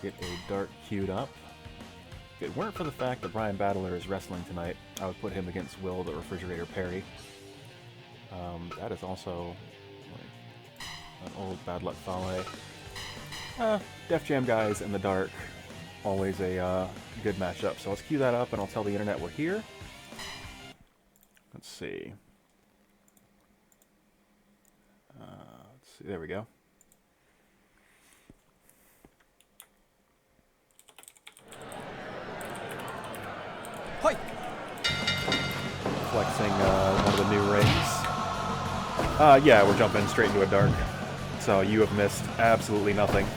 Get a Dark queued up. If it weren't for the fact that Brian Battler is wrestling tonight, I would put him against Will the Refrigerator Perry. That is also like an old Bad Luck Fale. Def Jam guys in the dark, always a good matchup. So let's cue that up and I'll tell the internet we're here. Let's see. There we go. Hi. Flexing one of the new rings. Yeah, we're jumping straight into a dark. So you have missed absolutely nothing.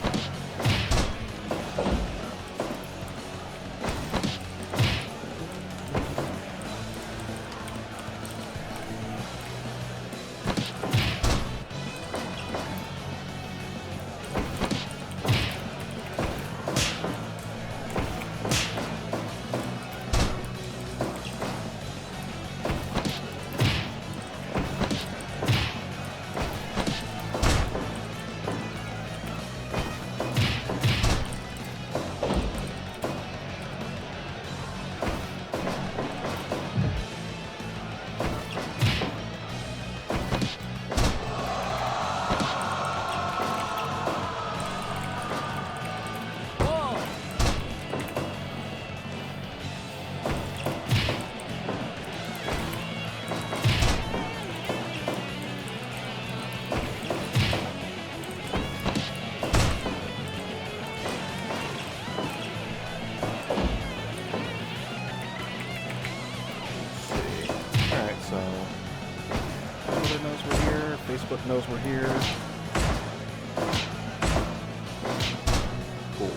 Facebook knows we're here. Cool.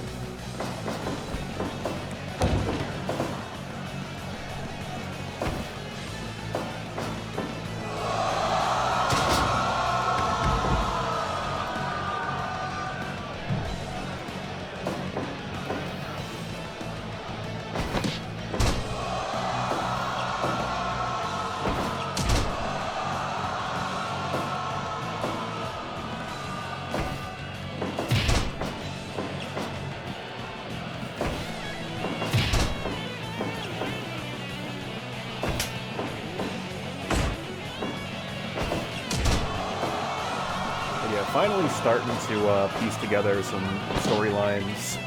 Finally starting to piece together some storylines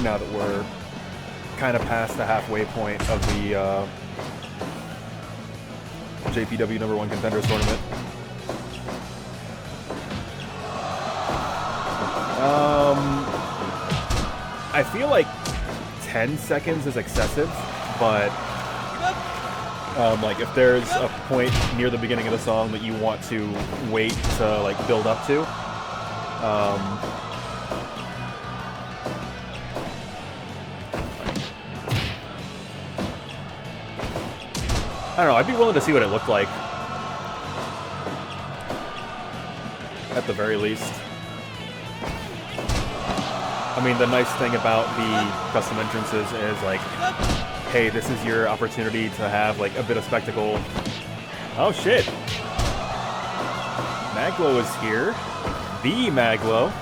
now that we're kind of past the halfway point of the JPW #1 Contenders tournament. I feel like 10 seconds is excessive, but like if there's a point near the beginning of the song that you want to wait to like build up to, I don't know, I'd be willing to see what it looked like at the very least. I mean, the nice thing about the custom entrances is like, hey, this is your opportunity to have like a bit of spectacle. Oh shit! Mag.Lo is here. The Mag.Lo.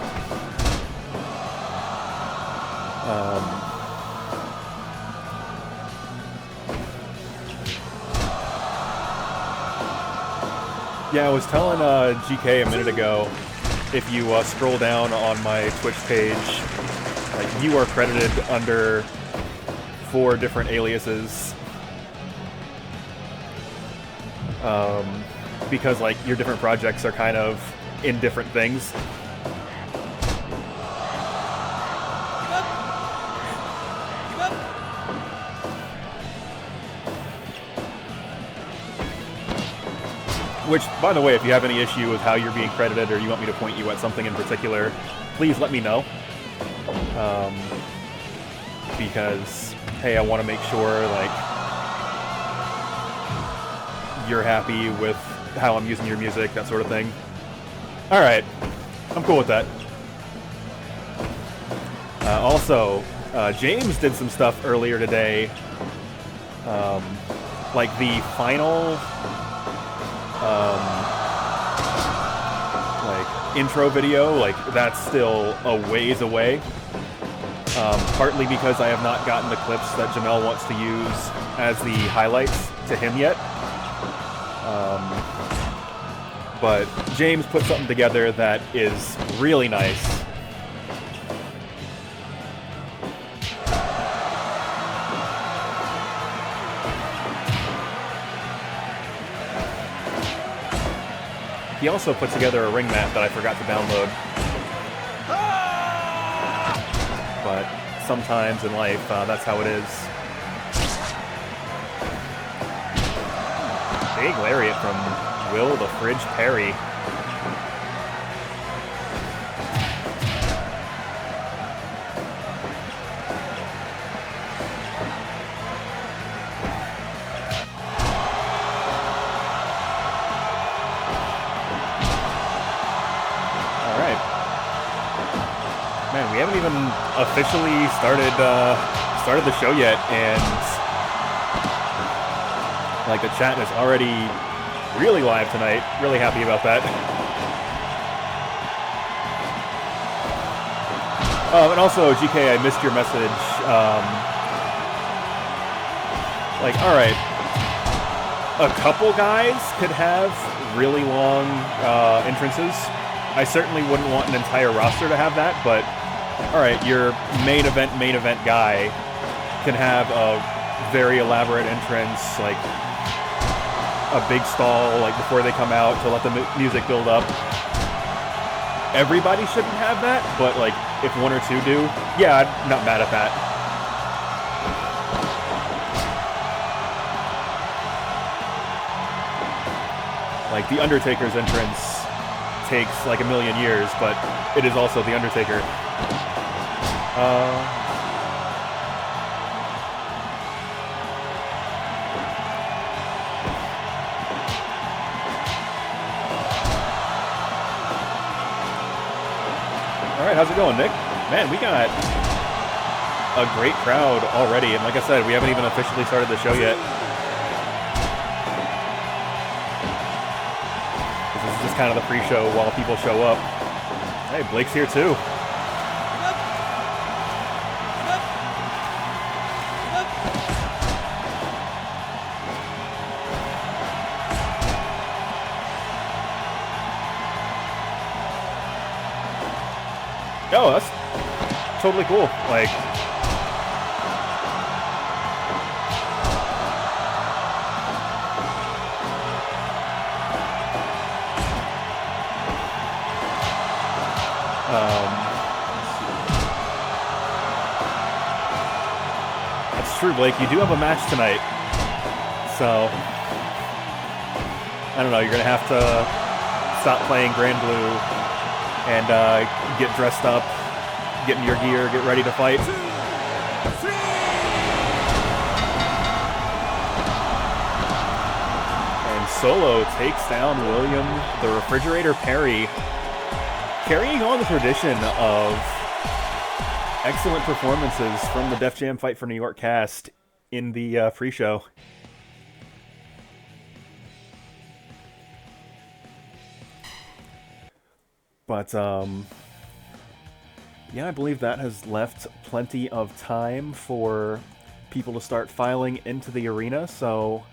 Yeah, I was telling GK a minute ago, if you scroll down on my Twitch page, like you are credited under 4 different aliases, because like your different projects are kind of in different things. Which, by the way, if you have any issue with how you're being credited or you want me to point you at something in particular, please let me know. Because hey, I want to make sure, like, you're happy with how I'm using your music, that sort of thing. Alright, I'm cool with that. Also, James did some stuff earlier today, like the final, like, intro video, like, that's still a ways away. Partly because I have not gotten the clips that Jamel wants to use as the highlights to him yet. But James put something together that is really nice. He also put together a ring mat that I forgot to download. But sometimes in life, that's how it is. Big lariat from Will the Fridge Perry. We haven't even officially started the show yet, and like the chat is already really live tonight. Really happy about that. And also, GK, I missed your message. Like, all right, a couple guys could have really long entrances. I certainly wouldn't want an entire roster to have that, but all right, your main event guy can have a very elaborate entrance, like a big stall, like before they come out to let the music build up. Everybody shouldn't have that, but like if one or two do, yeah, I'm not mad at that. Like the Undertaker's entrance takes like a million years, but it is also the Undertaker. Alright, how's it going, Nick? Man, we got a great crowd already, and like I said, we haven't even officially started the show yet. This is just kind of the pre-show while people show up. Hey, Blake's here too. Oh, that's totally cool. Like, that's true, Blake. You do have a match tonight, so I don't know. You're gonna have to stop playing Grand Blue and get dressed up, get in your gear, get ready to fight. 2, 3. And Solo takes down William the Refrigerator Perry, carrying on the tradition of excellent performances from the Def Jam Fight for New York cast in the pre-show. But, yeah, I believe that has left plenty of time for people to start filing into the arena, so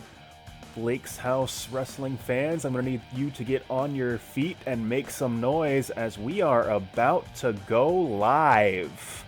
Blake's House Wrestling fans, I'm going to need you to get on your feet and make some noise as we are about to go live.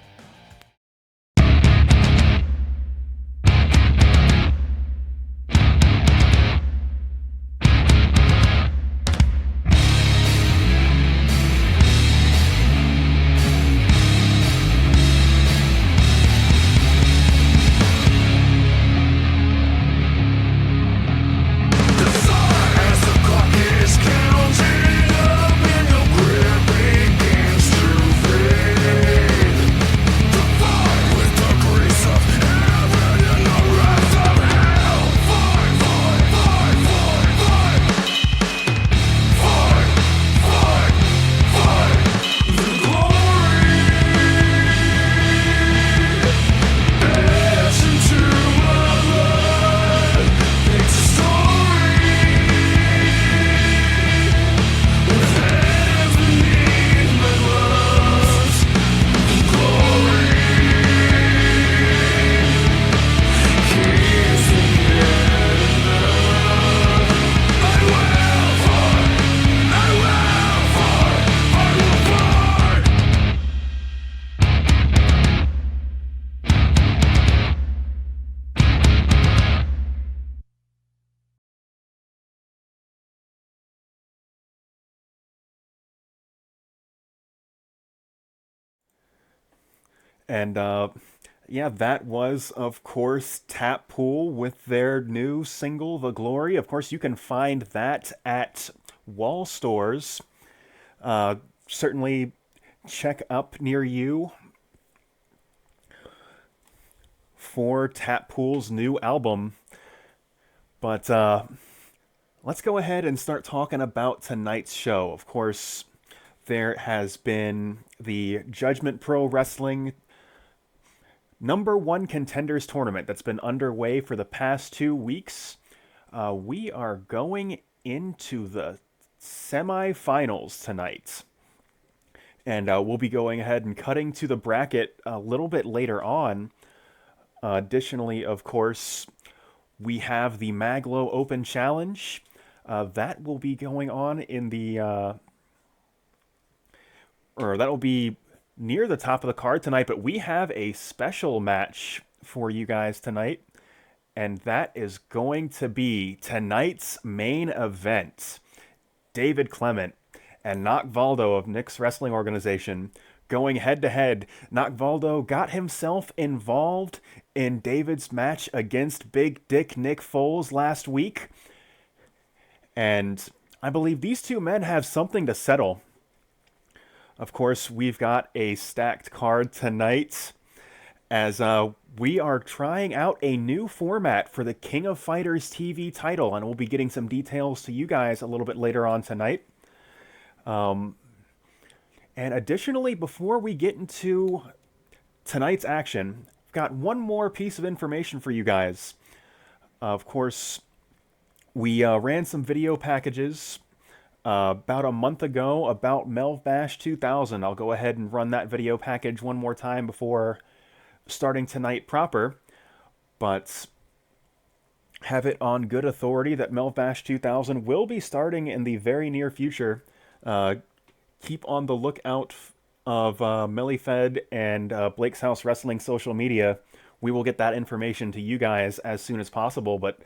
And yeah, that was, of course, Tap Pool with their new single, The Glory. Of course, you can find that at wall stores. Certainly check up near you for Tap Pool's new album. But let's go ahead and start talking about tonight's show. Of course, there has been the Judgment Pro Wrestling #1 Contenders tournament that's been underway for the past 2 weeks. We are going into the semifinals tonight. And we'll be going ahead and cutting to the bracket a little bit later on. Additionally, of course, we have the Mag.Lo Open Challenge. That will be going on in the... or that will be near the top of the card tonight, but we have a special match for you guys tonight, and that is going to be tonight's main event. David Clement and Nock Voldo of Nick's Wrestling Organization going head-to-head. Nock Voldo got himself involved in David's match against Big Dick Nick Foles last week, and I believe these two men have something to settle. Of course, we've got a stacked card tonight as we are trying out a new format for the King of Fighters TV title, and we'll be getting some details to you guys a little bit later on tonight. And additionally, before we get into tonight's action, I've got one more piece of information for you guys. Of course, we ran some video packages about a month ago about Melv Bash 2000. I'll go ahead and run that video package one more time before starting tonight proper, but have it on good authority that Melv Bash 2000 will be starting in the very near future. Keep on the lookout of Mellifed and Blake's House Wrestling social media. We will get that information to you guys as soon as possible, but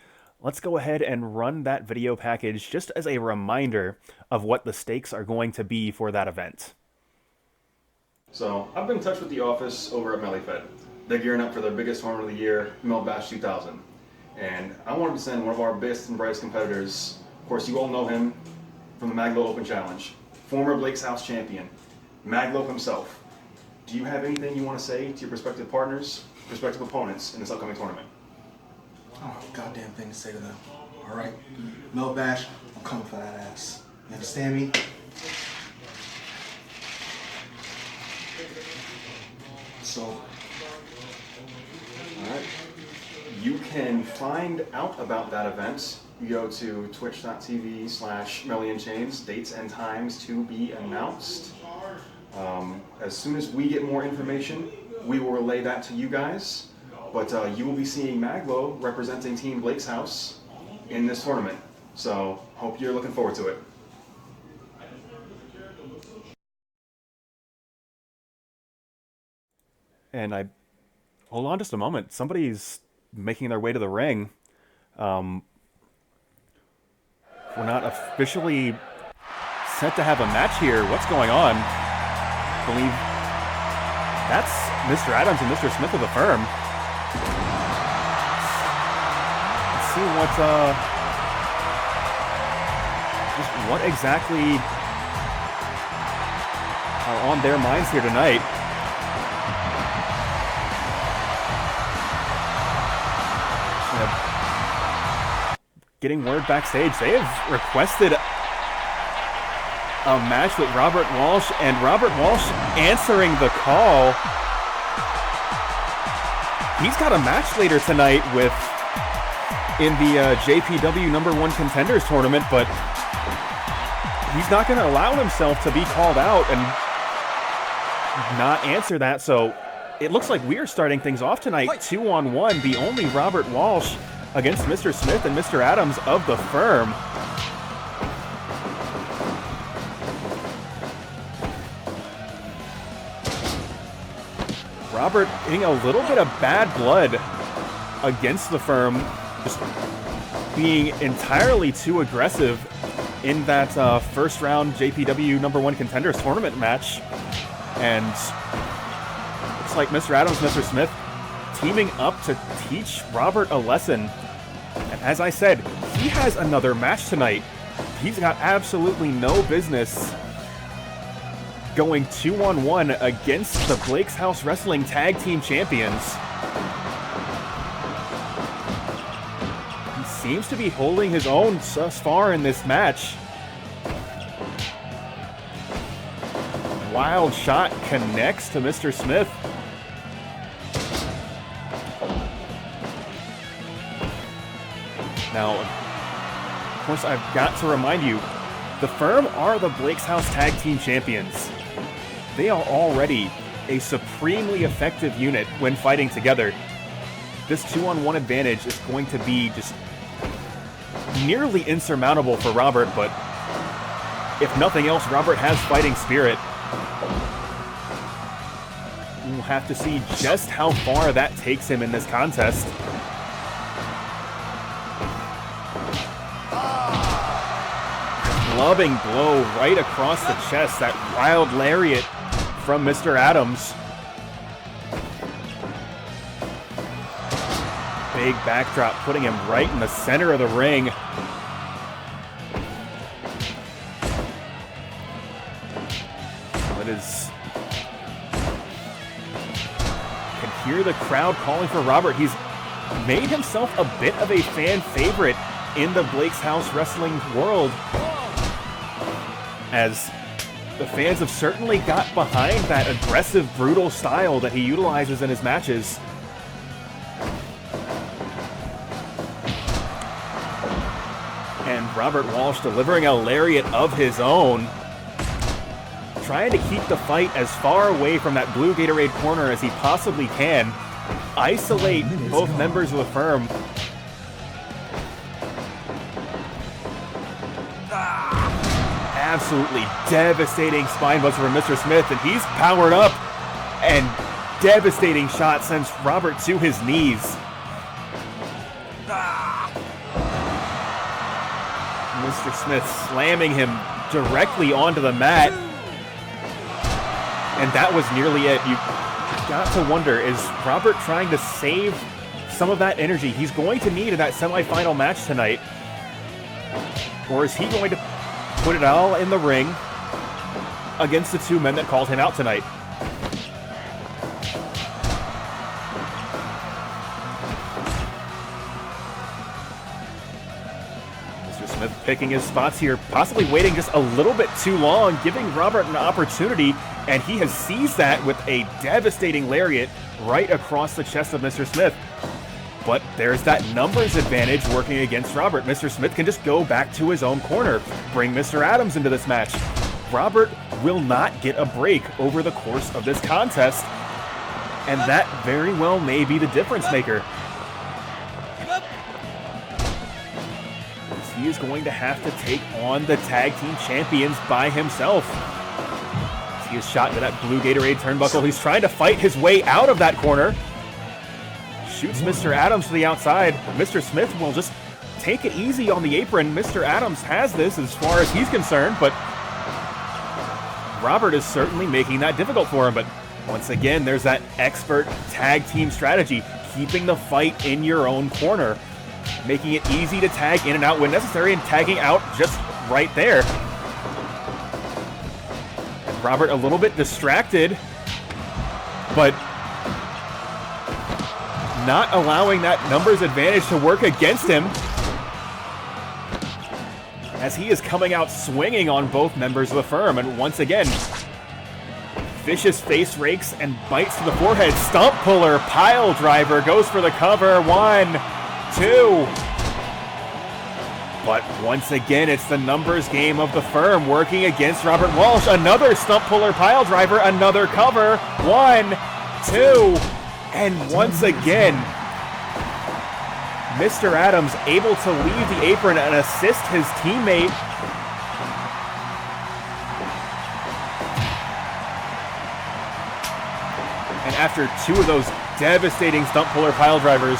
let's go ahead and run that video package just as a reminder of what the stakes are going to be for that event. So, I've been in touch with the office over at Mellifed. They're gearing up for their biggest tournament of the year, Melv Bash 2000. And I wanted to send one of our biggest and brightest competitors. Of course, you all know him from the Mag.Lo Open Challenge. Former Blake's House champion, Mag.Lo himself. Do you have anything you want to say to your prospective partners, prospective opponents in this upcoming tournament? Oh, goddamn thing to say to them. All right, Melv Bash, I'm coming for that ass. You understand me? So, all right. You can find out about that event. You go to twitch.tv/MellyandChains, dates and times to be announced. As soon as we get more information, we will relay that to you guys. But you will be seeing Mag.Lo representing Team Blake's House in this tournament. So, hope you're looking forward to it. And hold on just a moment. Somebody's making their way to the ring. We're not officially set to have a match here. What's going on? I believe that's Mr. Adams and Mr. Smith of the firm. Let's see what exactly are on their minds here tonight. Getting word backstage, they have requested a match with Robert Walsh, and Robert Walsh answering the call. He's got a match later tonight in the JPW #1 Contenders tournament, but he's not going to allow himself to be called out and not answer that. So it looks like we're starting things off tonight 2-on-1. The only Robert Walsh against Mr. Smith and Mr. Adams of the firm. Robert getting a little bit of bad blood against the firm, just being entirely too aggressive in that first round JPW #1 Contenders tournament match. And Looks like Mr. Adams, Mr. Smith teaming up to teach Robert a lesson. And as I said, he has another match tonight. He's got absolutely no business going 2-on-1 against the Blake's House Wrestling Tag Team Champions. He seems to be holding his own thus far in this match. Wild shot connects to Mr. Smith. Now, of course, I've got to remind you, the Firm are the Blake's House Tag Team Champions. They are already a supremely effective unit when fighting together. This 2-on-1 advantage is going to be just nearly insurmountable for Robert, but if nothing else, Robert has fighting spirit. We'll have to see just how far that takes him in this contest. Clubbing blow right across the chest, that wild lariat from Mr. Adams. Big backdrop, putting him right in the center of the ring. It is... You can hear the crowd calling for Robert. He's made himself a bit of a fan favorite in the Blake's House Wrestling world, as the fans have certainly got behind that aggressive, brutal style that he utilizes in his matches. And Robert Walsh delivering a lariat of his own, trying to keep the fight as far away from that blue Gatorade corner as he possibly can, isolate both members of the Firm. Absolutely devastating spinebuster from Mr. Smith, and he's powered up, and devastating shot sends Robert to his knees. Mr. Smith slamming him directly onto the mat, and that was nearly it. You got to wonder, is Robert trying to save some of that energy he's going to need in that semifinal match tonight, or is he going to put it all in the ring against the two men that called him out tonight? Mr. Smith picking his spots here, possibly waiting just a little bit too long, giving Robert an opportunity, and he has seized that with a devastating lariat right across the chest of Mr. Smith. But there's that numbers advantage working against Robert. Mr. Smith can just go back to his own corner, bring Mr. Adams into this match. Robert will not get a break over the course of this contest, and that very well may be the difference maker. He is going to have to take on the tag team champions by himself. He is shot into that blue Gatorade turnbuckle. He's trying to fight his way out of that corner. Shoots Mr. Adams to the outside. Mr. Smith will just take it easy on the apron. Mr. Adams has this as far as he's concerned, but Robert is certainly making that difficult for him. But once again, there's that expert tag team strategy, keeping the fight in your own corner, making it easy to tag in and out when necessary, and tagging out just right there. Robert a little bit distracted, but not allowing that numbers advantage to work against him, as he is coming out swinging on both members of the Firm. And once again, vicious face rakes and bites to the forehead. Stump puller, pile driver, goes for the cover. 1, 2. But once again, it's the numbers game of the Firm working against Robert Walsh. Another stump puller, pile driver, another cover. 1, 2. And once again, Mr. Adams able to leave the apron and assist his teammate. And after two of those devastating stump puller pile drivers,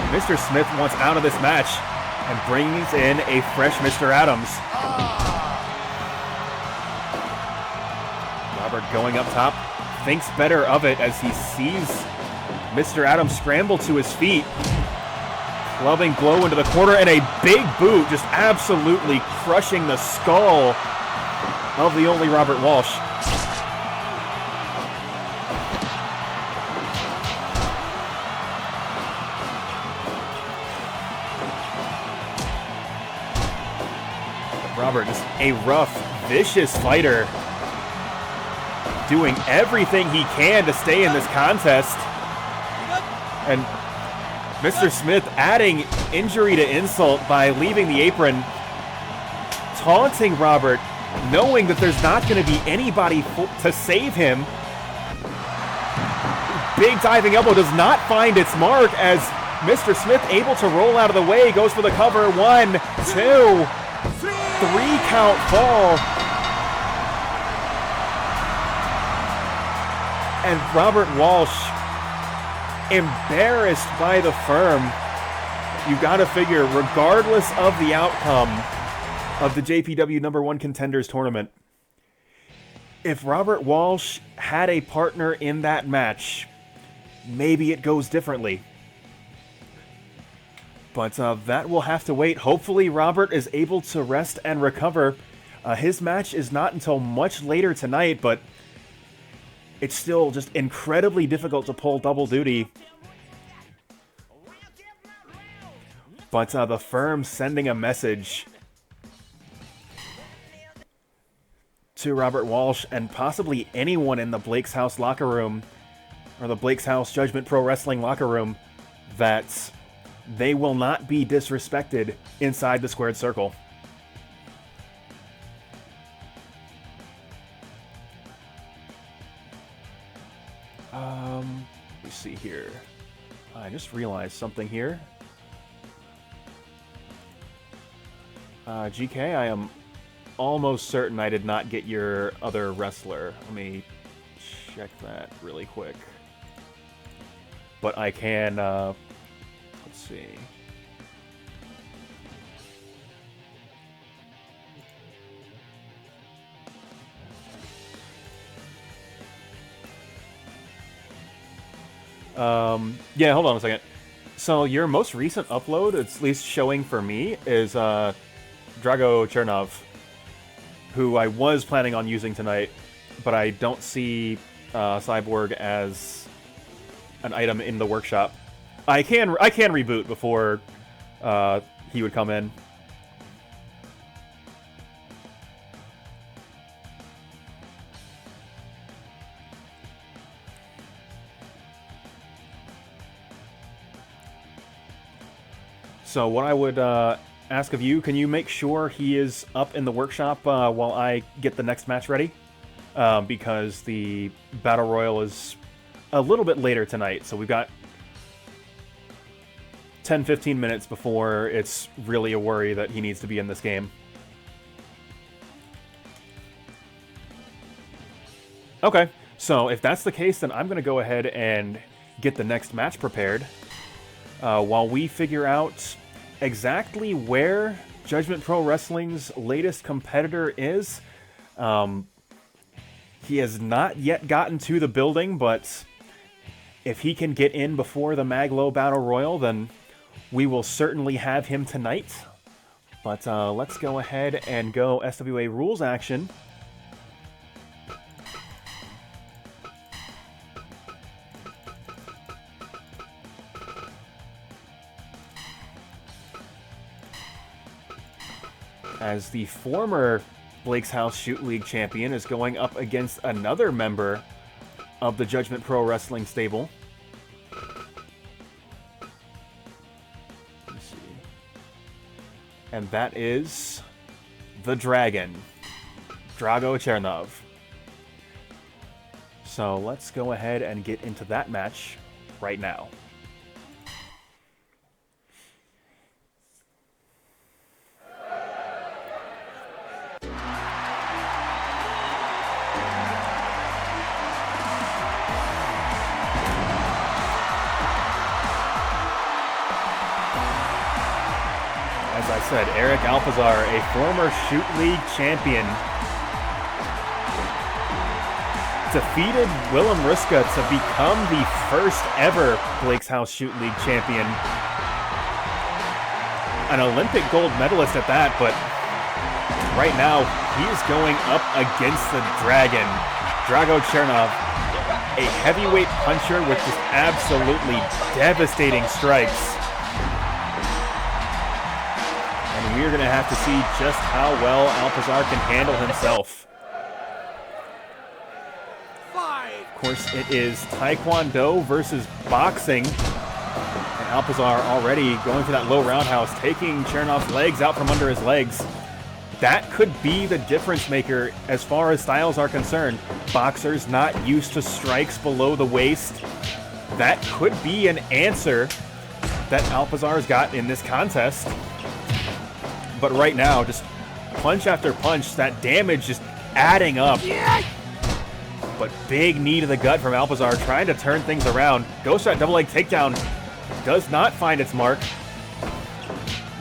Mr. Smith wants out of this match and brings in a fresh Mr. Adams. Robert going up top, thinks better of it as he sees Mr. Adams scramble to his feet. Clubbing Glow into the corner, and a big boot just absolutely crushing the skull of the only Robert Walsh. Robert, just a rough, vicious fighter, doing everything he can to stay in this contest. And Mr. Smith adding injury to insult by leaving the apron, taunting Robert, knowing that there's not going to be anybody to save him. Big diving elbow does not find its mark as Mr. Smith able to roll out of the way, goes for the cover. 1, 2, 3 count fall. And Robert Walsh, embarrassed by the firm. You got to figure, regardless of the outcome of the JPW #1 Contenders tournament, if Robert Walsh had a partner in that match, maybe it goes differently. But that will have to wait. Hopefully Robert is able to rest and recover. His match is not until much later tonight, but it's still just incredibly difficult to pull double duty. But the firm sending a message to Robert Walsh and possibly anyone in the Blake's House locker room, or the Blake's House Judgment Pro Wrestling locker room, that they will not be disrespected inside the squared circle. Let me see here. I just realized something here. GK, I am almost certain I did not get your other wrestler. Let me check that really quick. But I can, let's see. Yeah, hold on a second. So your most recent upload, it's at least showing for me, is Drago Chernov, who I was planning on using tonight, but I don't see Cyborg as an item in the workshop. I can reboot before he would come in. So what I would ask of you, can you make sure he is up in the workshop while I get the next match ready? Because the Battle Royal is a little bit later tonight, so we've got 10-15 minutes before it's really a worry that he needs to be in this game. Okay, so if that's the case, then I'm going to go ahead and get the next match prepared. While we figure out exactly where Judgment Pro Wrestling's latest competitor is. He has not yet gotten to the building, but if he can get in before the Mag.Lo Battle Royal, then we will certainly have him tonight. But let's go ahead and go SWA rules action. As the former Blake's House Shoot League champion is going up against another member of the Judgment Pro Wrestling stable. Let's see. And that is the Dragon, Drago Chernov. So let's go ahead and get into that match right now. As I said, Eric Alpizar, a former Shoot League champion, defeated Willem Ruska to become the first ever Blake's House Shoot League champion. An Olympic gold medalist at that, but right now he is going up against the Dragon, Drago Chernov, a heavyweight puncher with just absolutely devastating strikes. And we're going to have to see just how well Alpizar can handle himself. Of course, it is Taekwondo versus boxing. And Alpizar already going for that low roundhouse, taking Chernov's legs out from under his legs. That could be the difference maker as far as styles are concerned. Boxers not used to strikes below the waist. That could be an answer that Alpizar's got in this contest. But right now, just punch after punch, that damage just adding up. But big knee to the gut from Alpizar, trying to turn things around. Goes for that double leg takedown. Does not find its mark.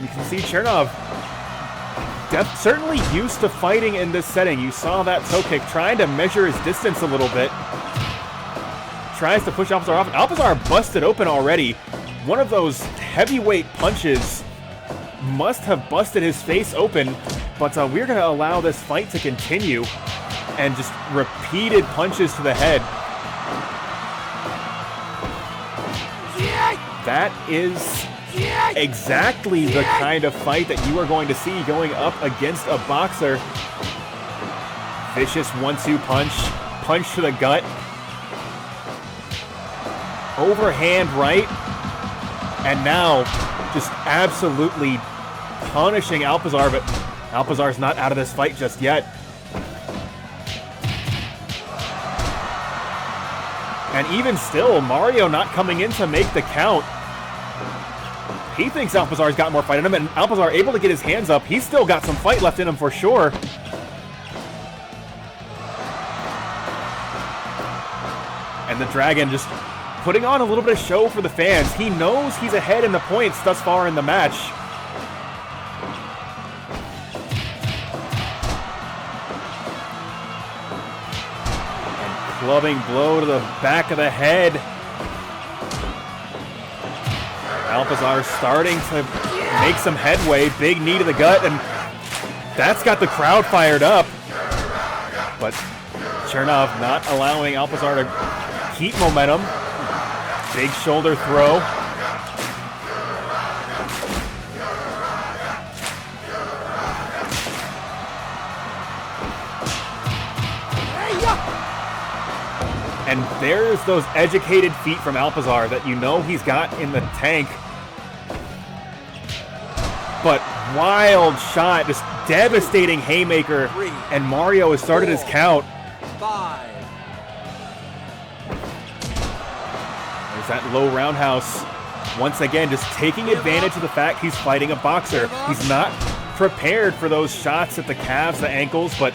You can see Chernov certainly used to fighting in this setting. You saw that toe kick, trying to measure his distance a little bit. Tries to push Alpizar off. Alpizar busted open already. One of those heavyweight punches must have busted his face open, but we're going to allow this fight to continue. And just repeated punches to the head. That is exactly the kind of fight that you are going to see going up against a boxer. Vicious 1-2 punch, punch to the gut. Overhand right. And now just absolutely punishing Alpizar, but Alpizar's not out of this fight just yet. And even still, Mario not coming in to make the count. He thinks Alpizar's got more fight in him, and Alpizar able to get his hands up. He's still got some fight left in him for sure. And the Dragon just putting on a little bit of show for the fans. He knows he's ahead in the points thus far in the match. Clubbing blow to the back of the head. Alpizar starting to make some headway. Big knee to the gut, and that's got the crowd fired up. But Chernov not allowing Alpizar to keep momentum. Big shoulder throw. And there's those educated feet from Alpizar that you know he's got in the tank. But wild shot, just devastating haymaker. And Mario has started his count. There's that low roundhouse. Once again, just taking advantage of the fact he's fighting a boxer. He's not prepared for those shots at the calves, the ankles, but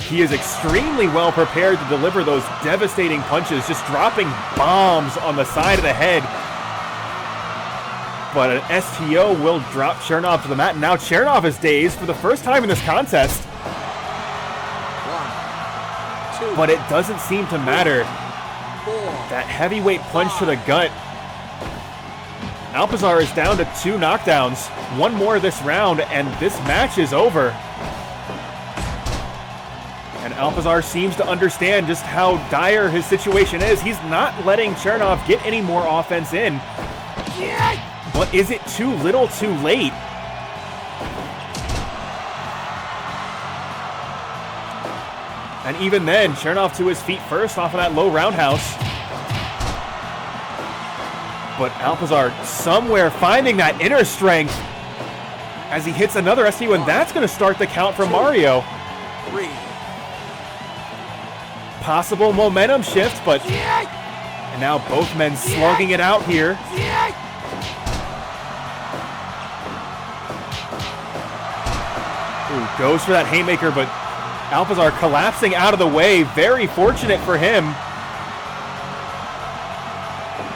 he is extremely well prepared to deliver those devastating punches, just dropping bombs on the side of the head. But an STO will drop Chernov to the mat. And now Chernov is dazed for the first time in this contest. 1, 2, but it doesn't seem to matter. 4, That heavyweight punch to the gut. Alpizar is down to 2 knockdowns. One more this round, and this match is over. And Alpizar seems to understand just how dire his situation is. He's not letting Chernov get any more offense in. But is it too little too late? And even then, Chernov to his feet first off of that low roundhouse. But Alpizar somewhere finding that inner strength as he hits another STO, and that's going to start the count for Mario. 3. Possible momentum shift, but and now both men slugging it out here. Ooh, goes for that haymaker, but Alpizar collapsing out of the way. Very fortunate for him.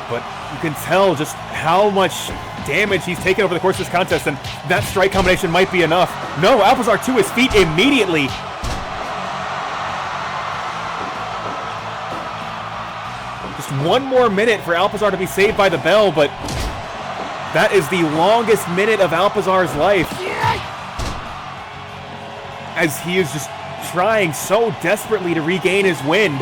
But you can tell just how much damage he's taken over the course of this contest, and that strike combination might be enough. No, Alpizar to his feet immediately. just one more minute for Alpizar to be saved by the bell, but that is the longest minute of Alpizar's life. As he is just trying so desperately to regain his wind.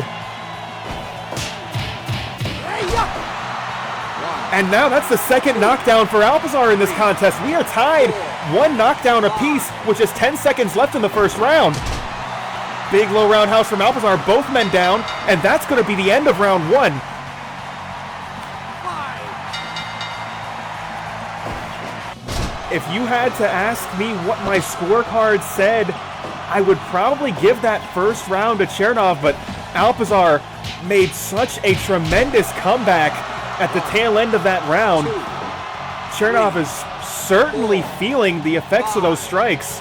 And now that's the second knockdown for Alpizar in this contest. We are tied, one knockdown apiece with just 10 seconds left in the first round. Big low roundhouse from Alpizar, both men down, and that's going to be the end of round one. If you had to ask me what my scorecard said, I would probably give that first round to Chernov, but Alpizar made such a tremendous comeback at the tail end of that round. Chernov is certainly feeling the effects of those strikes.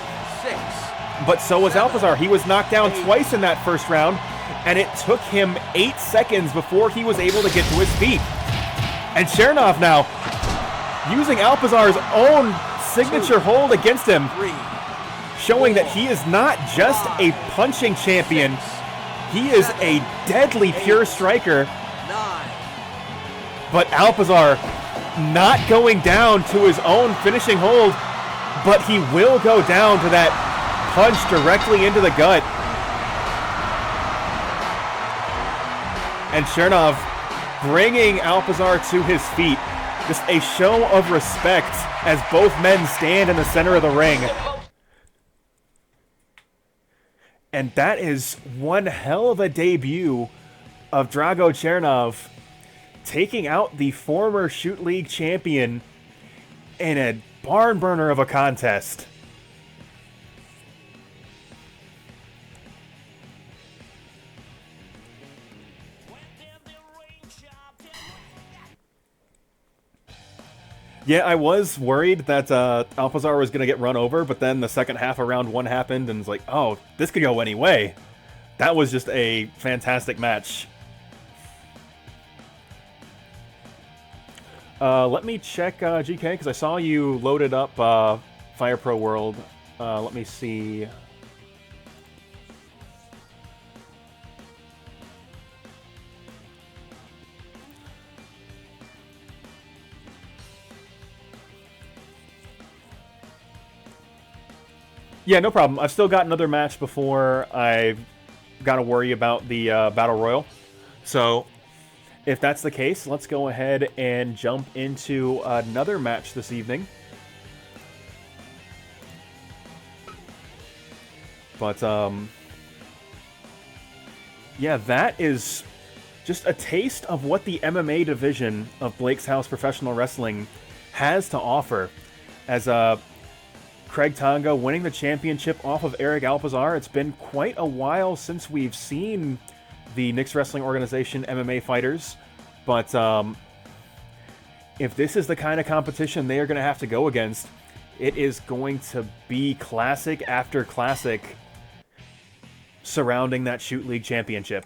But so was Alpizar. He was knocked down twice in that first round, and it took him 8 seconds before he was able to get to his feet. And Chernov now using Alpizar's own signature hold against him, showing that he is not just a punching champion, he is a deadly pure striker. But Alpizar not going down to his own finishing hold, but he will go down to that punch directly into the gut. And Chernov bringing Alpizar to his feet. Just a show of respect as both men stand in the center of the ring. And that is one hell of a debut of Drago Chernov, taking out the former Shoot League champion in a barn burner of a contest. Yeah, I was worried that Alpizar was going to get run over, but then the second half of round one happened, and it's like, oh, this could go any way. That was just a fantastic match. Let me check GK, because I saw you loaded up Fire Pro World. Let me see. Yeah, no problem. I've still got another match before I've got to worry about the Battle Royal. So, if that's the case, let's go ahead and jump into another match this evening. But, yeah, that is just a taste of what the MMA division of Blake's House Professional Wrestling has to offer. As Craig Tonga winning the championship off of Eric Alpizar. It's been quite a while since we've seen the Knicks Wrestling Organization MMA fighters, but if this is the kind of competition they are going to have to go against, it is going to be classic after classic surrounding that Shoot League championship.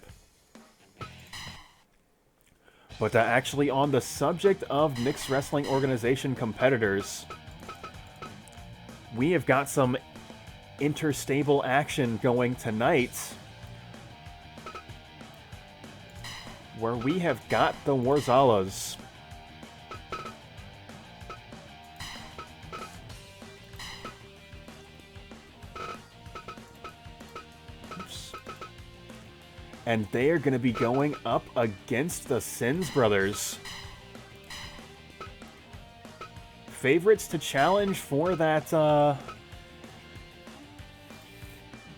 But actually, on the subject of Knicks Wrestling Organization competitors, we have got some interstable action going tonight, where we have got the Worzallas and they are going to be going up against the Sins Brothers. Favorites to challenge for that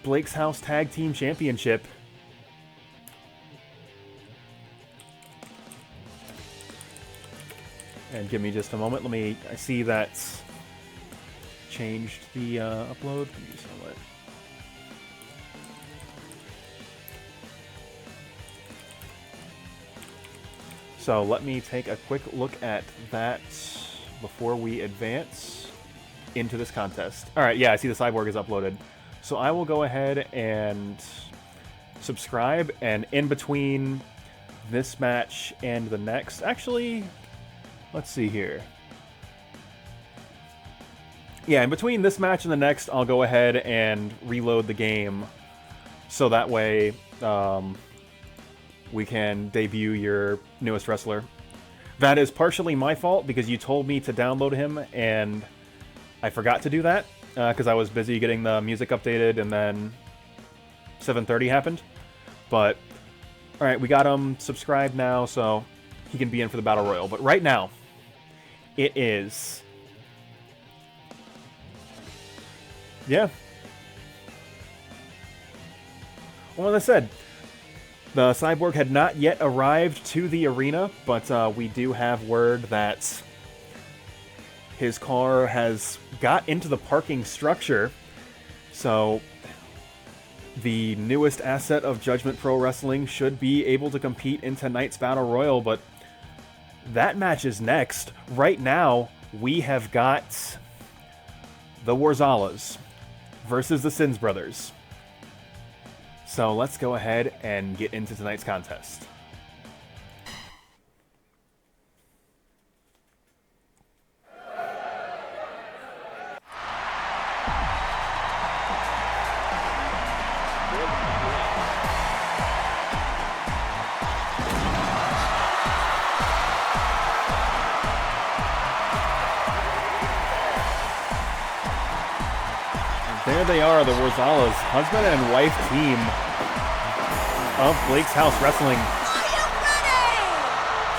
Blake's House Tag Team Championship. And give me just a moment. I see that's changed the upload. Give me just a moment. So let me take a quick look at that before we advance into this contest. All right, yeah, I see the Cyborg is uploaded. So I will go ahead and subscribe, and in between this match and the next, actually, let's see here. Yeah, in between this match and the next, I'll go ahead and reload the game, so that way we can debut your newest wrestler. That is partially my fault because you told me to download him and I forgot to do that because I was busy getting the music updated and then 7:30 happened. But, alright, we got him subscribed now, so he can be in for the Battle Royal. But right now, it is... Yeah. Well, as I said, the Cyborg had not yet arrived to the arena, but we do have word that his car has got into the parking structure. So the newest asset of Judgment Pro Wrestling should be able to compete in tonight's Battle Royal, but that match is next. Right now, we have got the Worzallas versus the Sins Brothers. So let's go ahead and get into tonight's contest. There they are, the Worzallas, husband and wife team of Blake's House Wrestling.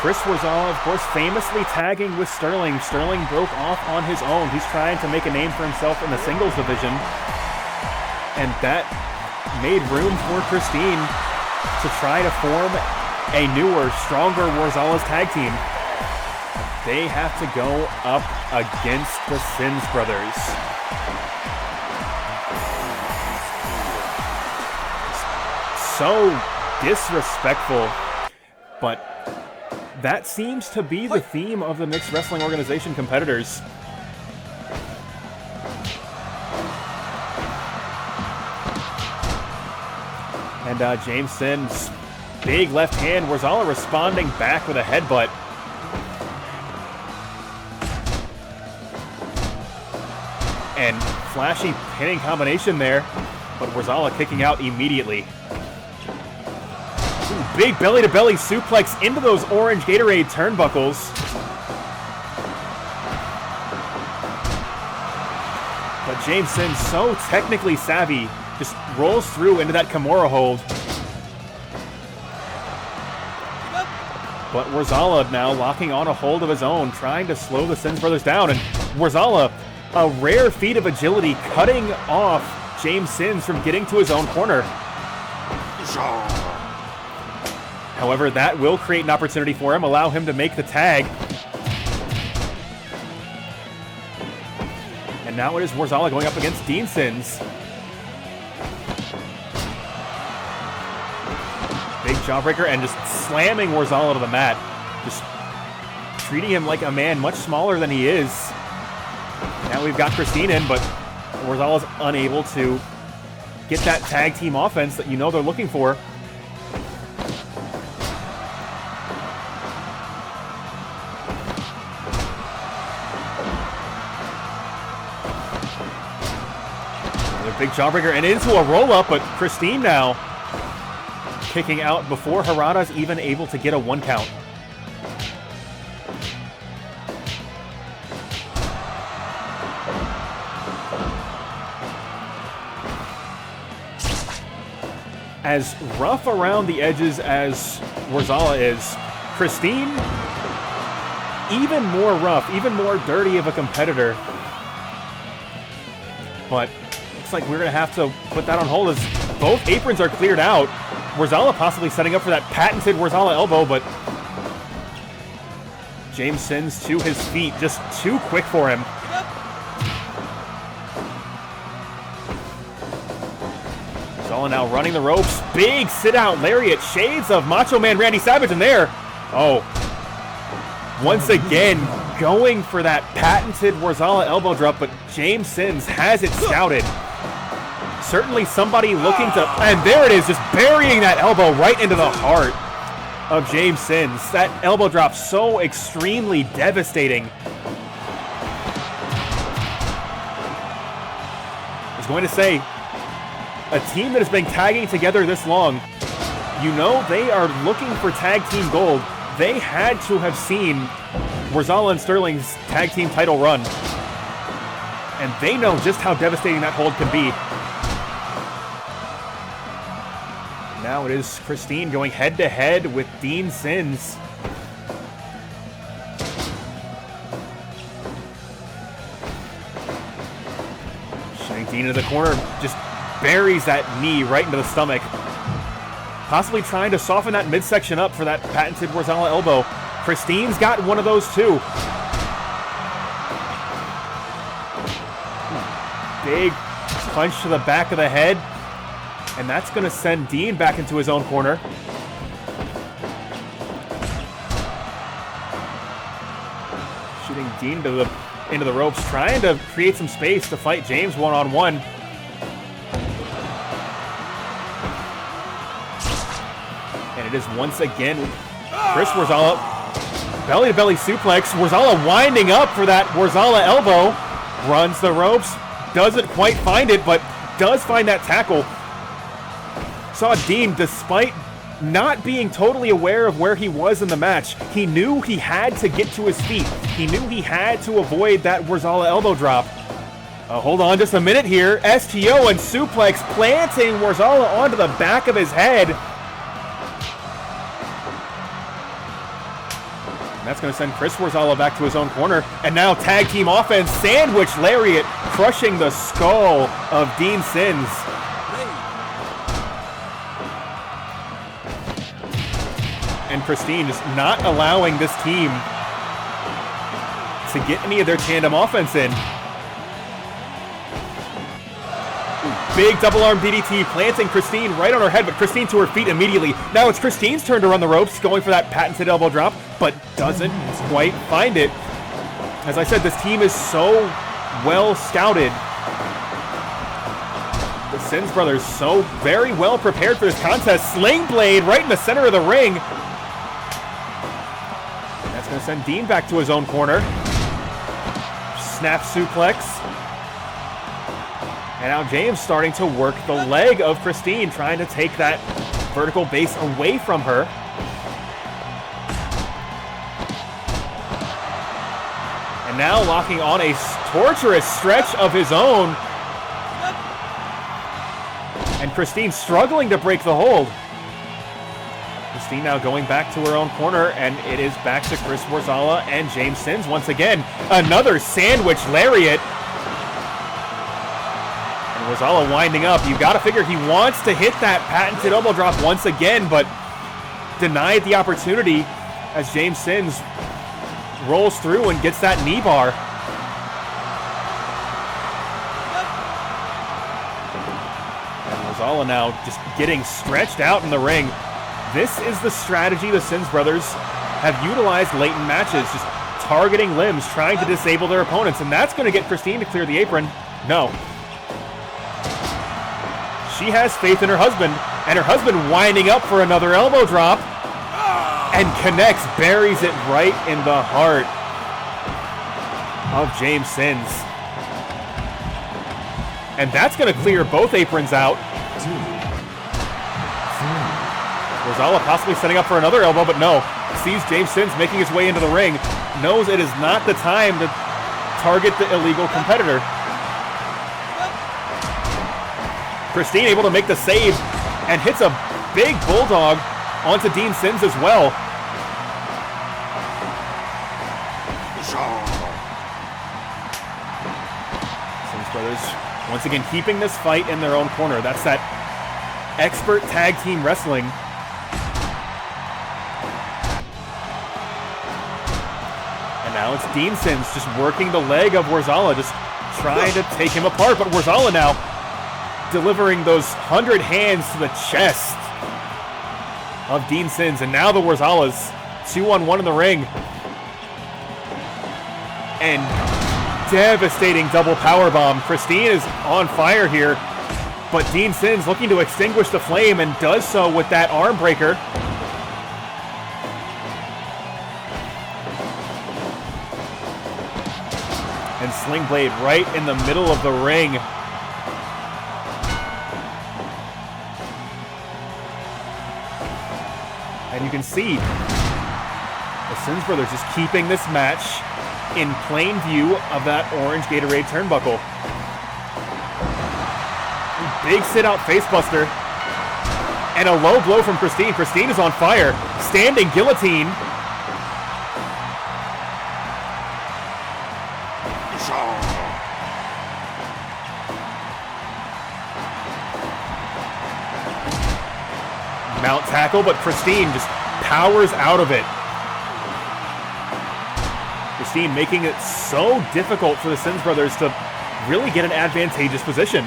Chris Worzalla, of course, famously tagging with Sterling. Sterling broke off on his own. He's trying to make a name for himself in the singles division. And that made room for Christine to try to form a newer, stronger Worzallas tag team. They have to go up against the Sins Brothers. So disrespectful, but that seems to be the theme of the Mixed Wrestling Organization competitors. And James Sins, big left hand, Worzalla responding back with a headbutt. And flashy pinning combination there, but Worzalla kicking out immediately. Big belly-to-belly suplex into those orange Gatorade turnbuckles. But James Sins, so technically savvy, just rolls through into that Kimura hold. But Worzalla now locking on a hold of his own, trying to slow the Sins Brothers down. And Worzalla, a rare feat of agility, cutting off James Sins from getting to his own corner. However, that will create an opportunity for him, allow him to make the tag. And now it is Worzalla going up against Dean Sins. Big jawbreaker and just slamming Worzalla to the mat. Just treating him like a man much smaller than he is. Now we've got Christine in, but Worzalla's unable to get that tag team offense that you know they're looking for. Big jawbreaker and into a roll-up, but Christine now kicking out before Harada's even able to get a 1 count. As rough around the edges as Worzalla is, Christine, even more rough, even more dirty of a competitor. But looks like we're going to have to put that on hold as both aprons are cleared out. Worzalla possibly setting up for that patented Worzalla elbow, but James Sins to his feet, just too quick for him. Worzalla now running the ropes. Big sit-out lariat, shades of Macho Man Randy Savage in there. Oh, once again, going for that patented Worzalla elbow drop, but James Sins has it scouted. Certainly somebody looking to, and there it is, just burying that elbow right into the heart of James Sins. That elbow drop so extremely devastating. I was going to say, a team that has been tagging together this long, You know they are looking for tag team gold. They had to have seen Worzallas and Sterling's tag team title run. And they know just how devastating that hold can be. Now it is Christine going head-to-head with Dean Sins. Shutting Dean into the corner, just buries that knee right into the stomach. Possibly trying to soften that midsection up for that patented Worzallas elbow. Christine's got one of those too. Big punch to the back of the head. And that's going to send Dean back into his own corner. Shooting Dean into the ropes, trying to create some space to fight James one-on-one. And it is once again Chris Worzallas, belly-to-belly suplex. Worzallas winding up for that Worzallas elbow. Runs the ropes, doesn't quite find it, but does find that tackle. Saw Dean, despite not being totally aware of where he was in the match, he knew he had to get to his feet. He knew he had to avoid that Worzallas elbow drop. Hold on just a minute here. STO and suplex planting Worzallas onto the back of his head. And that's going to send Chris Worzallas back to his own corner. And now tag team offense, sandwich lariat, crushing the skull of Dean Sins. And Christine just not allowing this team to get any of their tandem offense in. Big double arm DDT planting Christine right on her head, but Christine to her feet immediately. Now it's Christine's turn to run the ropes, going for that patented elbow drop, but doesn't quite find it. As I said, this team is so well scouted. The Sins brothers so very well prepared for this contest. Sling blade right in the center of the ring. That's going to send Dean back to his own corner. Snap suplex. And now James starting to work the leg of Christine, trying to take that vertical base away from her. And now locking on a torturous stretch of his own. And Christine struggling to break the hold. Christine now going back to her own corner, and it is back to Chris Worzallas and James Sins once again. Another sandwich lariat. And Worzallas winding up. You got to figure he wants to hit that patented elbow drop once again, but denied the opportunity as James Sins rolls through and gets that knee bar. And Worzallas now just getting stretched out in the ring. This is the strategy the Sins brothers have utilized late in matches, just targeting limbs, trying to disable their opponents, and that's going to get Christine to clear the apron. No. She has faith in her husband, and her husband winding up for another elbow drop, and connects, buries it right in the heart of James Sins. And that's going to clear both aprons out. Worzallas possibly setting up for another elbow, but no. Sees James Sins making his way into the ring. Knows it is not the time to target the illegal competitor. Christine able to make the save and hits a big bulldog onto Dean Sins as well. Sins brothers once again keeping this fight in their own corner. That's that expert tag team wrestling. Now it's Dean Sins just working the leg of Worzallas, just trying to take him apart. But Worzallas now delivering those 100 hands to the chest of Dean Sins. And now the Worzallas 2-on-1 in the ring. And devastating double powerbomb. Christine is on fire here. But Dean Sins looking to extinguish the flame and does so with that arm breaker. And Sling Blade right in the middle of the ring. can see, the Sims brothers just keeping this match in plain view of that orange Gatorade turnbuckle. Big sit-out facebuster. And a low blow from Christine. Christine is on fire. Standing guillotine. Mount tackle, but Christine just powers out of it. Christine making it so difficult for the Sims brothers to really get an advantageous position.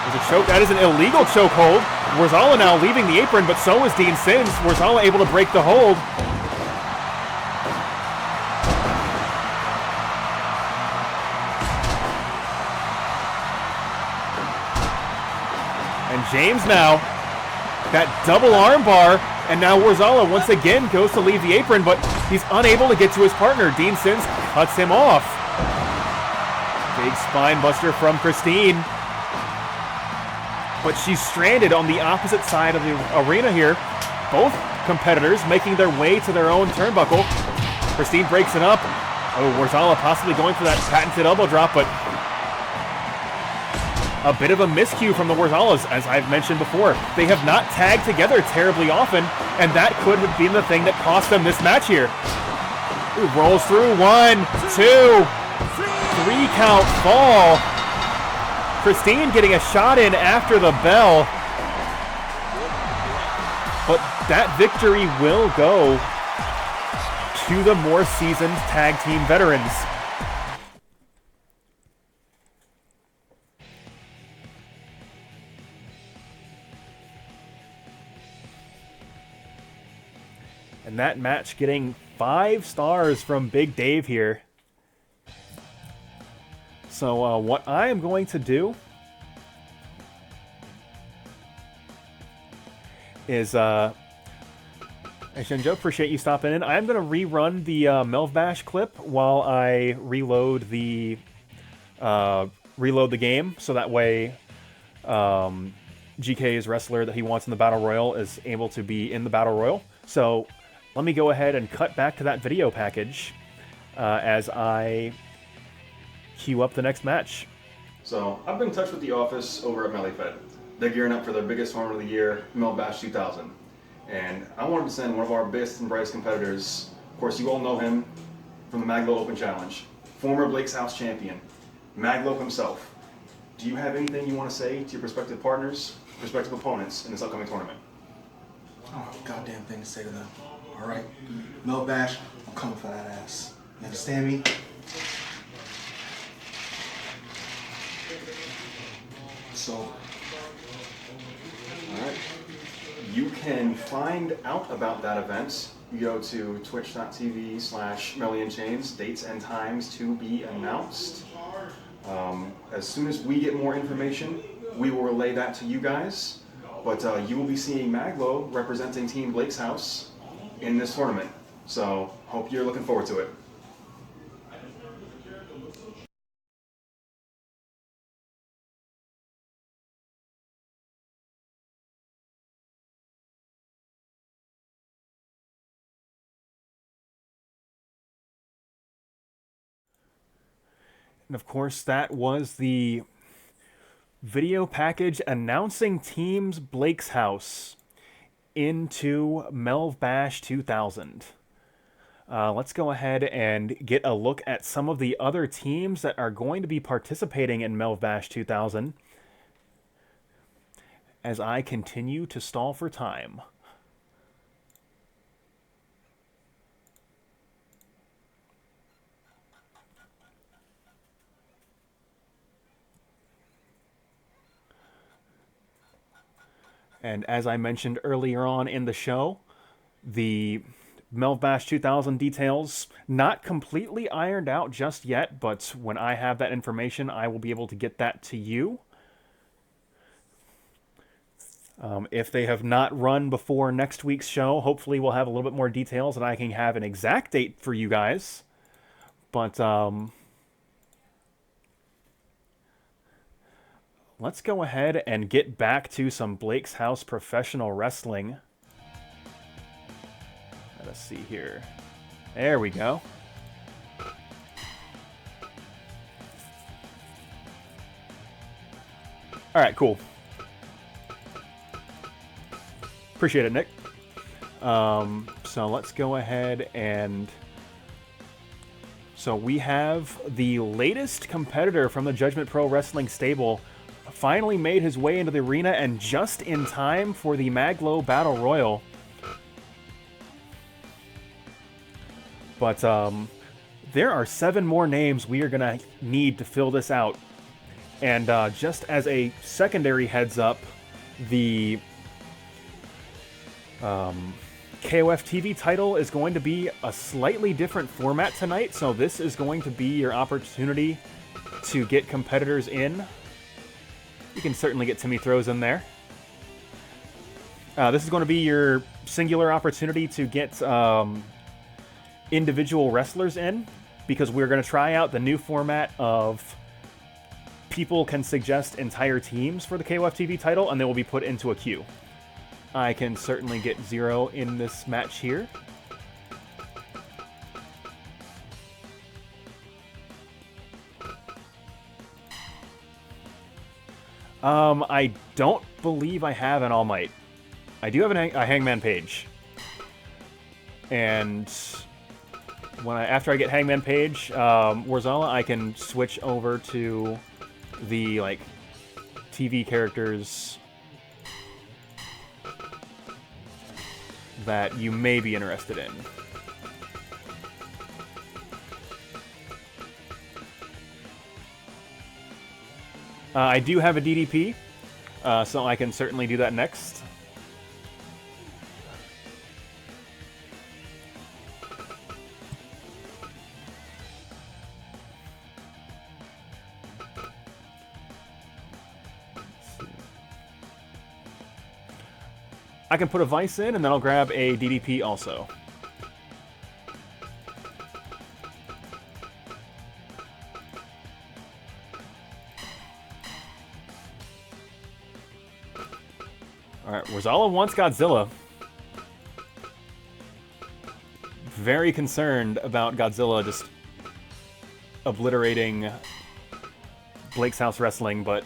There's a choke. That is an illegal chokehold. Worzallas now leaving the apron, but so is Dean Sims. Worzallas able to break the hold. And James now, that double armbar, and now Worzallas once again goes to leave the apron, but he's unable to get to his partner. Dean Sims cuts him off. Big spine buster from Christine. But she's stranded on the opposite side of the arena here. Both competitors making their way to their own turnbuckle. Christine breaks it up. Oh, Worzallas possibly going for that patented elbow drop, but a bit of a miscue from the Worzallas, as I've mentioned before. They have not tagged together terribly often, and that could have been the thing that cost them this match here. Ooh, rolls through. 1, 2, 3 count fall. Christine getting a shot in after the bell. But that victory will go to the more seasoned tag team veterans. And that match getting 5 stars from Big Dave here. So what I am going to do is, Shinjo, appreciate you stopping in. I'm going to rerun the Melv Bash clip while I reload the game, so that way GK's wrestler that he wants in the Battle Royal is able to be in the Battle Royal. So let me go ahead and cut back to that video package as I queue up the next match. So I've been in touch with the office over at Melifed. They're gearing up for their biggest tournament of the year, Melv Bash 2000. And I wanted to send one of our biggest and brightest competitors. Of course, you all know him from the Mag.Lo Open Challenge. Former Blake's House champion, Mag.Lo himself. Do you have anything you want to say to your prospective partners, prospective opponents in this upcoming tournament? Oh, goddamn thing to say to them. All right, Melv Bash, I'm coming for that ass. You understand me? So, all right. You can find out about that event. You go to twitch.tv/MellyandChains, dates and times to be announced. As soon as we get more information, we will relay that to you guys. But you will be seeing Mag.Lo representing Team Blake's House in this tournament. So, hope you're looking forward to it. And of course, that was the video package announcing Teams Blake's House into Melv Bash 2000. Let's go ahead and get a look at some of the other teams that are going to be participating in Melv Bash 2000 as I continue to stall for time. And as I mentioned earlier on in the show, the Melv Bash 2000 details not completely ironed out just yet, but when I have that information, I will be able to get that to you. If they have not run before next week's show, hopefully we'll have a little bit more details and I can have an exact date for you guys. But let's go ahead and get back to some Blake's House professional wrestling. Let us see here. There we go. All right, cool. Appreciate it, Nick. So let's go ahead and... So we have the latest competitor from the Judgment Pro Wrestling stable finally made his way into the arena, and just in time for the Mag.Lo Battle Royal. But there are 7 more names we are going to need to fill this out. And just as a secondary heads up, the KOF TV title is going to be a slightly different format tonight, so this is going to be your opportunity to get competitors in. You can certainly get Timmy Throws in there. This is going to be your singular opportunity to get individual wrestlers in, because we're going to try out the new format of people can suggest entire teams for the KOF TV title, and they will be put into a queue. I can certainly get 0 in this match here. I don't believe I have an All Might. I do have a Hangman Page. And after I get Hangman Page, Worzallas, I can switch over to the TV characters that you may be interested in. I do have a DDP, so I can certainly do that next. I can put a Vice in, and then I'll grab a DDP also. Alright, Worzallas wants Godzilla. Very concerned about Godzilla just obliterating Blake's House Wrestling, but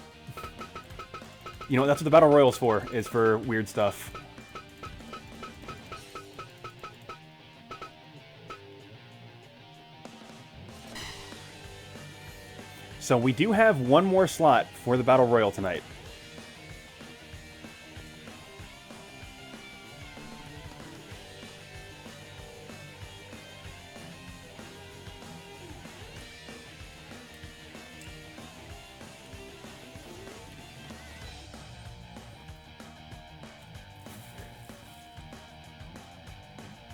you know what, that's what the Battle Royale's for, is for weird stuff. So we do have one more slot for the Battle Royal tonight.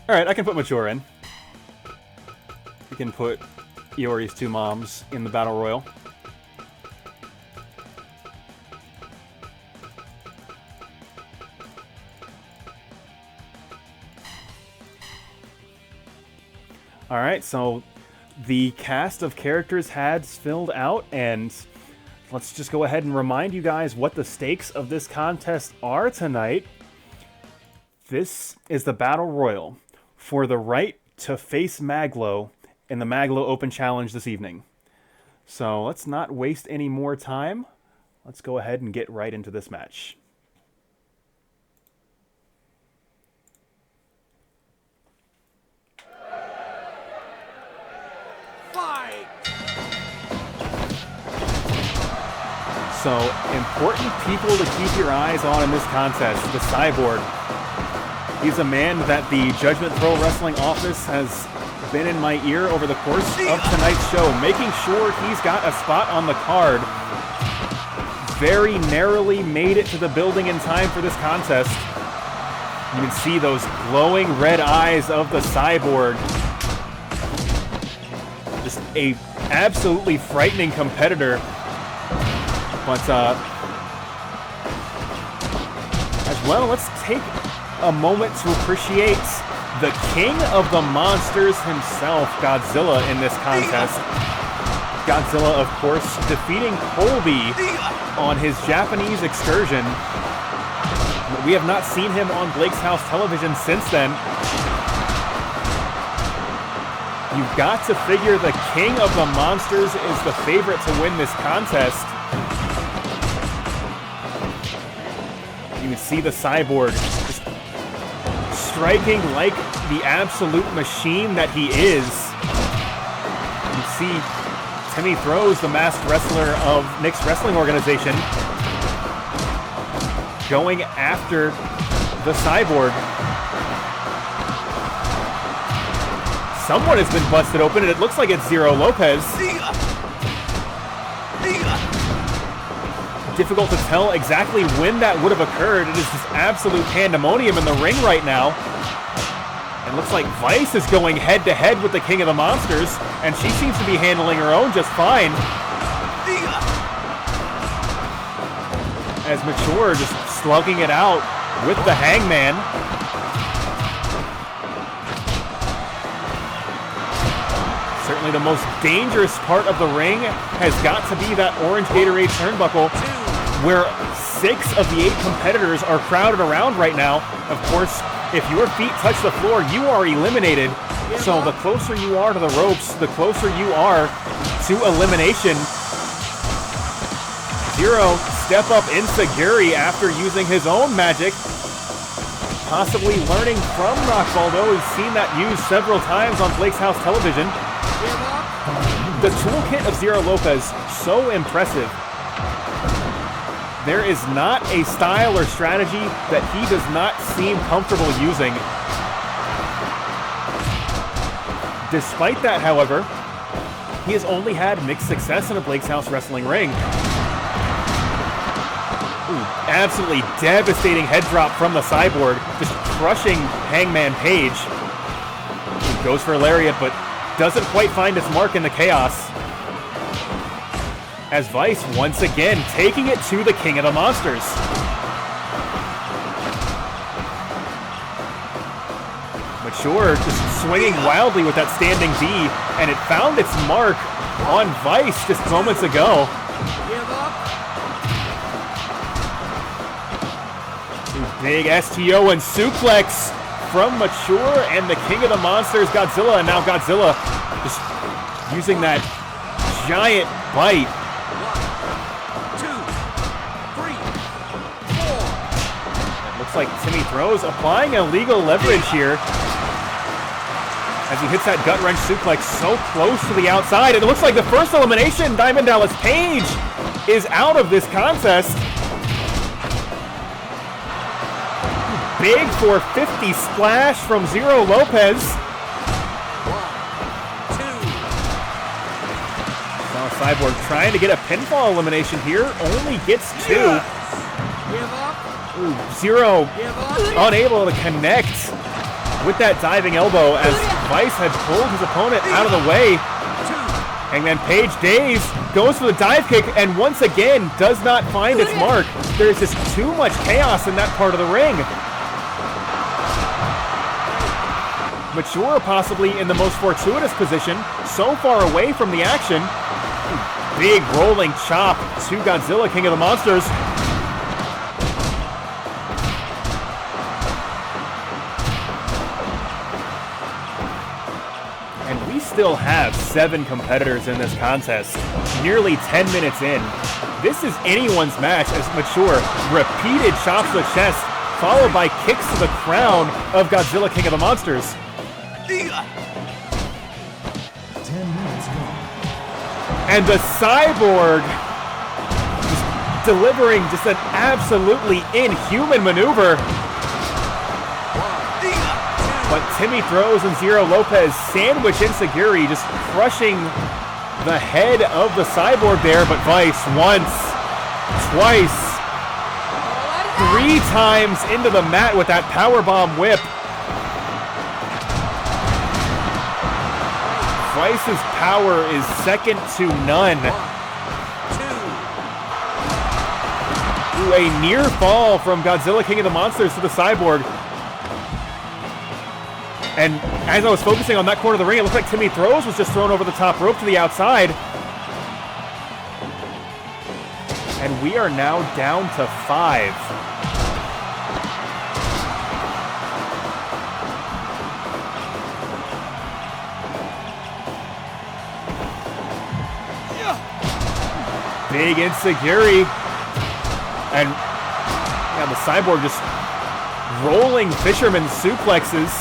Alright, I can put Mature in. We can put Iori's 2 moms in the Battle Royal. Alright, so the cast of characters has filled out, and let's just go ahead and remind you guys what the stakes of this contest are tonight. This is the Battle Royal for the right to face Mag.Lo in the Mag.Lo Open Challenge this evening. So let's not waste any more time. Let's go ahead and get right into this match. So, important people to keep your eyes on in this contest. The Cyborg. He's a man that the Judgment Pro Wrestling office has been in my ear over the course of tonight's show, making sure he's got a spot on the card. Very narrowly made it to the building in time for this contest. You can see those glowing red eyes of the Cyborg. Just a absolutely frightening competitor. But, as well, let's take a moment to appreciate the king of the monsters himself, Godzilla, in this contest. Godzilla, of course, defeating COLBY on his Japanese excursion. We have not seen him on Blake's House television since then. You've got to figure the King of the Monsters is the favorite to win this contest. You can see the Cyborg just striking like the absolute machine that he is. You see Timmy Throws, the masked wrestler of Nick's wrestling organization, going after the Cyborg. Someone has been busted open, and it looks like it's Zero Lopez. Difficult to tell exactly when that would have occurred. It is just absolute pandemonium in the ring right now. It looks like Vice is going head-to-head with the King of the Monsters, and she seems to be handling her own just fine. As Mature just slugging it out with the Hangman. Certainly the most dangerous part of the ring has got to be that orange Gatorade turnbuckle, where 6 of the 8 competitors are crowded around right now. Of course, if your feet touch the floor, you are eliminated. So the closer you are to the ropes, the closer you are to elimination. Zero step up Insaguri after using his own magic, possibly learning from Nock Voldo. We've seen that used several times on Blake's House television. The toolkit of Zero Lopez, so impressive. There is not a style or strategy that he does not seem comfortable using. Despite that, however, he has only had mixed success in a Blake's House wrestling ring. Ooh, absolutely devastating head drop from the Cyborg, just crushing Hangman Page. He goes for a lariat, but doesn't quite find its mark in the chaos. As Vice once again taking it to the King of the Monsters. Mature just swinging wildly with that standing B, and it found its mark on Vice just moments ago. Big STO and suplex from Mature and the King of the Monsters, Godzilla, and now Godzilla just using that giant bite. 1, 2, 3, 4. It looks like Timmy Throws applying illegal leverage here as he hits that gut wrench suplex so close to the outside. And it looks like the first elimination, Diamond Dallas Page, is out of this contest. Big 450 splash from Zero Lopez. 1, 2. Now Cyborg trying to get a pinfall elimination here, only gets 2. Give up. Ooh, Zero Give up. unable to connect with that diving elbow as Vice had pulled his opponent out of the way. 2. Hangman Page dazed, goes for the dive kick, and once again does not find its mark. There's just too much chaos in that part of the ring. Mature possibly in the most fortuitous position, so far away from the action. Big rolling chop to Godzilla, King of the Monsters. And we still have 7 competitors in this contest, nearly 10 minutes in. This is anyone's match as Mature repeated chops to the chest, followed by kicks to the crown of Godzilla, King of the Monsters. 10 minutes gone. And the Cyborg just delivering just an absolutely inhuman maneuver. But Timmy Throws and Zero Lopez sandwich Insaguri, just crushing the head of the Cyborg there. But Vice once, twice, 3 times into the mat with that powerbomb whip. Vice's power is second to none. 1, 2. Ooh, a near fall from Godzilla, King of the Monsters to the Cyborg. And as I was focusing on that corner of the ring, it looked like Timmy Throws was just thrown over the top rope to the outside. And we are now down to 5. Big insecurity. And yeah, the Cyborg just rolling fisherman suplexes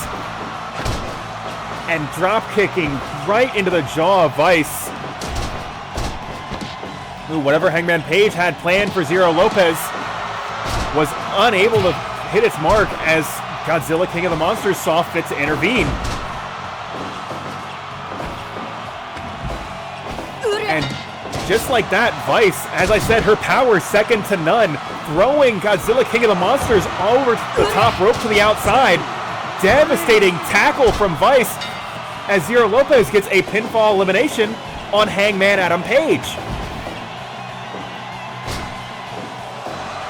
and drop kicking right into the jaw of Vice. Ooh, whatever Hangman Page had planned for Zero Lopez was unable to hit its mark as Godzilla King of the Monsters saw fit to intervene. And just like that, Vice, as I said, her power second to none, throwing Godzilla King of the Monsters over the top rope to the outside. Devastating tackle from Vice as Zero Lopez gets a pinfall elimination on Hangman Adam Page.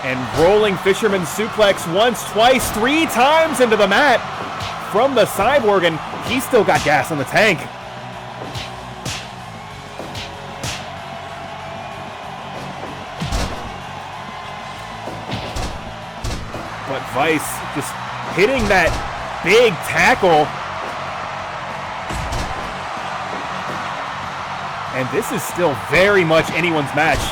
And rolling fisherman suplex once, twice, 3 times into the mat from the Cyborg, and he's still got gas in the tank. But Vice just hitting that big tackle. And this is still very much anyone's match.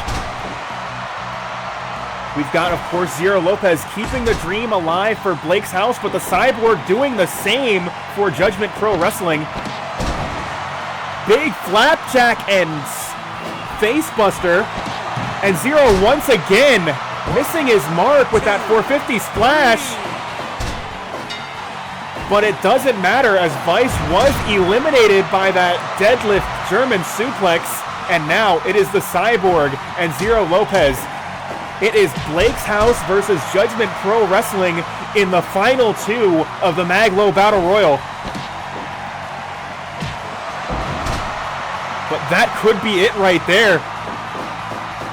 We've got, of course, Zero Lopez keeping the dream alive for Blake's house, but the Cyborg doing the same for Judgment Pro Wrestling. Big flapjack and facebuster. And Zero once again missing his mark with that 450 splash. But it doesn't matter as Vice was eliminated by that deadlift German suplex. And now it is the Cyborg and Zero Lopez. It is Blake's House versus Judgment Pro Wrestling in the final 2 of the Mag.Lo Battle Royal. But that could be it right there.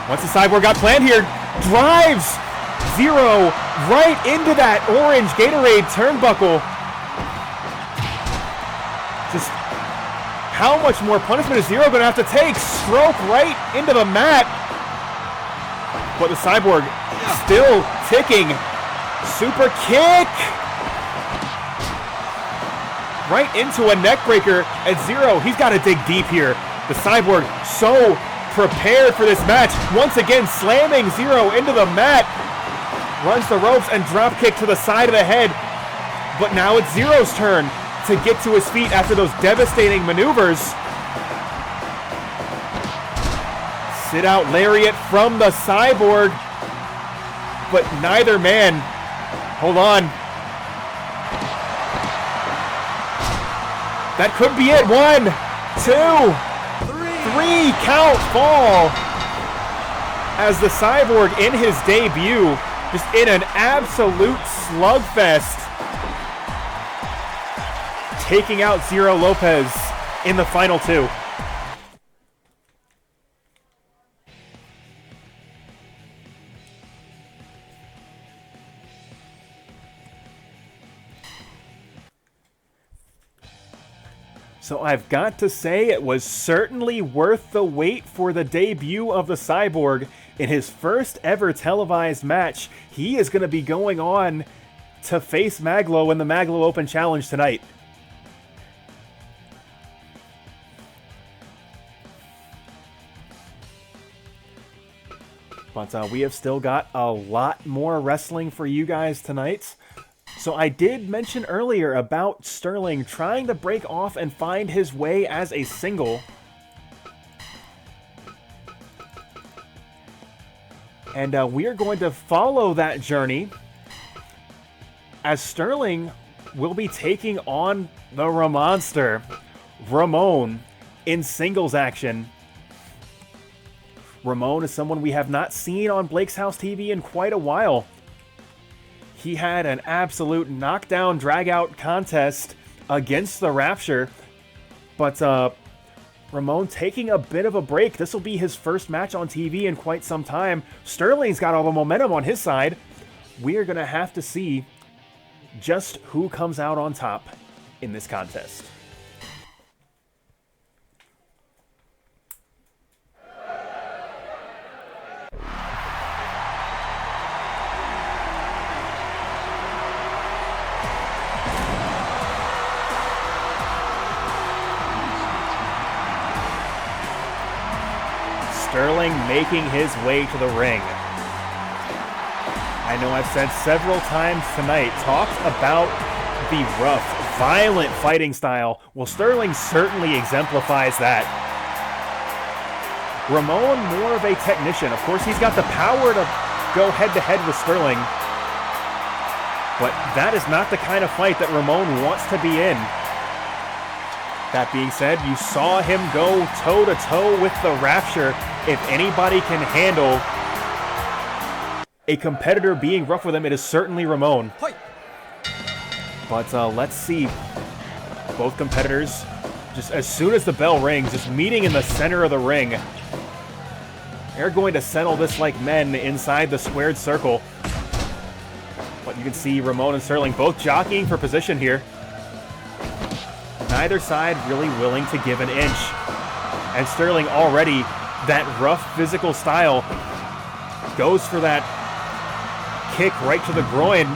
Once the Cyborg got planned here, drives Zero right into that orange Gatorade turnbuckle. Just how much more punishment is Zero going to have to take? Stroke right into the mat. But the Cyborg still ticking. Super kick. Right into a neck breaker. And Zero, he's got to dig deep here. The Cyborg so prepared for this match. Once again, slamming Zero into the mat. Runs the ropes and drop kick to the side of the head. But now it's Zero's turn to get to his feet after those devastating maneuvers. Sit out lariat from the Cyborg, but neither man. Hold on. That could be it. 1, 2, 3 count fall. As the Cyborg in his debut, just in an absolute slugfest, taking out Zero Lopez in the final 2. So I've got to say it was certainly worth the wait for the debut of the Cyborg in his first ever televised match. He is going to be going on to face Mag.Lo in the Mag.Lo Open Challenge tonight. But we have still got a lot more wrestling for you guys tonight. So I did mention earlier about Sterling trying to break off and find his way as a single. And we are going to follow that journey as Sterling will be taking on the Ramonster, Ramon, in singles action. Ramon is someone we have not seen on Blake's House TV in quite a while. He had an absolute knockdown drag-out contest against the Rapture, but Ramon taking a bit of a break. This will be his first match on TV in quite some time. Sterling's got all the momentum on his side. We are going to have to see just who comes out on top in this contest. Sterling making his way to the ring. I know I've said several times tonight, talked about the rough, violent fighting style. Well, Sterling certainly exemplifies that. Ramon, more of a technician. Of course, he's got the power to go head-to-head with Sterling. But that is not the kind of fight that Ramon wants to be in. That being said, you saw him go toe-to-toe with the Rapture. If anybody can handle a competitor being rough with him, it is certainly Ramon. But let's see. Both competitors, just as soon as the bell rings, just meeting in the center of the ring. They're going to settle this like men inside the squared circle. But you can see Ramon and Sterling both jockeying for position here. Neither side really willing to give an inch. And Sterling already, that rough physical style, goes for that kick right to the groin.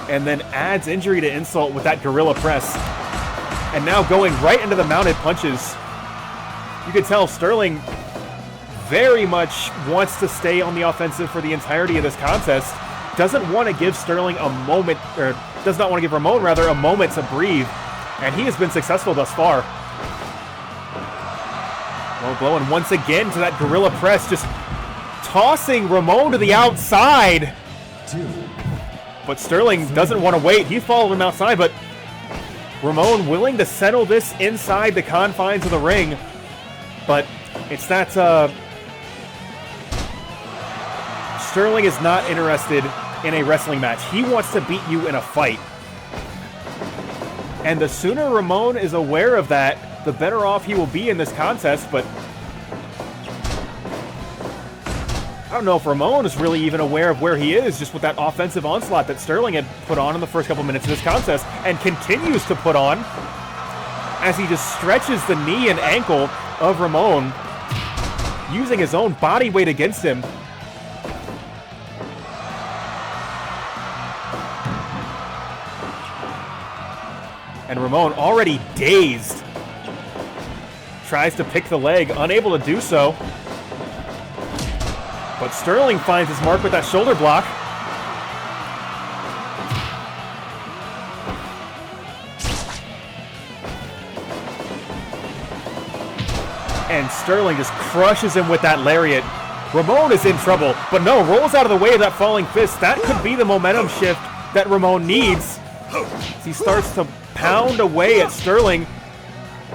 And then adds injury to insult with that gorilla press. And now going right into the mounted punches. You can tell Sterling very much wants to stay on the offensive for the entirety of this contest. Doesn't want to give Sterling a moment, or does not want to give Ramon, rather, a moment to breathe. And he has been successful thus far. Low blow, and once again to that gorilla press, just tossing Ramon to the outside. But Sterling doesn't want to wait. He followed him outside, but Ramon willing to settle this inside the confines of the ring. But it's that Sterling is not interested in a wrestling match. He wants to beat you in a fight. And the sooner Ramon is aware of that, the better off he will be in this contest. But I don't know if Ramon is really even aware of where he is, just with that offensive onslaught that Sterling had put on in the first couple minutes of this contest, and continues to put on as he just stretches the knee and ankle of Ramon, using his own body weight against him. And Ramon, already dazed, tries to pick the leg, unable to do so. But Sterling finds his mark with that shoulder block. And Sterling just crushes him with that lariat. Ramon is in trouble, but no, rolls out of the way of that falling fist. That could be the momentum shift that Ramon needs. As he starts to pound away at Sterling,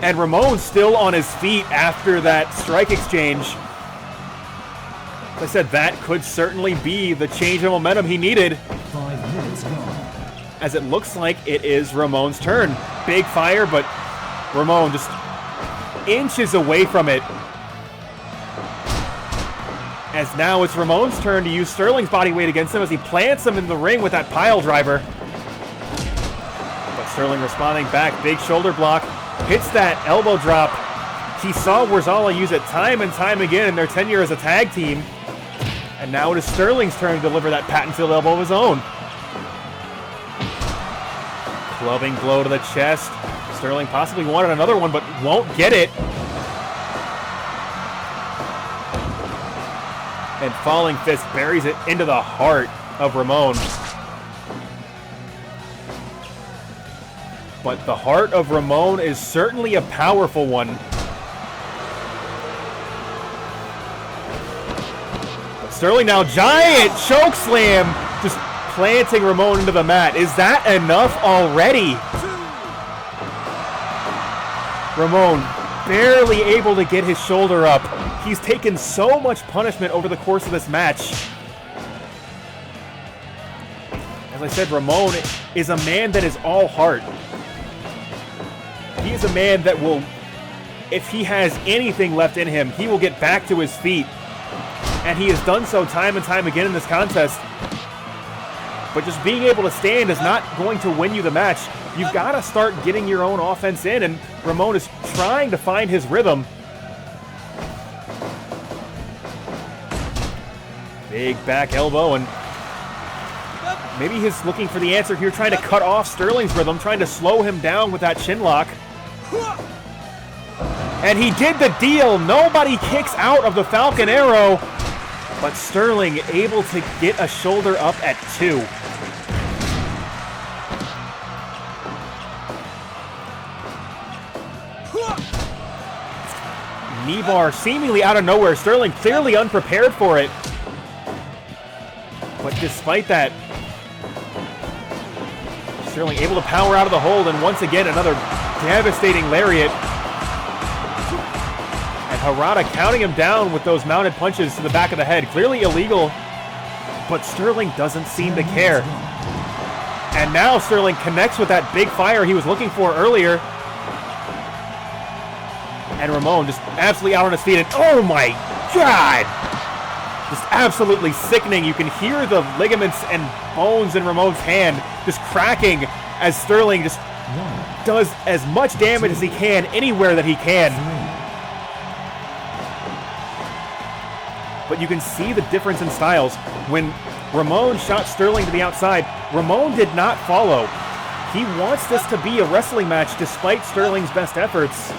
and Ramon still on his feet after that strike exchange. As I said, that could certainly be the change of momentum he needed. 5 minutes gone. As it looks like it is Ramon's turn. Big fire, but Ramon just inches away from it. As now it's Ramon's turn to use Sterling's body weight against him as he plants him in the ring with that pile driver. But Sterling responding back, big shoulder block, hits that elbow drop. He saw Worzallas use it time and time again in their tenure as a tag team. And now it is Sterling's turn to deliver that patented elbow of his own. Clubbing blow to the chest. Sterling possibly wanted another one, but won't get it. And falling fist buries it into the heart of Ramon. But the heart of Ramon is certainly a powerful one. But Sterling now, giant choke slam, just planting Ramon into the mat. Is that enough already? Ramon barely able to get his shoulder up. He's taken so much punishment over the course of this match. As I said, Ramon is a man that is all heart. He is a man that will, if he has anything left in him, he will get back to his feet. And he has done so time and time again in this contest. But just being able to stand is not going to win you the match. You've got to start getting your own offense in, and Ramon is trying to find his rhythm. Big back elbow, and maybe he's looking for the answer here, trying to cut off Sterling's rhythm, trying to slow him down with that chin lock. And he did the deal. Nobody kicks out of the Falcon Arrow. But Sterling able to get a shoulder up at 2. Knee bar seemingly out of nowhere. Sterling clearly unprepared for it. But despite that, Sterling able to power out of the hold, and once again another devastating lariat. And Harada counting him down with those mounted punches to the back of the head. Clearly illegal, but Sterling doesn't seem to care. And now Sterling connects with that big fire he was looking for earlier. And Ramon just absolutely out on his feet, and oh my God! Just absolutely sickening. You can hear the ligaments and bones in Ramon's hand just cracking as Sterling just does as much damage as he can anywhere that he can. But you can see the difference in styles. When Ramon shot Sterling to the outside, Ramon did not follow. He wants this to be a wrestling match despite Sterling's best efforts.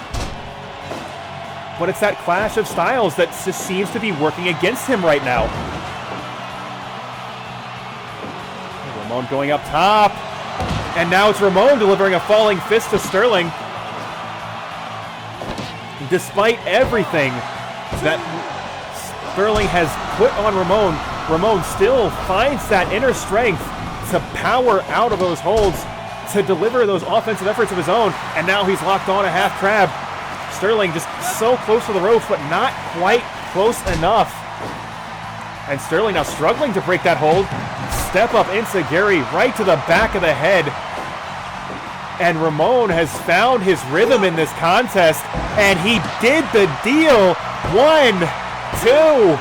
But it's that clash of styles that just seems to be working against him right now. Ramon going up top. And now it's Ramon delivering a falling fist to Sterling. Despite everything that Sterling has put on Ramon, Ramon still finds that inner strength to power out of those holds, to deliver those offensive efforts of his own. And now he's locked on a half crab. Sterling just so close to the ropes, but not quite close enough. And Sterling now struggling to break that hold. Step up enziguri right to the back of the head. And Ramon has found his rhythm in this contest, and he did the deal. 1, 2.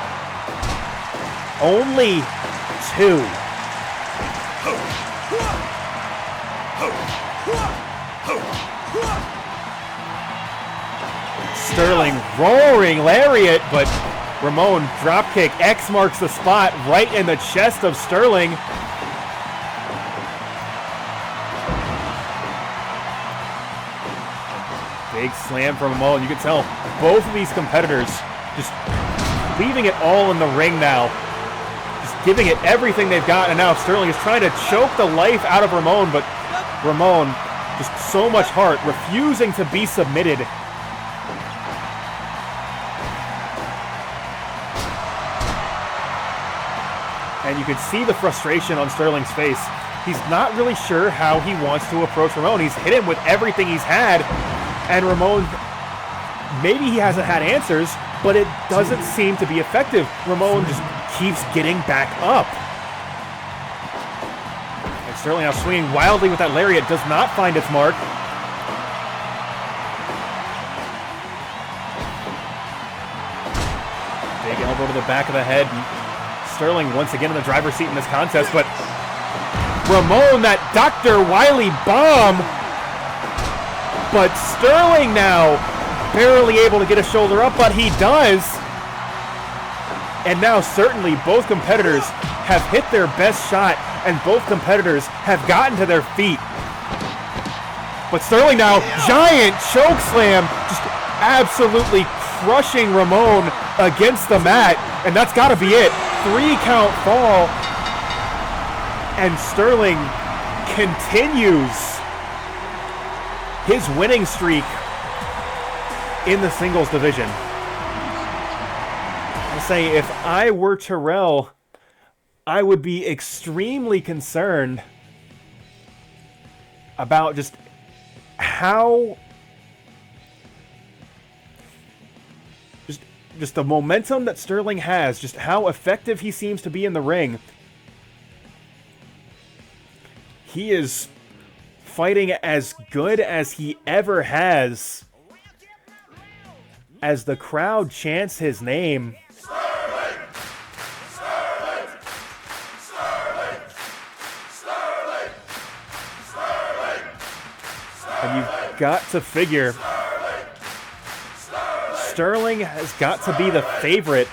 Only 2. Sterling roaring lariat, but Ramon dropkick. X marks the spot right in the chest of Sterling. Big slam from Ramon. You can tell both of these competitors just leaving it all in the ring now. Just giving it everything they've got, and now Sterling is trying to choke the life out of Ramon, but Ramon, just so much heart, refusing to be submitted. And you can see the frustration on Sterling's face. He's not really sure how he wants to approach Ramon. He's hit him with everything he's had, and Ramon, maybe he hasn't had answers, but it doesn't seem to be effective. Ramon just keeps getting back up. And Sterling now swinging wildly with that lariat, does not find its mark. Big elbow to the back of the head. Sterling once again in the driver's seat in this contest, but Ramon, that Dr. Wily bomb. But Sterling now barely able to get a shoulder up, but he does. And now certainly both competitors have hit their best shot, and both competitors have gotten to their feet. But Sterling now, giant choke slam, just absolutely crushing Ramon against the mat, and that's got to be it. 3 count fall, and Sterling continues his winning streak in the singles division. I say, if I were Terrell, I would be extremely concerned about just how just the momentum that Sterling has, just how effective he seems to be in the ring. He is fighting as good as he ever has as the crowd chants his name. Sterling! Sterling! Sterling! Sterling! Sterling! And you've got to figure Sterling has got to be the favorite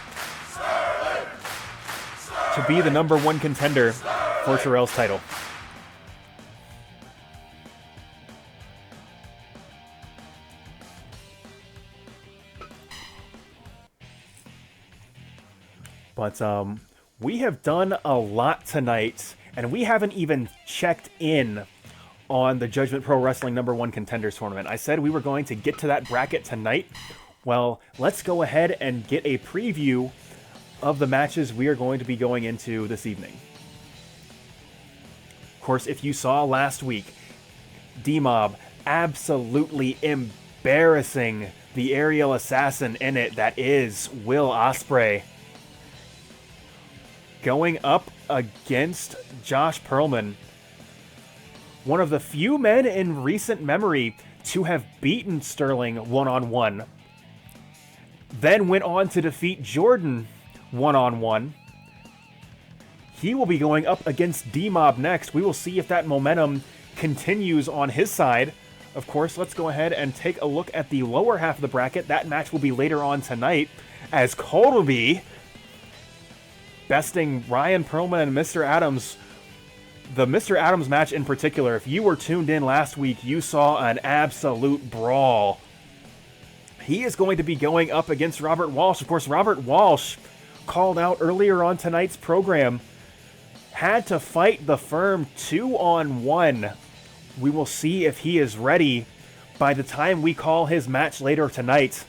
to be the #1 contender for Terrell's title. But we have done a lot tonight, and we haven't even checked in on the Judgment Pro Wrestling #1 Contenders Tournament. I said we were going to get to that bracket tonight. Well, let's go ahead and get a preview of the matches we are going to be going into this evening. Of course, if you saw last week, D-Mob absolutely embarrassing the aerial assassin in it that is Will Ospreay, going up against Josh Pearlman, one of the few men in recent memory to have beaten Sterling one-on-one, then went on to defeat Jordan one-on-one. He will be going up against D-Mob next. We will see if that momentum continues on his side. Of course, let's go ahead and take a look at the lower half of the bracket. That match will be later on tonight as COLBY besting Ryan Pearlman and Mr. Adams. The Mr. Adams match in particular, if you were tuned in last week, you saw an absolute brawl. He is going to be going up against Robert Walsh. Of course, Robert Walsh, called out earlier on tonight's program, had to fight the Firm 2-on-1. We will see if he is ready by the time we call his match later tonight.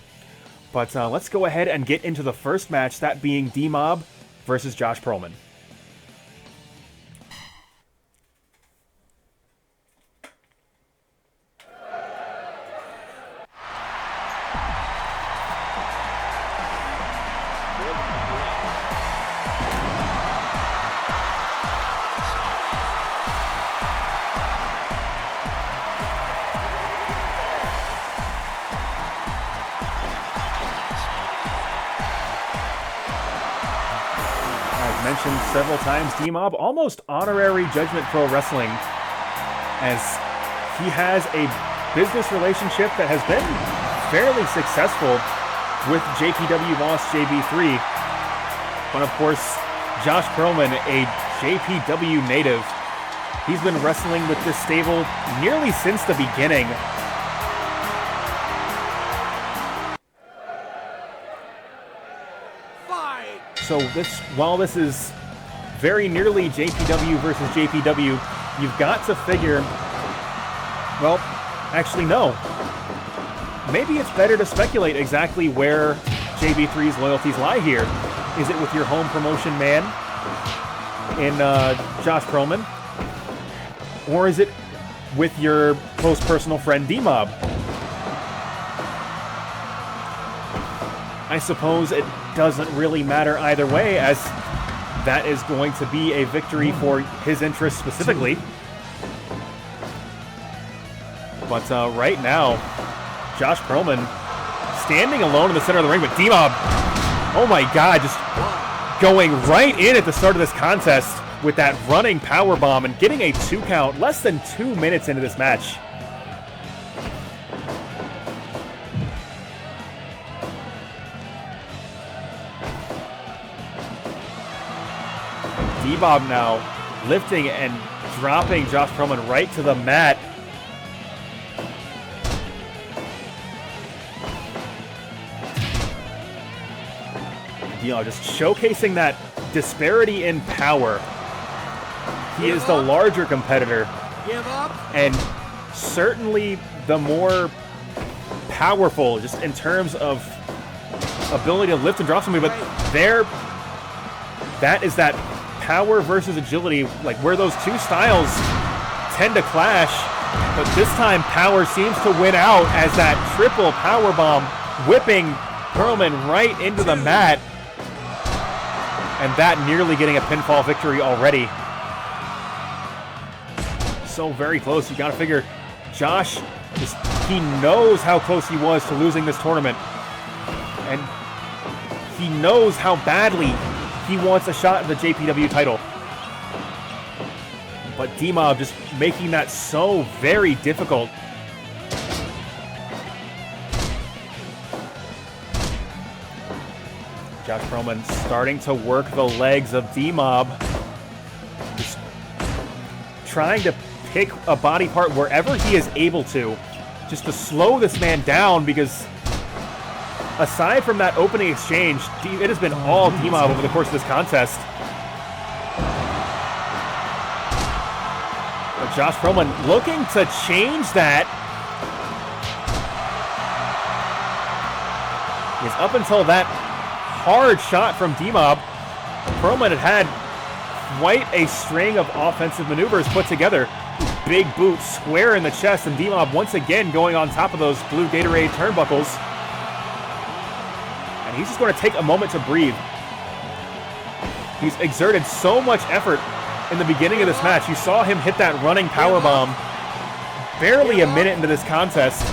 But let's go ahead and get into the first match, that being D-Mob versus Josh Pearlman. Mentioned several times, D-Mob, almost honorary Judgment Pro Wrestling, as he has a business relationship that has been fairly successful with JPW boss JB3. But of course, Josh Pearlman, a JPW native, he's been wrestling with this stable nearly since the beginning. So while this is very nearly JPW versus JPW, you've got to figure, well, actually no. Maybe it's better to speculate exactly where JB3's loyalties lie here. Is it with your home promotion man in Josh Pearlman? Or is it with your close personal friend D-Mob? I suppose it doesn't really matter either way, as that is going to be a victory for his interests specifically. But right now, Josh Pearlman standing alone in the center of the ring, but D-Mob, oh my god, just going right in at the start of this contest with that running powerbomb and getting a 2 count less than 2 minutes into this match. D-Mob now lifting and dropping Josh Pearlman right to the mat. Just showcasing that disparity in power. He is the larger competitor and certainly the more powerful, just in terms of ability to lift and drop somebody. But that is that power versus agility, like where those two styles tend to clash. But this time, power seems to win out as that triple power bomb whipping Pearlman right into the mat. And that nearly getting a pinfall victory already. So very close. You gotta figure Josh, he knows how close he was to losing this tournament. And he knows how badly he wants a shot at the JPW title. But D-Mob just making that so very difficult. Josh Pearlman starting to work the legs of D-Mob. Just trying to pick a body part wherever he is able to, just to slow this man down, because aside from that opening exchange, it has been all D-Mob over the course of this contest. But Josh Pearlman looking to change that. Because up until that hard shot from D-Mob, Pearlman had quite a string of offensive maneuvers put together. Big boot square in the chest, and D-Mob once again going on top of those blue Gatorade turnbuckles. And he's just going to take a moment to breathe. He's exerted so much effort in the beginning of this match. You saw him hit that running powerbomb barely a minute into this contest,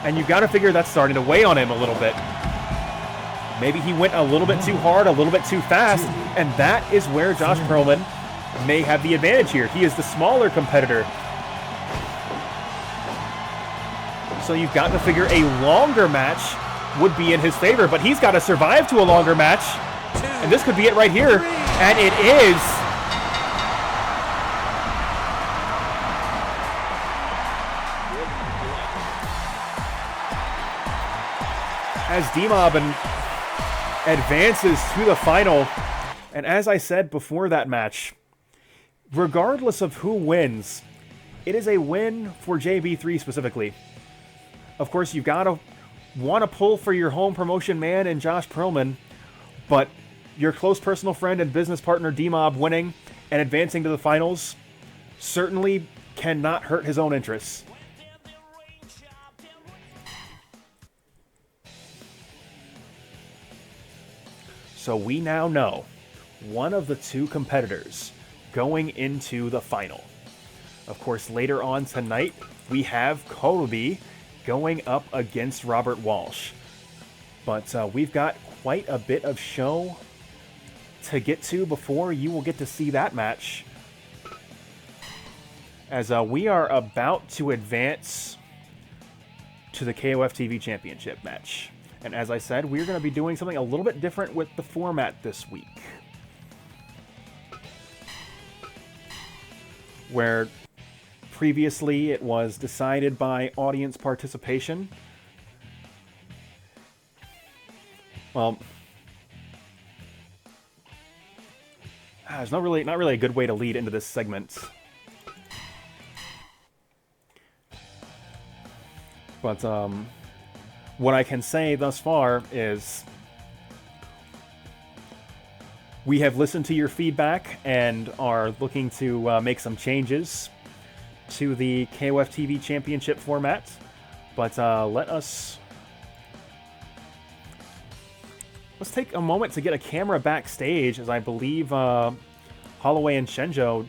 and you've got to figure that's starting to weigh on him a little bit. Maybe he went a little bit too hard, a little bit too fast, and that is where Josh Pearlman may have the advantage here. He is the smaller competitor. So you've got to figure a longer match would be in his favor, but he's got to survive to a longer match, and this could be it right here, and it is. As D-Mob advances to the final, and as I said before that match, regardless of who wins, it is a win for JB3 specifically. Of course, you've got to want to pull for your home promotion man in Josh Pearlman, but your close personal friend and business partner D-Mob winning and advancing to the finals certainly cannot hurt his own interests. So we now know one of the two competitors going into the final. Of course, later on tonight, we have COLBY going up against Robert Walsh. But we've got quite a bit of show to get to before you will get to see that match. As we are about to advance to the KOF TV Championship match. And as I said, we're going to be doing something a little bit different with the format this week. Where previously it was decided by audience participation. Well, there's not really a good way to lead into this segment. But what I can say thus far is we have listened to your feedback and are looking to make some changes to the KOF TV Championship format. But let's take a moment to get a camera backstage, as I believe Holloway and Shenjo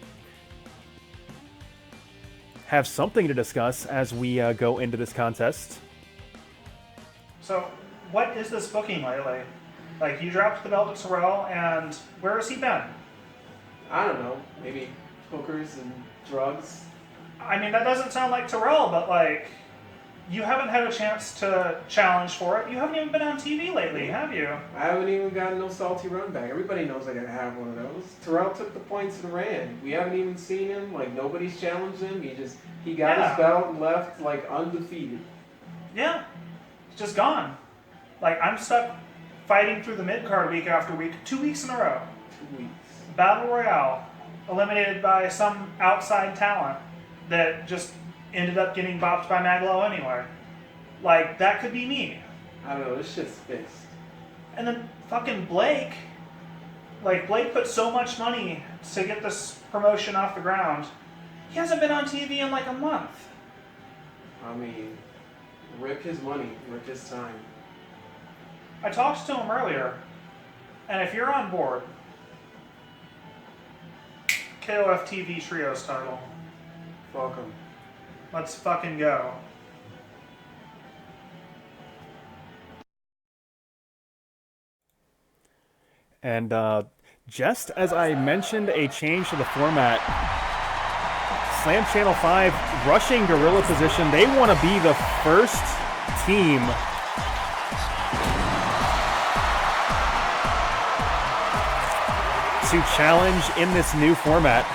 have something to discuss as we go into this contest. So, what is this booking lately? Like, you dropped the belt to Terrell, and where has he been? I don't know. Maybe hookers and drugs. I mean, that doesn't sound like Terrell, but, like, you haven't had a chance to challenge for it. You haven't even been on TV lately, have you? I haven't even gotten no salty run back. Everybody knows I gotta have one of those. Terrell took the points and ran. We haven't even seen him. Like, nobody's challenged him. He got his belt and left, like, undefeated. Yeah. It's just gone. Like, I'm stuck fighting through the mid-card week after week, 2 weeks in a row. 2 weeks. Battle Royale, eliminated by some outside talent that just ended up getting bopped by Mag.Lo anyway. Like, that could be me. I don't know, this shit's fixed. And then fucking Blake. Like, Blake put so much money to get this promotion off the ground. He hasn't been on TV in like a month. I mean, rip his money, rip his time. I talked to him earlier, and if you're on board, KOF TV Trios title. Fuck him. Let's fucking go. And just as I mentioned a change to the format, Slam Channel 5 rushing gorilla position. They want to be the first team to challenge in this new format.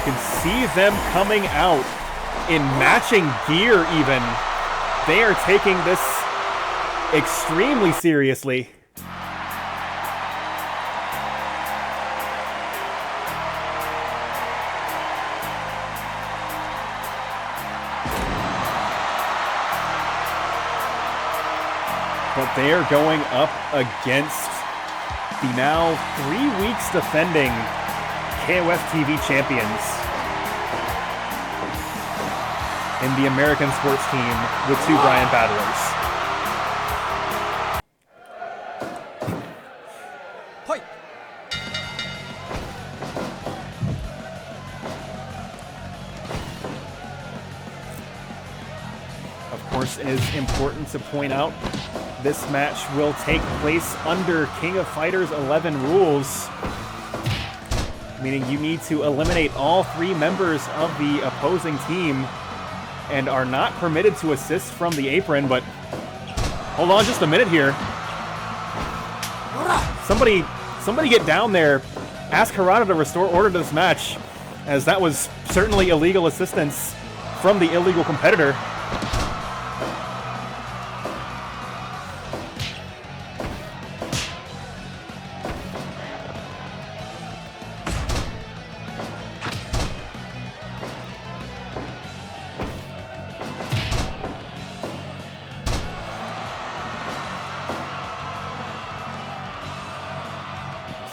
You can see them coming out in matching gear even. They are taking this extremely seriously. But they are going up against the now 3 weeks defending KOF TV champions in the American sports team with 2 Bryan Battlers. Fight. Of course, it is important to point out this match will take place under King of Fighters 11 rules, meaning you need to eliminate all 3 members of the opposing team and are not permitted to assist from the apron. But hold on just a minute here. Somebody get down there. Ask Harada to restore order to this match, as that was certainly illegal assistance from the illegal competitor.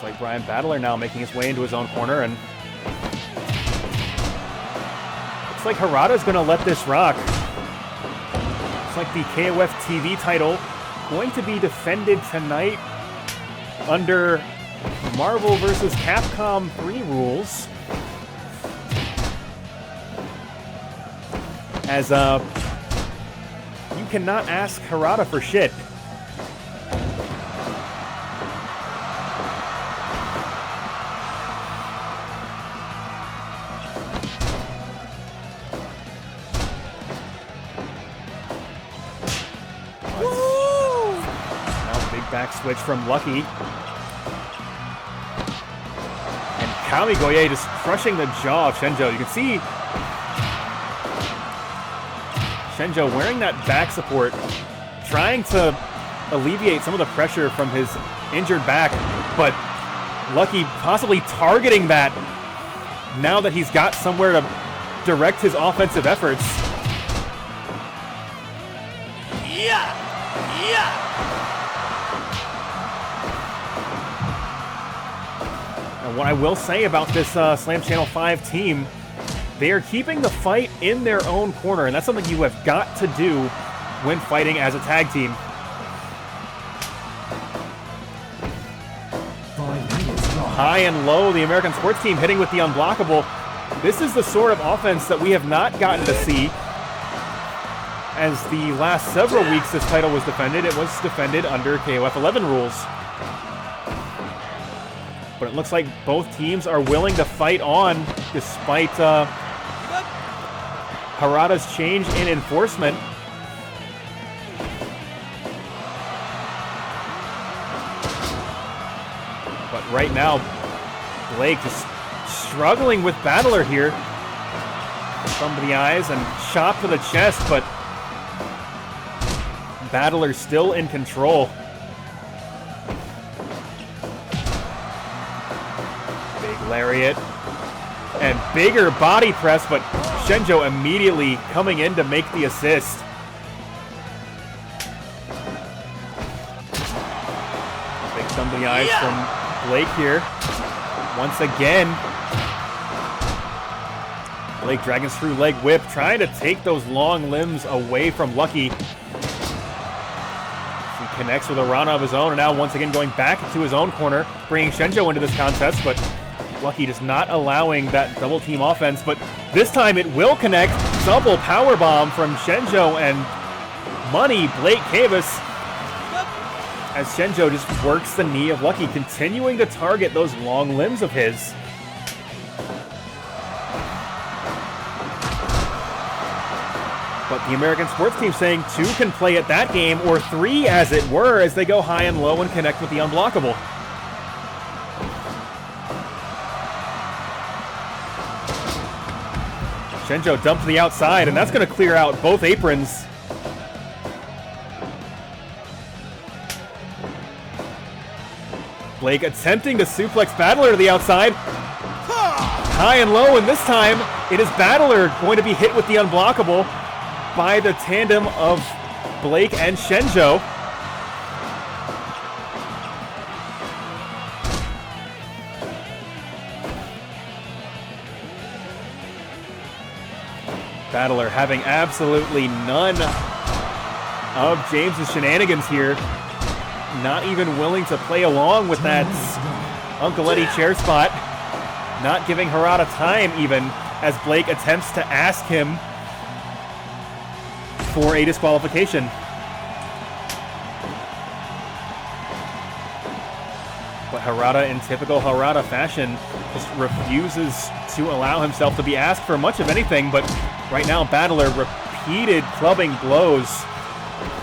Like Bryan Battler now making his way into his own corner, and looks like Harada's going to let this rock. Looks like the KOF TV title going to be defended tonight under Marvel vs. Capcom 3 rules, as you cannot ask Harada for shit. Back switch from Lucky. And Kamigoye just crushing the jaw of Shenjo. You can see Shenjo wearing that back support, trying to alleviate some of the pressure from his injured back, but Lucky possibly targeting that now that he's got somewhere to direct his offensive efforts. Yeah! Yeah! And what I will say about this Slam Channel 5 team, they are keeping the fight in their own corner, and that's something you have got to do when fighting as a tag team. 5 minutes gone. High and low, the American sports team hitting with the unblockable. This is the sort of offense that we have not gotten to see. As the last several weeks this title was defended, it was defended under KOF 11 rules. But it looks like both teams are willing to fight on despite Harada's change in enforcement. But right now, Blake just struggling with Battler here. Thumb to the eyes and chop to the chest, but Battler still in control. Lariat and bigger body press, but Shenjo immediately coming in to make the assist. Big thumb to the eyes from Blake here. Once again, Blake dragging through leg whip, trying to take those long limbs away from Lucky. He connects with a Rana of his own, and now once again going back into his own corner, bringing Shenjo into this contest, but Lucky just not allowing that double team offense, but this time it will connect. Double power bomb from Shenjo and money Blake Cabus, as Shenjo just works the knee of Lucky, continuing to target those long limbs of his. But the American sports team saying 2 can play at that game, or 3 as it were, as they go high and low and connect with the unblockable. Shenjo dumped to the outside, and that's going to clear out both aprons. Blake attempting to suplex Battler to the outside. High and low, and this time it is Battler going to be hit with the unblockable by the tandem of Blake and Shenjo. Battler having absolutely none of James's shenanigans here. Not even willing to play along with that Uncle Eddie chair spot. Not giving Harada time even as Blake attempts to ask him for a disqualification. But Harada, in typical Harada fashion, just refuses to allow himself to be asked for much of anything. But right now, Battler repeated clubbing blows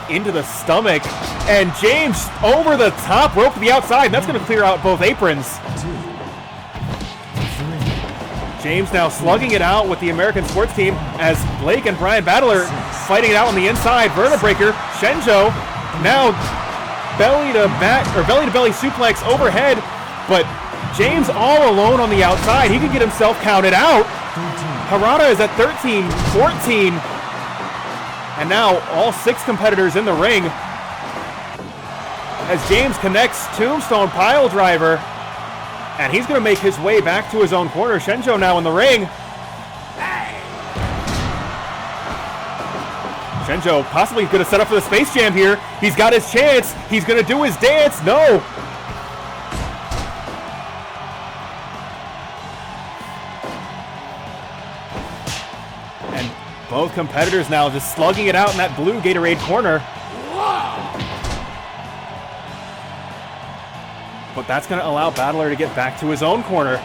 into the stomach. And James over the top rope to the outside. And that's going to clear out both aprons. James now slugging it out with the American sports team as Blake and Brian Battler fighting it out on the inside. Vertebreaker. Shenjo now belly to back or belly to belly suplex overhead, but James all alone on the outside. He could get himself counted out. Harada is at 13, 14, and now all 6 competitors in the ring as James connects Tombstone pile driver, and he's going to make his way back to his own corner. Shenjo now in the ring. Shenjo possibly going to set up for the Space Jam here. He's got his chance. He's going to do his dance. No. And both competitors now just slugging it out in that blue Gatorade corner. But that's going to allow Battler to get back to his own corner.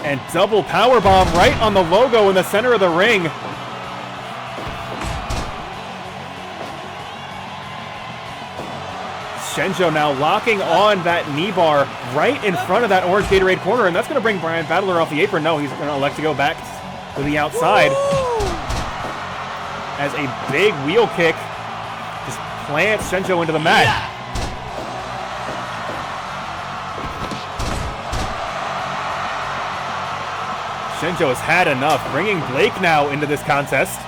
And double powerbomb right on the logo in the center of the ring. Shenjo now locking on that knee bar right in front of that orange Gatorade corner, and that's going to bring Brian Battler off the apron. No, he's going to elect to go back to the outside. As a big wheel kick just plants Shenjo into the mat. Shenjo has had enough, bringing Blake now into this contest.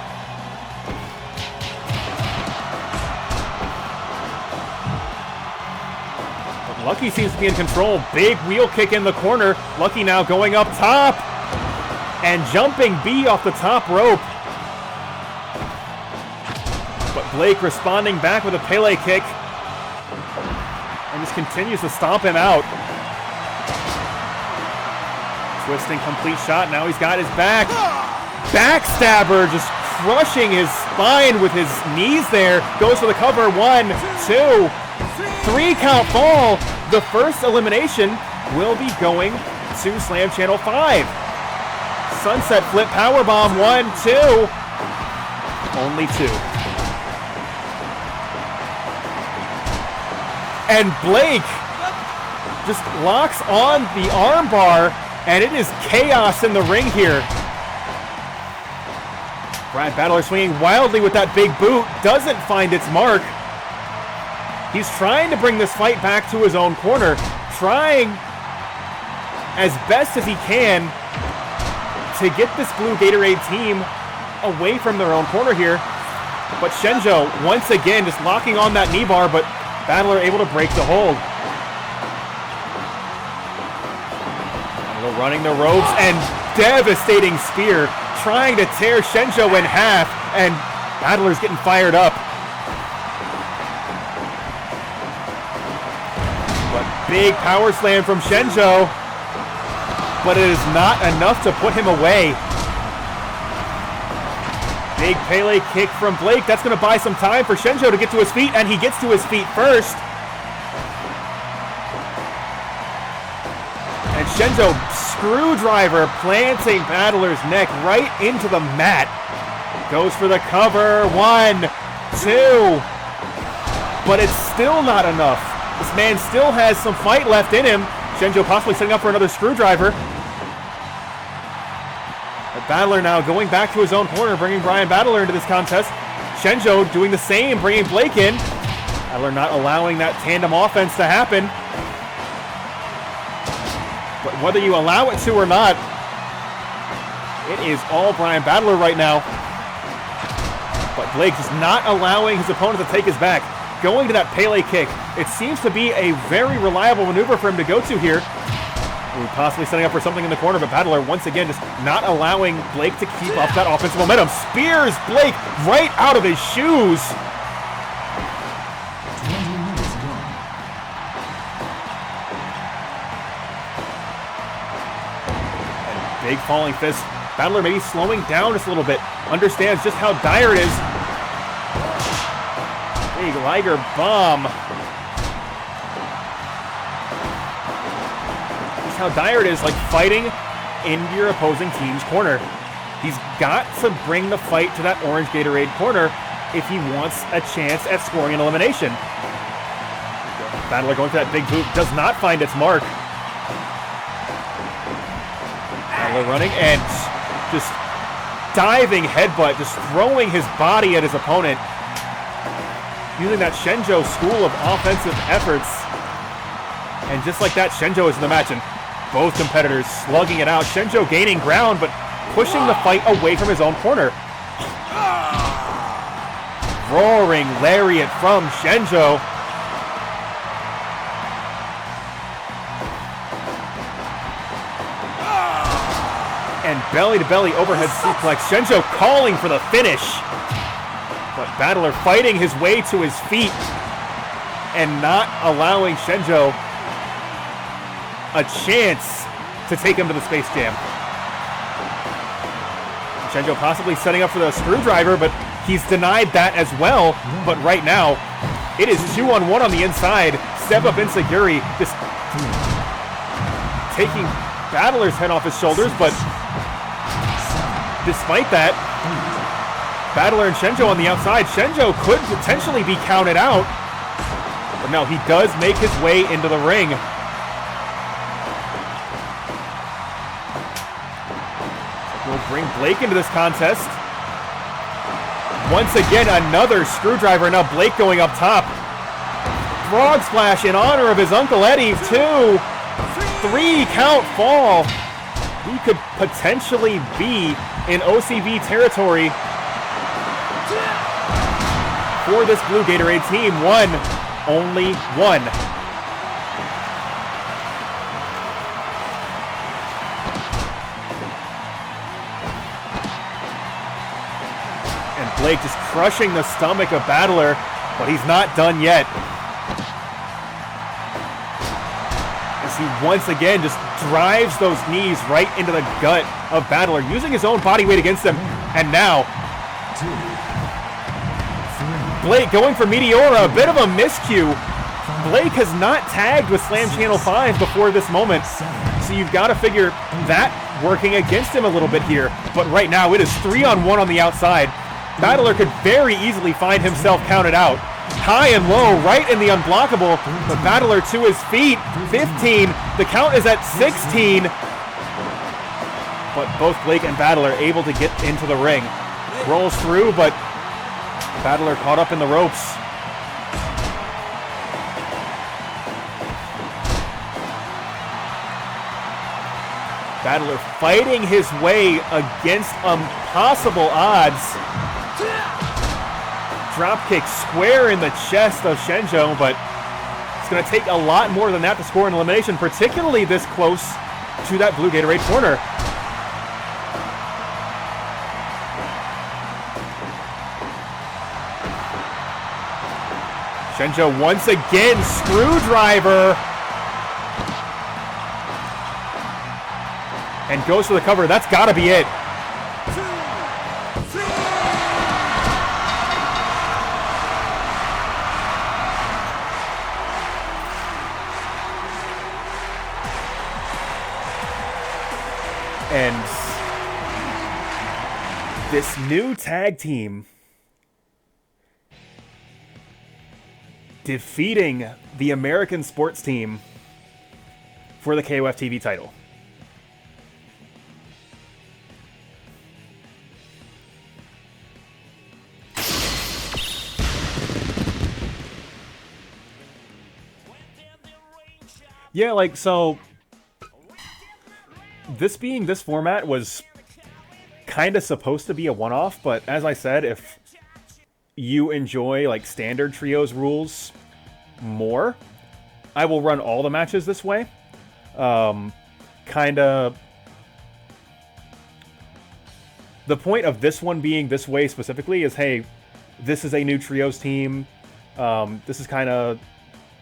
But Lucky seems to be in control. Big wheel kick in the corner. Lucky now going up top. And jumping B off the top rope. But Blake responding back with a Pele kick. And just continues to stomp him out. Twisting complete shot. Now he's got his back. Backstabber just crushing his spine with his knees there. Goes for the cover. 1, 2, 3 count fall. The first elimination will be going to Slam Channel 5. Sunset flip powerbomb. 1, 2. Only 2. And Blake just locks on the armbar. And it is chaos in the ring here. Brian Battler swinging wildly with that big boot. Doesn't find its mark. He's trying to bring this fight back to his own corner. Trying as best as he can to get this blue Gatorade team away from their own corner here. But Shenjo, once again, just locking on that knee bar, but Battler able to break the hold. Running the ropes and devastating spear, trying to tear Shenjo in half, and Battler's getting fired up. But big power slam from Shenjo, but it is not enough to put him away. Big Pele kick from Blake. That's going to buy some time for Shenjo to get to his feet, and he gets to his feet first. And Shenjo screwdriver planting Battler's neck right into the mat. Goes for the cover. 1, 2. But it's still not enough. This man still has some fight left in him. Shenjo possibly setting up for another screwdriver. Battler now going back to his own corner, bringing Brian Battler into this contest. Shenjo doing the same, bringing Blake in. Battler not allowing that tandem offense to happen. But whether you allow it to or not, it is all Brian Battler right now. But Blake just not allowing his opponent to take his back. Going to that Pele kick. It seems to be a very reliable maneuver for him to go to here. Ooh, possibly setting up for something in the corner, but Battler once again just not allowing Blake to keep up that offensive momentum. Spears Blake right out of his shoes. 20 minutes gone. And big falling fist. Battler maybe slowing down just a little bit. Understands just how dire it is. Big Liger bomb. Just how dire it is, like fighting into your opposing team's corner. He's got to bring the fight to that orange Gatorade corner if he wants a chance at scoring an elimination. Battler going for that big boot, does not find its mark. Battler running and just diving headbutt, just throwing his body at his opponent. Using that Shenjo school of offensive efforts. And just like that, Shenjo is in the match, and both competitors slugging it out. Shenjo gaining ground, but pushing the fight away from his own corner. Roaring lariat from Shenjo. And belly-to-belly overhead suplex. Shenjo calling for the finish. But Battler fighting his way to his feet and not allowing Shenjo a chance to take him to the Space Jam. Shenjo possibly setting up for the screwdriver, but he's denied that as well. But right now, it is 2-on-1 on the inside. Step up Inseguri, just taking Battler's head off his shoulders, but despite that, Battler and Shenjo on the outside. Shenjo could potentially be counted out, but no, he does make his way into the ring. We'll bring Blake into this contest. Once again, another screwdriver. Now Blake going up top. Frog splash in honor of his Uncle Eddie. 2, 3 count fall. He could potentially be in OCB territory for this Blue Gatorade team. One, only one. And Blake just crushing the stomach of Battler, but he's not done yet. As he once again just drives those knees right into the gut of Battler, using his own body weight against him. And now, 2, Blake going for Meteora, a bit of a miscue. Blake has not tagged with Slam Channel 5 before this moment, so you've got to figure that working against him a little bit here. But right now, it is 3-on-1 on the outside. Battler could very easily find himself counted out. High and low, right in the unblockable, but Battler to his feet. 15, the count is at 16. But both Blake and Battler able to get into the ring. Rolls through, but Battler caught up in the ropes. Battler fighting his way against impossible odds. Dropkick square in the chest of Shenjo, but it's going to take a lot more than that to score an elimination, particularly this close to that Blue Gatorade corner. Shenjo once again, screwdriver. And goes for the cover. That's got to be it. And this new tag team defeating the American sports team for the KOF TV title. Yeah, like, so this being this format was kind of supposed to be a one-off, but as I said, if you enjoy, like, standard trios rules more, I will run all the matches this way. Kind of... The point of this one being this way specifically is, hey, this is a new trios team. This is kind of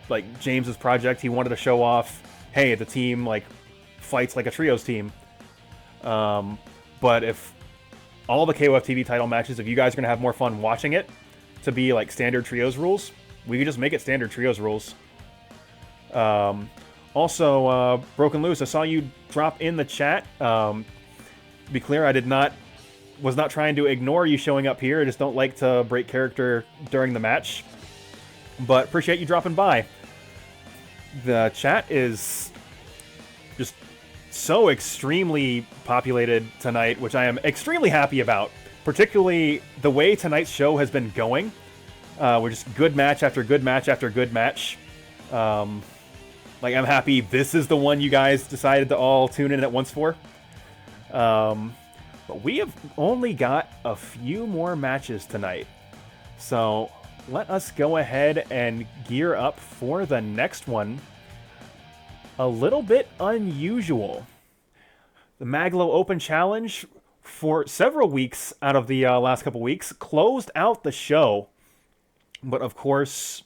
like James's project. He wanted to show off, hey, the team like fights like a trios team. But if all the KOF TV title matches, if you guys are gonna have more fun watching it to be like standard trios rules, we could just make it standard trios rules. Also, Broken Loose, I saw you drop in the chat. Be clear, I was not trying to ignore you showing up here. I just don't like to break character during the match. But appreciate you dropping by. The chat is just so extremely populated tonight, which I am extremely happy about. Particularly the way tonight's show has been going. We're just good match after good match after good match. Like, I'm happy this is the one you guys decided to all tune in at once for. But we have only got a few more matches tonight. So let us go ahead and gear up for the next one. A little bit unusual. The Mag.Lo Open Challenge, for several weeks out of the last couple weeks, closed out the show. But of course,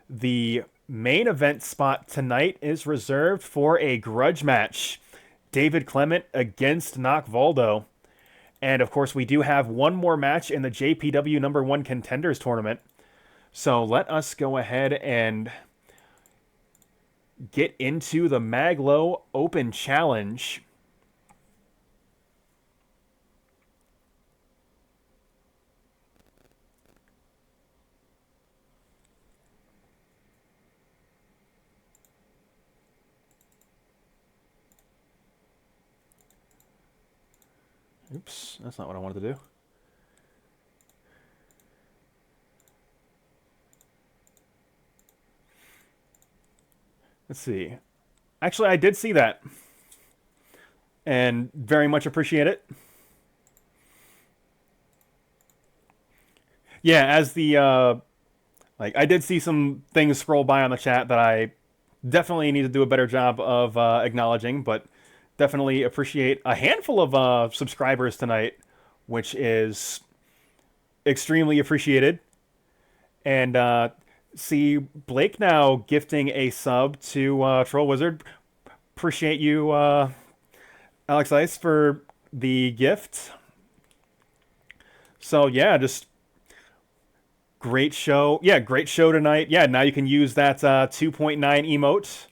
the main event spot tonight is reserved for a grudge match. David Clement against Nock Voldo. And of course, we do have one more match in the JPW #1 Contenders tournament. So let us go ahead and get into the Mag.Lo Open Challenge. Oops, that's not what I wanted to do. Let's see. Actually, I did see that. And very much appreciate it. Yeah, as the, like, I did see some things scroll by on the chat that I definitely need to do a better job of acknowledging, but definitely appreciate a handful of subscribers tonight, which is extremely appreciated. And see Blake now gifting a sub to Troll Wizard. Appreciate you, Alex Ice, for the gift. So yeah, just great show. Yeah, great show tonight. Yeah, now you can use that 2.9 emote.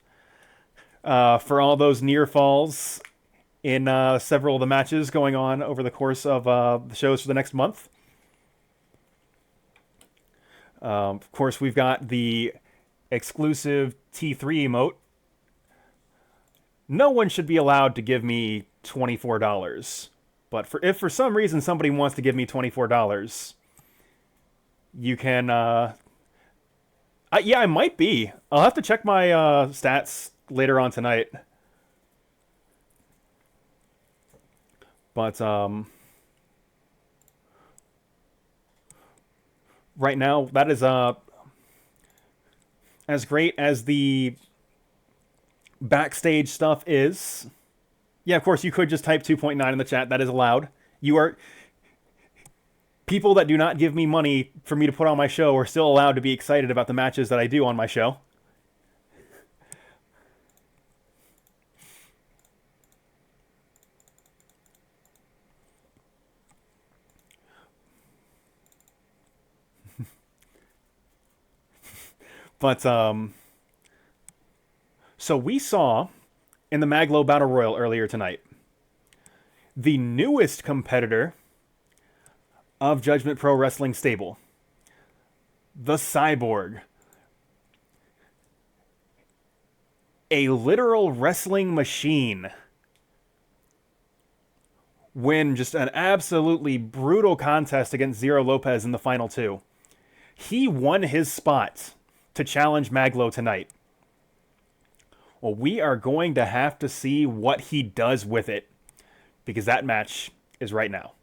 For all those near falls in several of the matches going on over the course of the shows for the next month. Of course, we've got the exclusive T3 emote. No one should be allowed to give me $24. But if for some reason somebody wants to give me $24, you can... yeah, I might be. I'll have to check my stats later on tonight. But right now, that is as great as the backstage stuff is. Yeah, of course, you could just type 2.9 in the chat. That is allowed. People that do not give me money for me to put on my show are still allowed to be excited about the matches that I do on my show. But, so we saw in the Mag.Lo Battle Royal earlier tonight, the newest competitor of Judgment Pro Wrestling stable, the Cyborg. A literal wrestling machine. Win just an absolutely brutal contest against Zero Lopez in the final two. He won his spot to challenge Mag.Lo tonight. Well, we are going to have to see what he does with it, because that match is right now.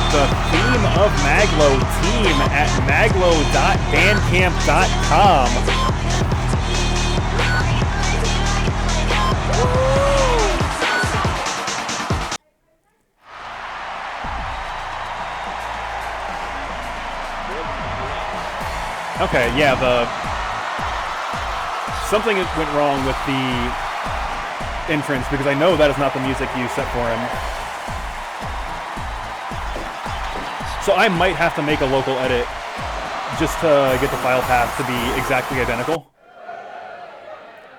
The theme of Mag.Lo team at maglo.bandcamp.com. Okay, yeah, something went wrong with the entrance, because I know that is not the music you set for him. So I might have to make a local edit just to get the file path to be exactly identical.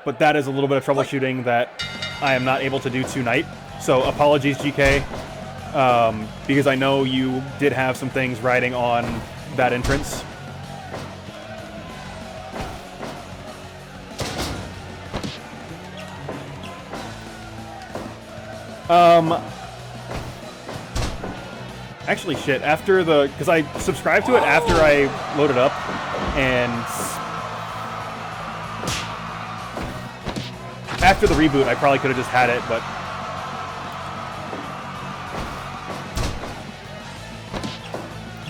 But that is a little bit of troubleshooting that I am not able to do tonight. So apologies, GK, because I know you did have some things riding on that entrance. Actually, shit, after because I subscribed to it after I loaded up, and after the reboot, I probably could have just had it, but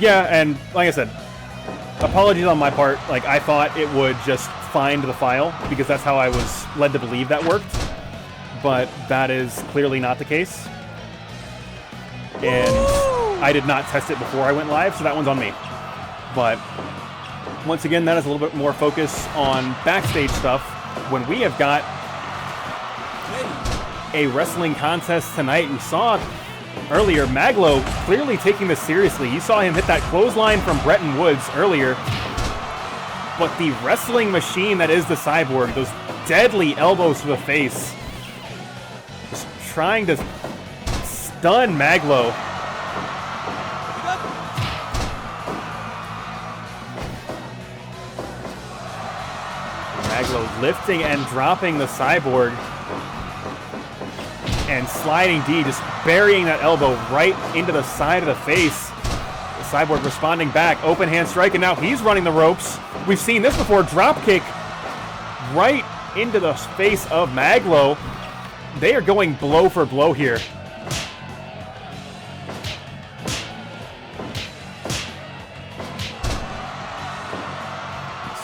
yeah, and like I said, apologies on my part. Like, I thought it would just find the file, because that's how I was led to believe that worked, but that is clearly not the case. And I did not test it before I went live, so that one's on me. But once again, that is a little bit more focus on backstage stuff. When we have got a wrestling contest tonight, we saw earlier Mag.Lo clearly taking this seriously. You saw him hit that clothesline from Bretton Woods earlier. But the wrestling machine that is the Cyborg, those deadly elbows to the face, just trying to stun Mag.Lo. Mag.Lo lifting and dropping the Cyborg, and sliding D, just burying that elbow right into the side of the face. The Cyborg responding back, open hand strike, and now he's running the ropes. We've seen this before, drop kick right into the face of Mag.Lo. They are going blow for blow here.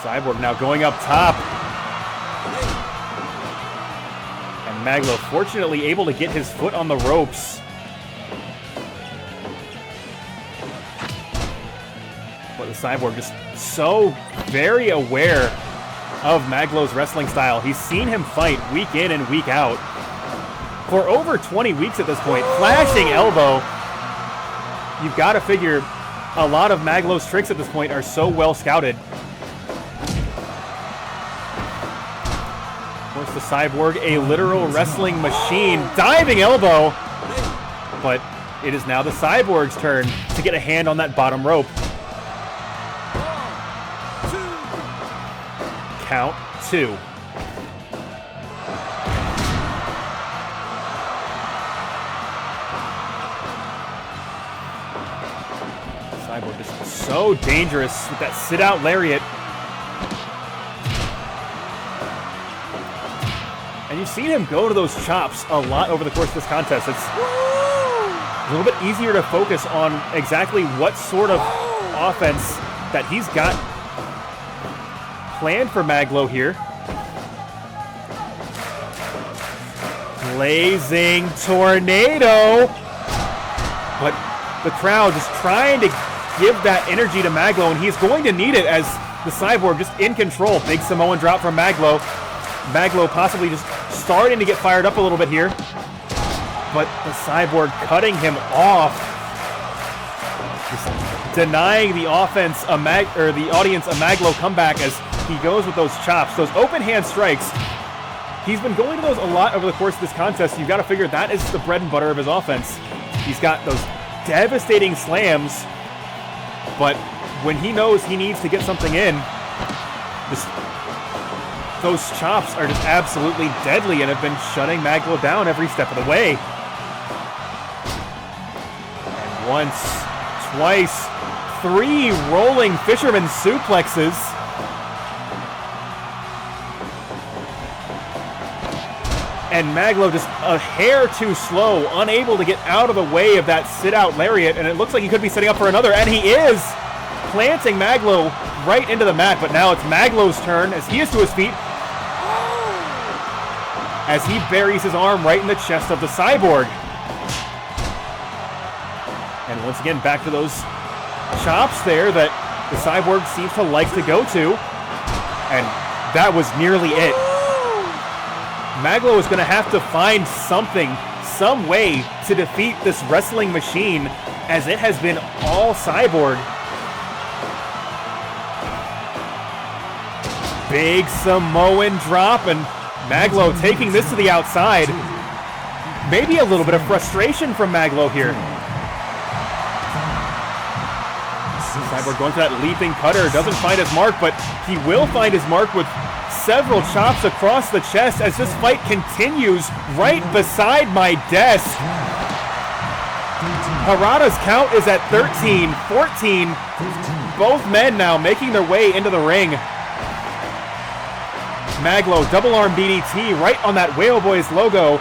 Cyborg now going up top. And Mag.Lo fortunately able to get his foot on the ropes. But the Cyborg just so very aware of Mag.Lo's wrestling style. He's seen him fight week in and week out for over 20 weeks at this point. Flashing elbow. You've got to figure a lot of Mag.Lo's tricks at this point are so well scouted. Of course, the Cyborg, a literal wrestling machine. Diving elbow. But it is now the Cyborg's turn to get a hand on that bottom rope. Count two. Cyborg just so dangerous with that sit-out lariat. And you've seen him go to those chops a lot over the course of this contest. It's a little bit easier to focus on exactly what sort of offense that he's got planned for Mag.Lo here. Blazing tornado. But the crowd just trying to give that energy to Mag.Lo, and he's going to need it as the Cyborg just in control. Big Samoan drop from Mag.Lo. Mag.Lo possibly just starting to get fired up a little bit here. But the Cyborg cutting him off. Just denying the offense the audience a Mag.Lo comeback as he goes with those chops, those open hand strikes. He's been going to those a lot over the course of this contest. You've got to figure that is the bread and butter of his offense. He's got those devastating slams, but when he knows he needs to get something in, those chops are just absolutely deadly and have been shutting Mag.Lo down every step of the way. And once, twice, 3 rolling fisherman suplexes. And Mag.Lo just a hair too slow, unable to get out of the way of that sit-out lariat, and it looks like he could be setting up for another, and he is planting Mag.Lo right into the mat, but now it's Mag.Lo's turn as he is to his feet, as he buries his arm right in the chest of the Cyborg. And once again, back to those chops there that the Cyborg seems to like to go to, and that was nearly it. Mag.Lo is going to have to find something, some way to defeat this wrestling machine, as it has been all Cyborg. Big Samoan drop, and Mag.Lo taking this to the outside. Maybe a little bit of frustration from Mag.Lo here. Cyborg going for that leaping cutter, doesn't find his mark, but he will find his mark with several chops across the chest as this fight continues right beside my desk. Harada's count is at 13, 14. Both men now making their way into the ring. Mag.Lo double arm DDT right on that Whale Boys logo.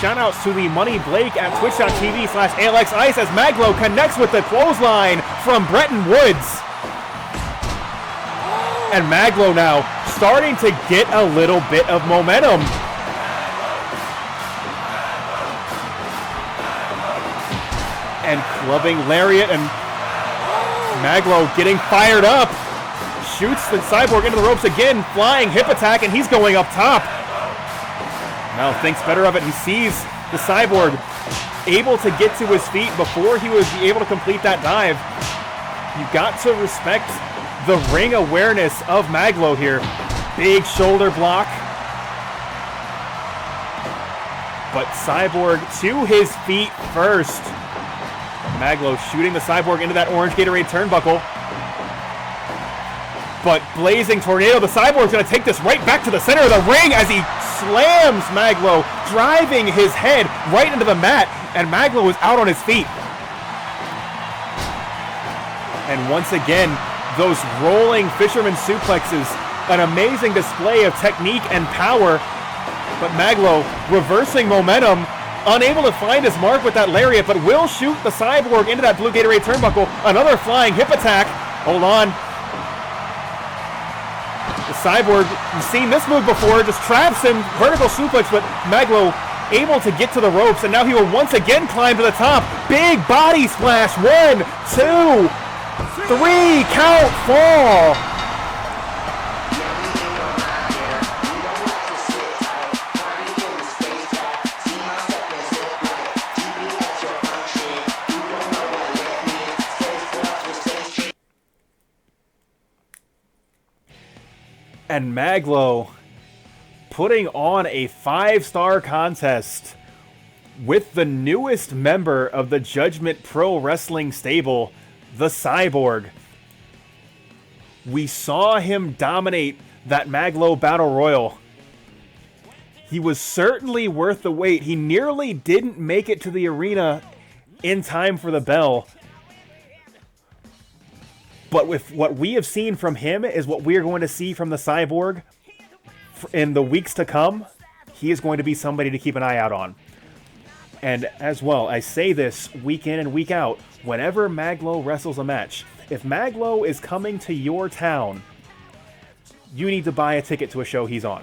Shoutouts to the Money Blake at twitch.tv/ALXICE as Mag.Lo connects with the clothesline from Bretton Woods. And Mag.Lo now starting to get a little bit of momentum. And clubbing lariat, and Mag.Lo getting fired up. Shoots the Cyborg into the ropes again, flying hip attack, and he's going up top. Now thinks better of it. He sees the Cyborg able to get to his feet before he was able to complete that dive. You got to respect the ring awareness of Mag.Lo here. Big shoulder block. But Cyborg to his feet first. Mag.Lo shooting the Cyborg into that orange Gatorade turnbuckle. But blazing tornado, the Cyborg's going to take this right back to the center of the ring as he slams Mag.Lo, driving his head right into the mat, and Mag.Lo is out on his feet. And once again, those rolling fisherman suplexes, an amazing display of technique and power, but Mag.Lo reversing momentum, unable to find his mark with that lariat, but will shoot the Cyborg into that blue Gatorade turnbuckle. Another flying hip attack. Hold on. The Cyborg, you've seen this move before, just traps him, vertical suplex, but Mag.Lo able to get to the ropes, and now he will once again climb to the top. Big body splash, 1, 2, 3, count, fall. And Mag.Lo putting on a 5-star contest with the newest member of the Judgment Pro Wrestling stable, the Cyborg. We saw him dominate that Mag.Lo Battle Royal. He was certainly worth the wait. He nearly didn't make it to the arena in time for the bell. But with what we have seen from him is what we are going to see from the Cyborg in the weeks to come. He is going to be somebody to keep an eye out on. And as well, I say this week in and week out, whenever Mag.Lo wrestles a match, if Mag.Lo is coming to your town, you need to buy a ticket to a show he's on.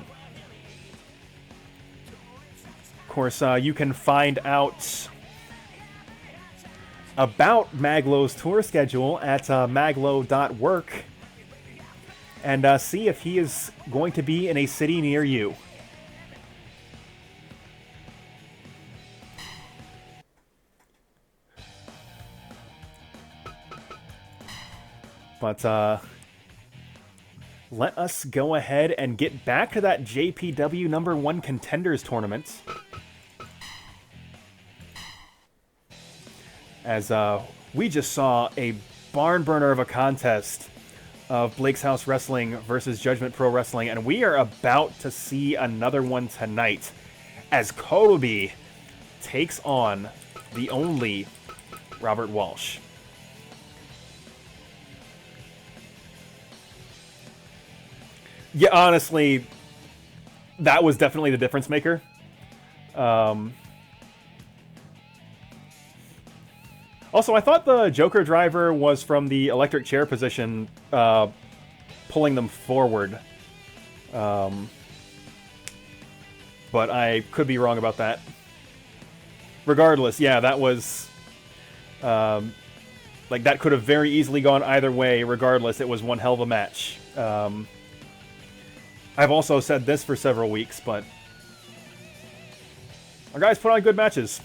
Of course, you can find out about Mag.Lo's tour schedule at maglo.work and see if he is going to be in a city near you. But let us go ahead and get back to that JPW #1 Contenders tournament. as we just saw a barn burner of a contest of Blake's House Wrestling versus Judgment Pro Wrestling, and we are about to see another one tonight as COLBY takes on the only Robert Walsh. Yeah, honestly, that was definitely the difference maker. Also, I thought the Joker driver was from the electric chair position, pulling them forward. But I could be wrong about that. Regardless, yeah, that was... like, that could have very easily gone either way. Regardless, it was one hell of a match. I've also said this for several weeks, but... our guys put on good matches.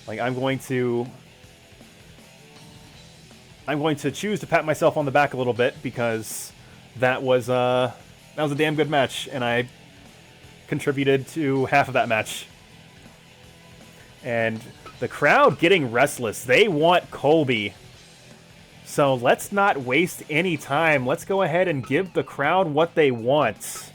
Like, I'm going to choose to pat myself on the back a little bit because that was a damn good match, and I contributed to half of that match. And the crowd getting restless. They want COLBY. So let's not waste any time. Let's go ahead and give the crowd what they want.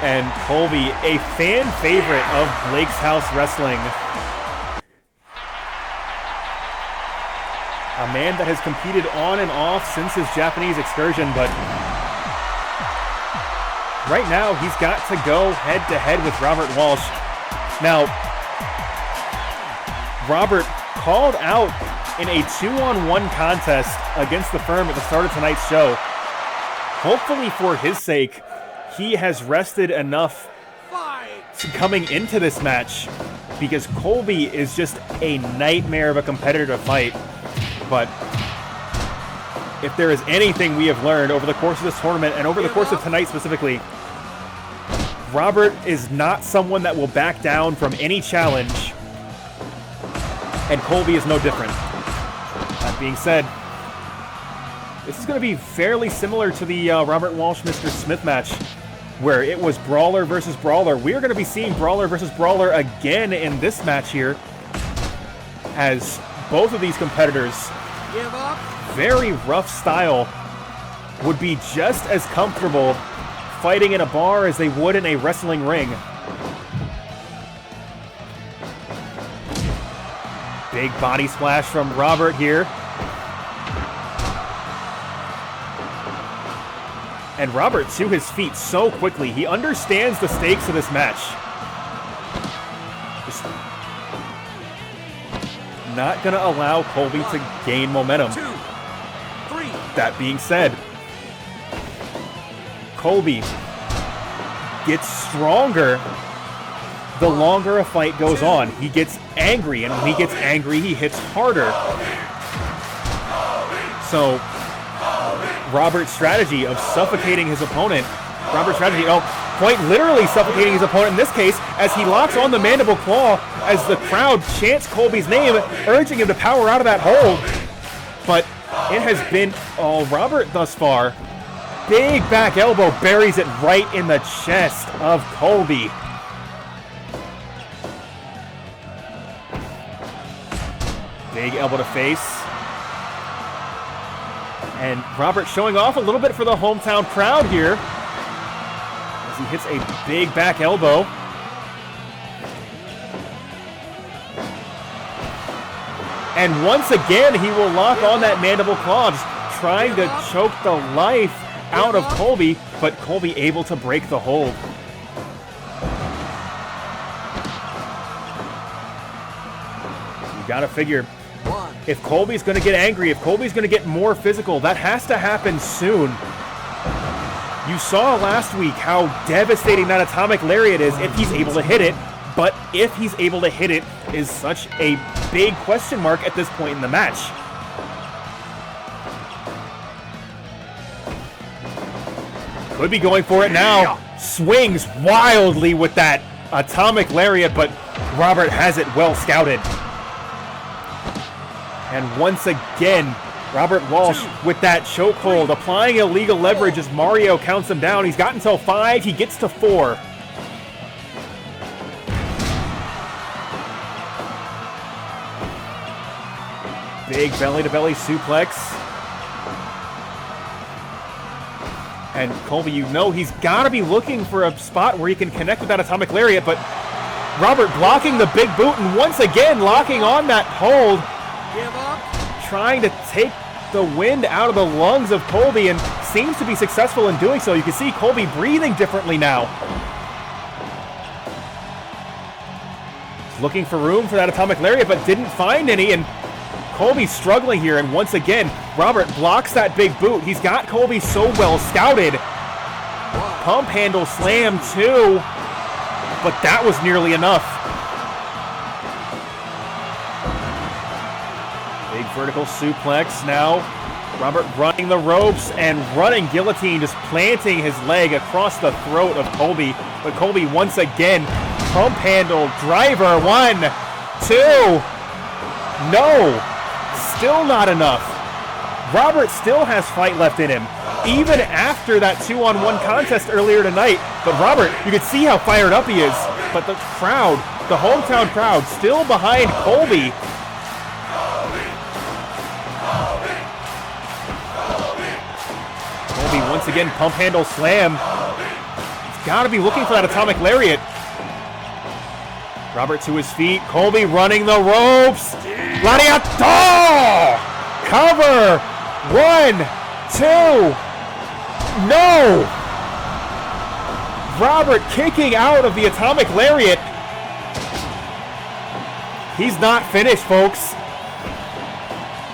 And COLBY, a fan favorite of Blake's House Wrestling. A man that has competed on and off since his Japanese excursion, but right now he's got to go head-to-head with Robert Walsh. Now, Robert called out in a 2-on-1 contest against the Firm at the start of tonight's show. Hopefully for his sake, he has rested enough coming into this match because COLBY is just a nightmare of a competitor to fight. But if there is anything we have learned over the course of this tournament and over the course of tonight specifically, Robert is not someone that will back down from any challenge, and COLBY is no different. That being said, this is going to be fairly similar to the Robert Walsh Mr. Smith match, where it was Brawler versus Brawler. We are going to be seeing Brawler versus Brawler again in this match here, as both of these competitors, very rough style, would be just as comfortable fighting in a bar as they would in a wrestling ring. Big body splash from Robert here. And Robert to his feet so quickly. He understands the stakes of this match. Just not going to allow COLBY to gain momentum. 2, 3. That being said, COLBY gets stronger the longer a fight goes on. He gets angry, and when he gets angry, he hits harder. So Robert's strategy of suffocating his opponent, quite literally suffocating his opponent in this case, as he locks on the mandible claw as the crowd chants COLBY's name, urging him to power out of that hold. But it has been all Robert thus far. Big back elbow buries it right in the chest of COLBY. Big elbow to face. And Robert showing off a little bit for the hometown crowd here as he hits a big back elbow. And once again, he will lock on that mandible claw, just trying to choke the life out of COLBY, but COLBY able to break the hold. You gotta figure, if COLBY's going to get angry, if COLBY's going to get more physical, that has to happen soon. You saw last week how devastating that atomic lariat is if he's able to hit it, but if he's able to hit it is such a big question mark at this point in the match. Could be going for it now. Swings wildly with that atomic lariat, but Robert has it well scouted. And once again, Robert Walsh with that chokehold, applying illegal leverage as Mario counts him down. He's got until 5. He gets to 4. Big belly-to-belly suplex. And Colby, you know he's got to be looking for a spot where he can connect with that atomic lariat, but Robert blocking the big boot and once again locking on that hold. Trying to take the wind out of the lungs of Colby and seems to be successful in doing so. You can see Colby breathing differently now. Looking for room for that atomic lariat, but didn't find any, and Colby's struggling here, and once again, Robert blocks that big boot. He's got Colby so well scouted. Pump handle slam too, but that was nearly enough. Big vertical suplex now. Robert running the ropes and running guillotine, just planting his leg across the throat of Colby. But Colby once again, pump handle driver, 1, 2, no. Still not enough. Robert still has fight left in him, even after that 2-on-1 contest earlier tonight. But Robert, you can see how fired up he is. But the crowd, the hometown crowd, still behind Colby. Colby once again, pump handle slam. He's got to be looking for that atomic lariat. Robert to his feet. Colby running the ropes. Gladiator! Cover! 1, 2. No! Robert kicking out of the atomic lariat. He's not finished, folks.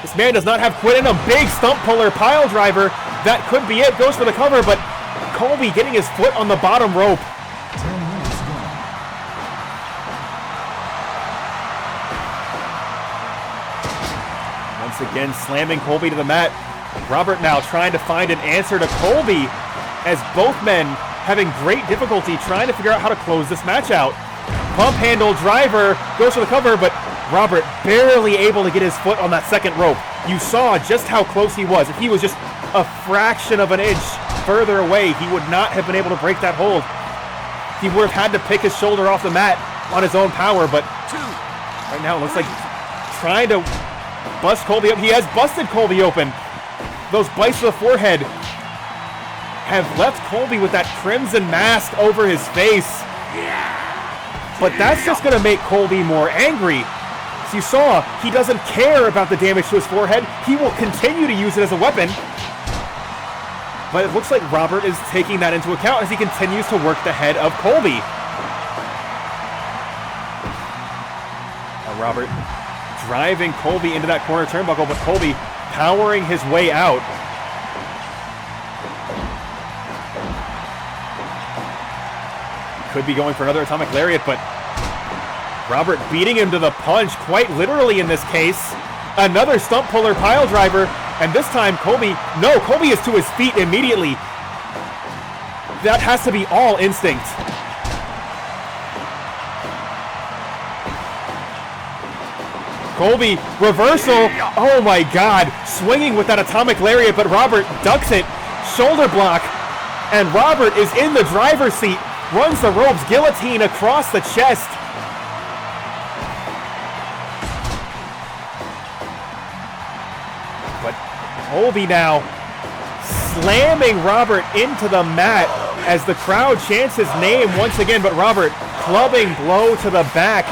This man does not have quit in him. Big stump puller pile driver. That could be it. Goes for the cover, but Colby getting his foot on the bottom rope. 10 minutes gone. Once again, slamming Colby to the mat. Robert now trying to find an answer to Colby, as both men having great difficulty trying to figure out how to close this match out. Pump handle driver goes for the cover, but Robert barely able to get his foot on that second rope. You saw just how close he was. If he was just a fraction of an inch further away, he would not have been able to break that hold. He would have had to pick his shoulder off the mat on his own power, but right now it looks like trying to bust Colby up. He has busted Colby open. Those bites to the forehead have left Colby with that crimson mask over his face. But that's just going to make Colby more angry. As you saw, he doesn't care about the damage to his forehead. He will continue to use it as a weapon. But it looks like Robert is taking that into account as he continues to work the head of Colby. Now Robert driving Colby into that corner turnbuckle, but Colby powering his way out. Could be going for another atomic lariat, but Robert beating him to the punch, quite literally in this case. Another stump puller pile driver, and this time Colby is to his feet immediately. That has to be all instinct. Colby, reversal, oh my god, swinging with that atomic lariat, but Robert ducks it, shoulder block, and Robert is in the driver's seat, runs the ropes, guillotine across the chest. But Colby now slamming Robert into the mat as the crowd chants his name once again, but Robert clubbing blow to the back.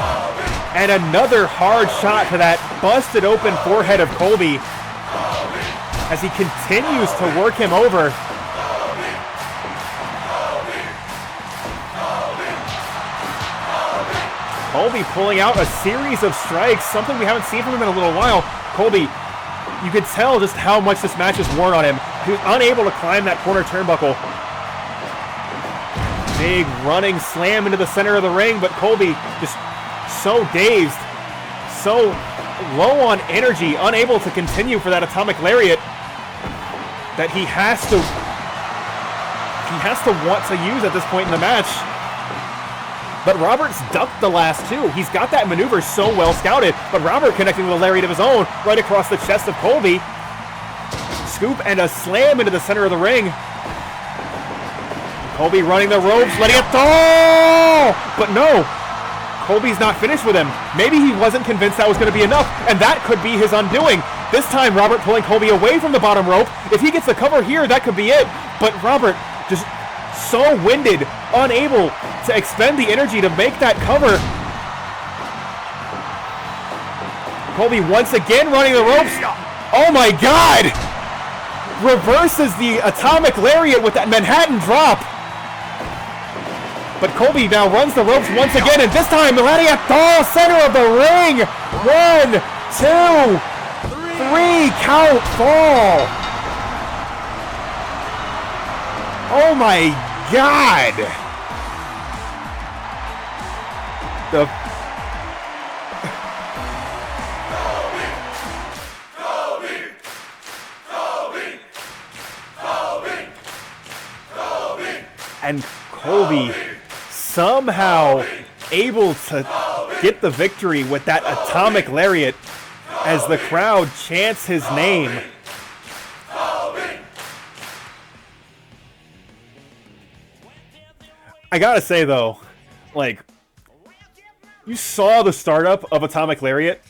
And another hard shot to that busted open forehead of Colby as he continues to work him over. Colby pulling out a series of strikes, something we haven't seen from him in a little while. Colby, you could tell just how much this match has worn on him. He was unable to climb that corner turnbuckle. Big running slam into the center of the ring, but Colby just so dazed, so low on energy, unable to continue for that atomic lariat, that he has he has to want to use at this point in the match. But Robert's ducked the last two. He's got that maneuver so well scouted, but Robert connecting with a lariat of his own right across the chest of COLBY. Scoop and a slam into the center of the ring. COLBY running the ropes, letting it go! But no, COLBY's not finished with him. Maybe he wasn't convinced that was going to be enough, and that could be his undoing. This time, Robert pulling COLBY away from the bottom rope. If he gets the cover here, that could be it. But Robert just so winded, unable to expend the energy to make that cover. COLBY once again running the ropes. Oh my God! Reverses the atomic lariat with that Manhattan drop. But COLBY now runs the ropes once again, and this time lariat center of the ring. 1, 2, 3 count fall. Oh my God! And COLBY somehow able to get the victory with that atomic lariat as the crowd chants his name. I gotta say though, like, you saw the startup of Atomic Lariat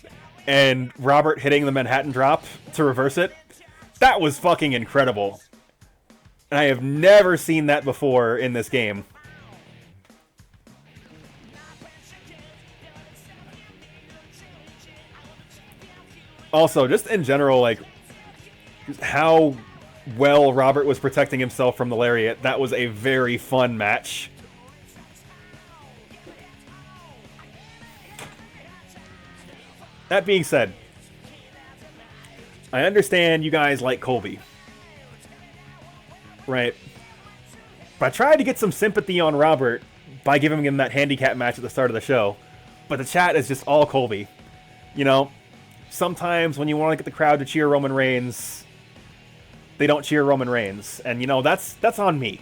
and Robert hitting the Manhattan drop to reverse it. That was fucking incredible. And I have never seen that before in this game. Also, just in general, like, how well Robert was protecting himself from the lariat. That was a very fun match. That being said, I understand you guys like COLBY, right? But I tried to get some sympathy on Robert by giving him that handicap match at the start of the show. But the chat is just all COLBY. You know, sometimes when you want to get the crowd to cheer Roman Reigns, they don't cheer Roman Reigns. And, you know, that's on me.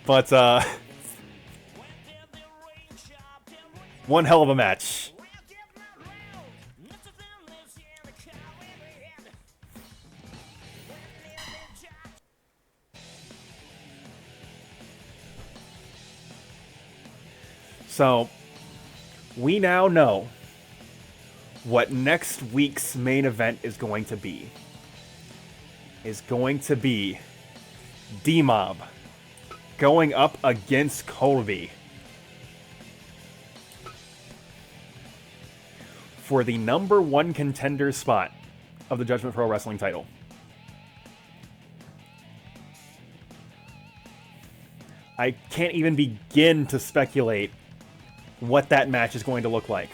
But, one hell of a match. So, we now know what next week's main event is going to be. Is going to be D-Mob going up against COLBY for the #1 contender spot of the Judgment Pro Wrestling title. I can't even begin to speculate what that match is going to look like,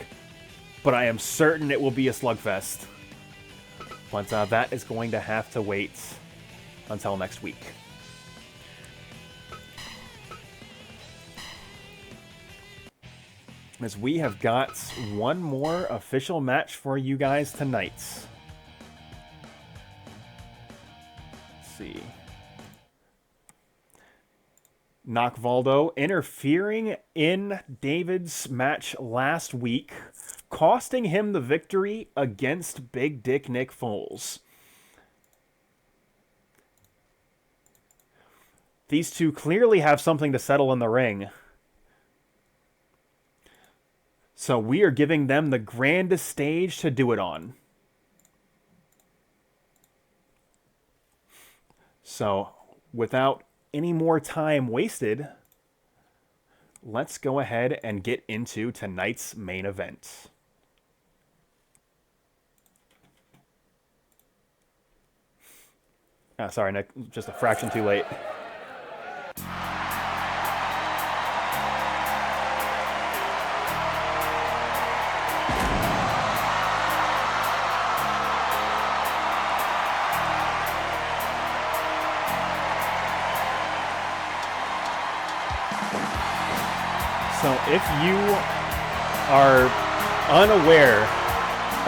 but I am certain it will be a slugfest. But that is going to have to wait until next week. As we have got one more official match for you guys tonight. Let's see. Nock Voldo interfering in David's match last week, costing him the victory against Big Dick Nick Foles. These two clearly have something to settle in the ring. So we are giving them the grandest stage to do it on. So, without any more time wasted, let's go ahead and get into tonight's main event. Sorry, Nick, just a fraction too late. So if you are unaware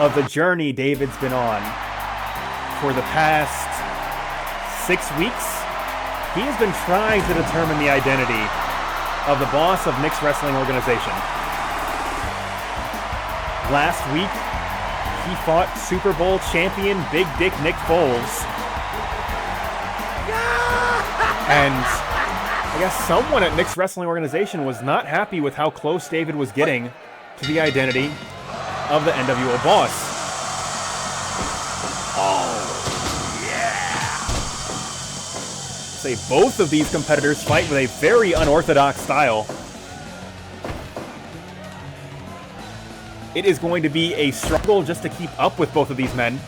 of the journey David's been on for the past 6 weeks, he has been trying to determine the identity of the boss of Nick's wrestling organization. Last week, he fought Super Bowl champion Big Dick Nick Foles. And I guess someone at Nick's wrestling organization was not happy with how close David was getting to the identity of the NWO boss. Oh, yeah! Say both of these competitors fight with a very unorthodox style. It is going to be a struggle just to keep up with both of these men.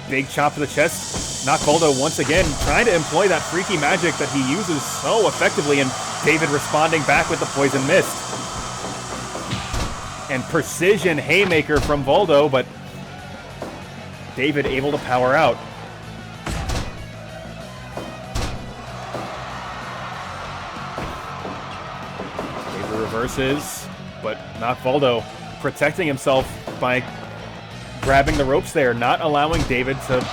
Big chop to the chest. Voldo once again trying to employ that freaky magic that he uses so effectively, and David responding back with the poison mist. And precision haymaker from Voldo, but David able to power out. David reverses, but not Voldo. Protecting himself by grabbing the ropes there, not allowing David to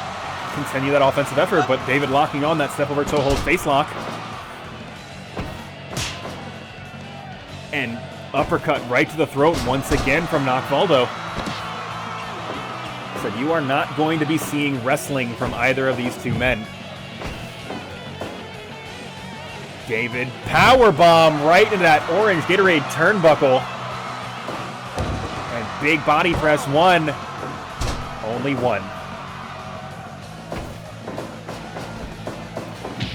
continue that offensive effort, but David locking on that step over toe hold face lock. And uppercut right to the throat once again from Voldo. Said you are not going to be seeing wrestling from either of these two men. David powerbomb right into that orange Gatorade turnbuckle. And big body press one. Only one.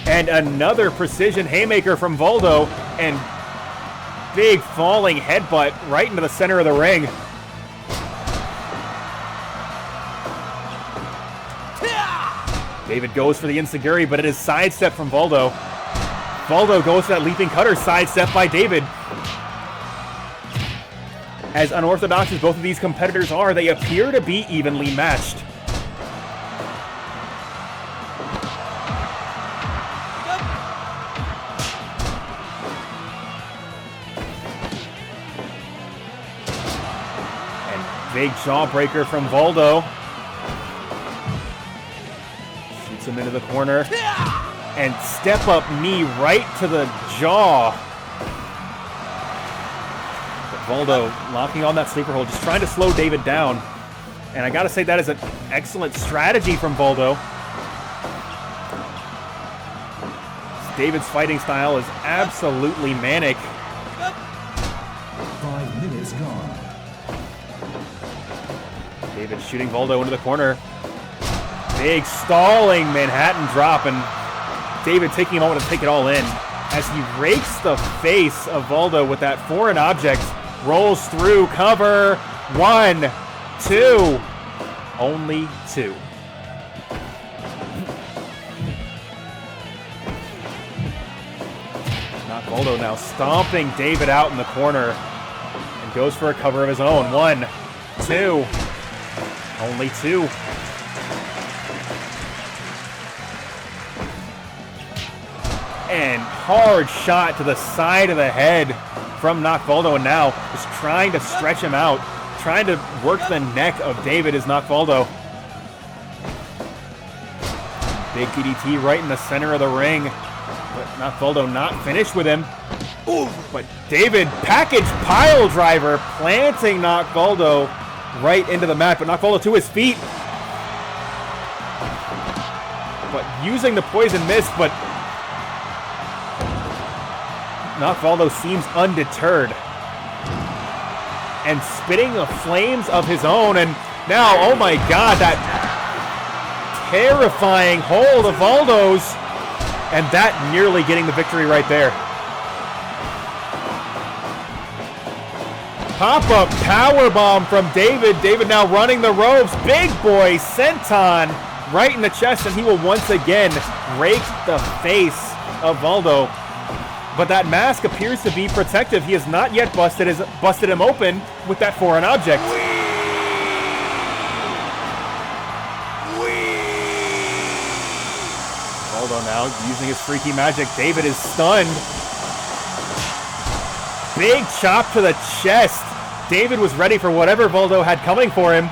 And another precision haymaker from Voldo, and big falling headbutt right into the center of the ring. David goes for the enziguri, but it is sidestep from Voldo. Voldo goes for that leaping cutter, sidestep by David. As unorthodox as both of these competitors are, they appear to be evenly matched. And big jawbreaker from Voldo. Shoots him into the corner. And step up knee right to the jaw. Voldo locking on that sleeper hold, just trying to slow David down. And I gotta say, that is an excellent strategy from Voldo. David's fighting style is absolutely manic. 5 minutes gone. David shooting Voldo into the corner. Big stalling Manhattan drop, and David taking a moment to take it all in as he rakes the face of Voldo with that foreign object. Rolls through, cover, 1, 2, only 2. Voldo now stomping David out in the corner and goes for a cover of his own. 1, 2, only 2. And hard shot to the side of the head from Voldo, and now just trying to stretch him out, trying to work the neck of David is Voldo. Big DDT right in the center of the ring, but Voldo not finished with him. Ooh, but David package pile driver planting Voldo right into the mat, but Voldo to his feet. But using the poison mist, but Voldo seems undeterred and spitting the flames of his own, and now, oh my god, that terrifying hold of Voldo's, and that nearly getting the victory right there. Pop-up powerbomb from David. David now running the ropes. Big boy senton right in the chest, and he will once again rake the face of Voldo. But that mask appears to be protective. He has not yet busted him open with that foreign object. Voldo now using his freaky magic. David is stunned. Big chop to the chest. David was ready for whatever Voldo had coming for him.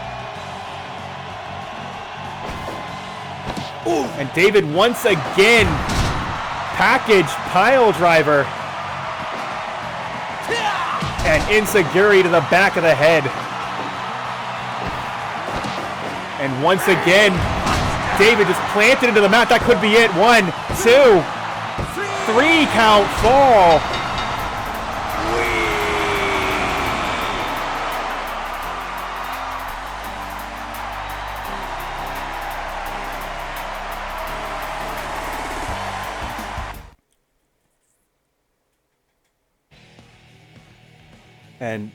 Ooh. And David once again, package pile driver. And Insaguri to the back of the head. And once again, David just planted into the mat. That could be it. 1, 2, 3 count fall. And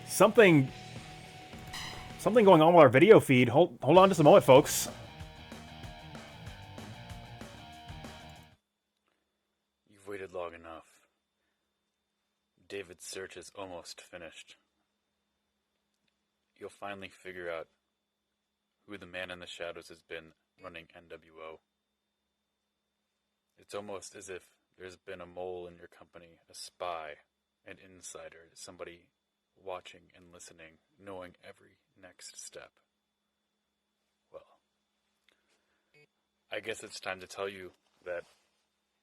something going on with our video feed. Hold on just a moment, folks. You've waited long enough. David's search is almost finished. You'll finally figure out who the man in the shadows has been running NWO. It's almost as if there's been a mole in your company, a spy, an insider, somebody watching and listening, knowing every next step. Well, I guess it's time to tell you that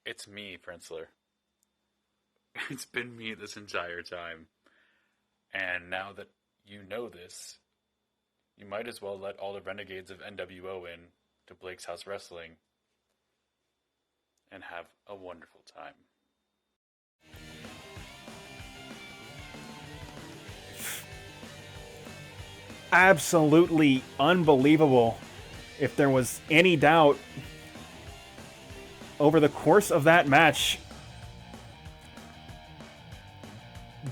it's me, Princeler. It's been me this entire time. And now that you know this, you might as well let all the renegades of NWO in to Blake's House Wrestling and have a wonderful time. Absolutely unbelievable. If there was any doubt over the course of that match,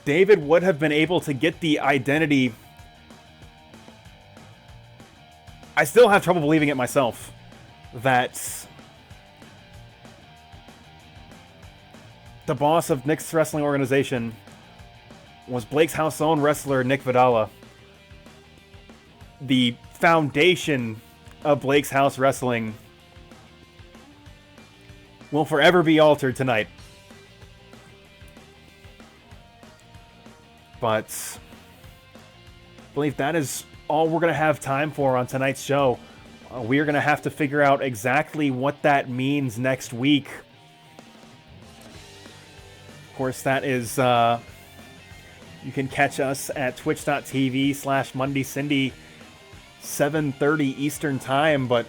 David would have been able to get the identity. I still have trouble believing it myself that the boss of Nick's wrestling organization was Blake's House own wrestler Nick Vidala. The foundation of Blake's House Wrestling will forever be altered tonight. But I believe that is all we're going to have time for on tonight's show. We are going to have to figure out exactly what that means next week. Of course, that is... you can catch us at twitch.tv/MondayCindy 7:30 Eastern Time, but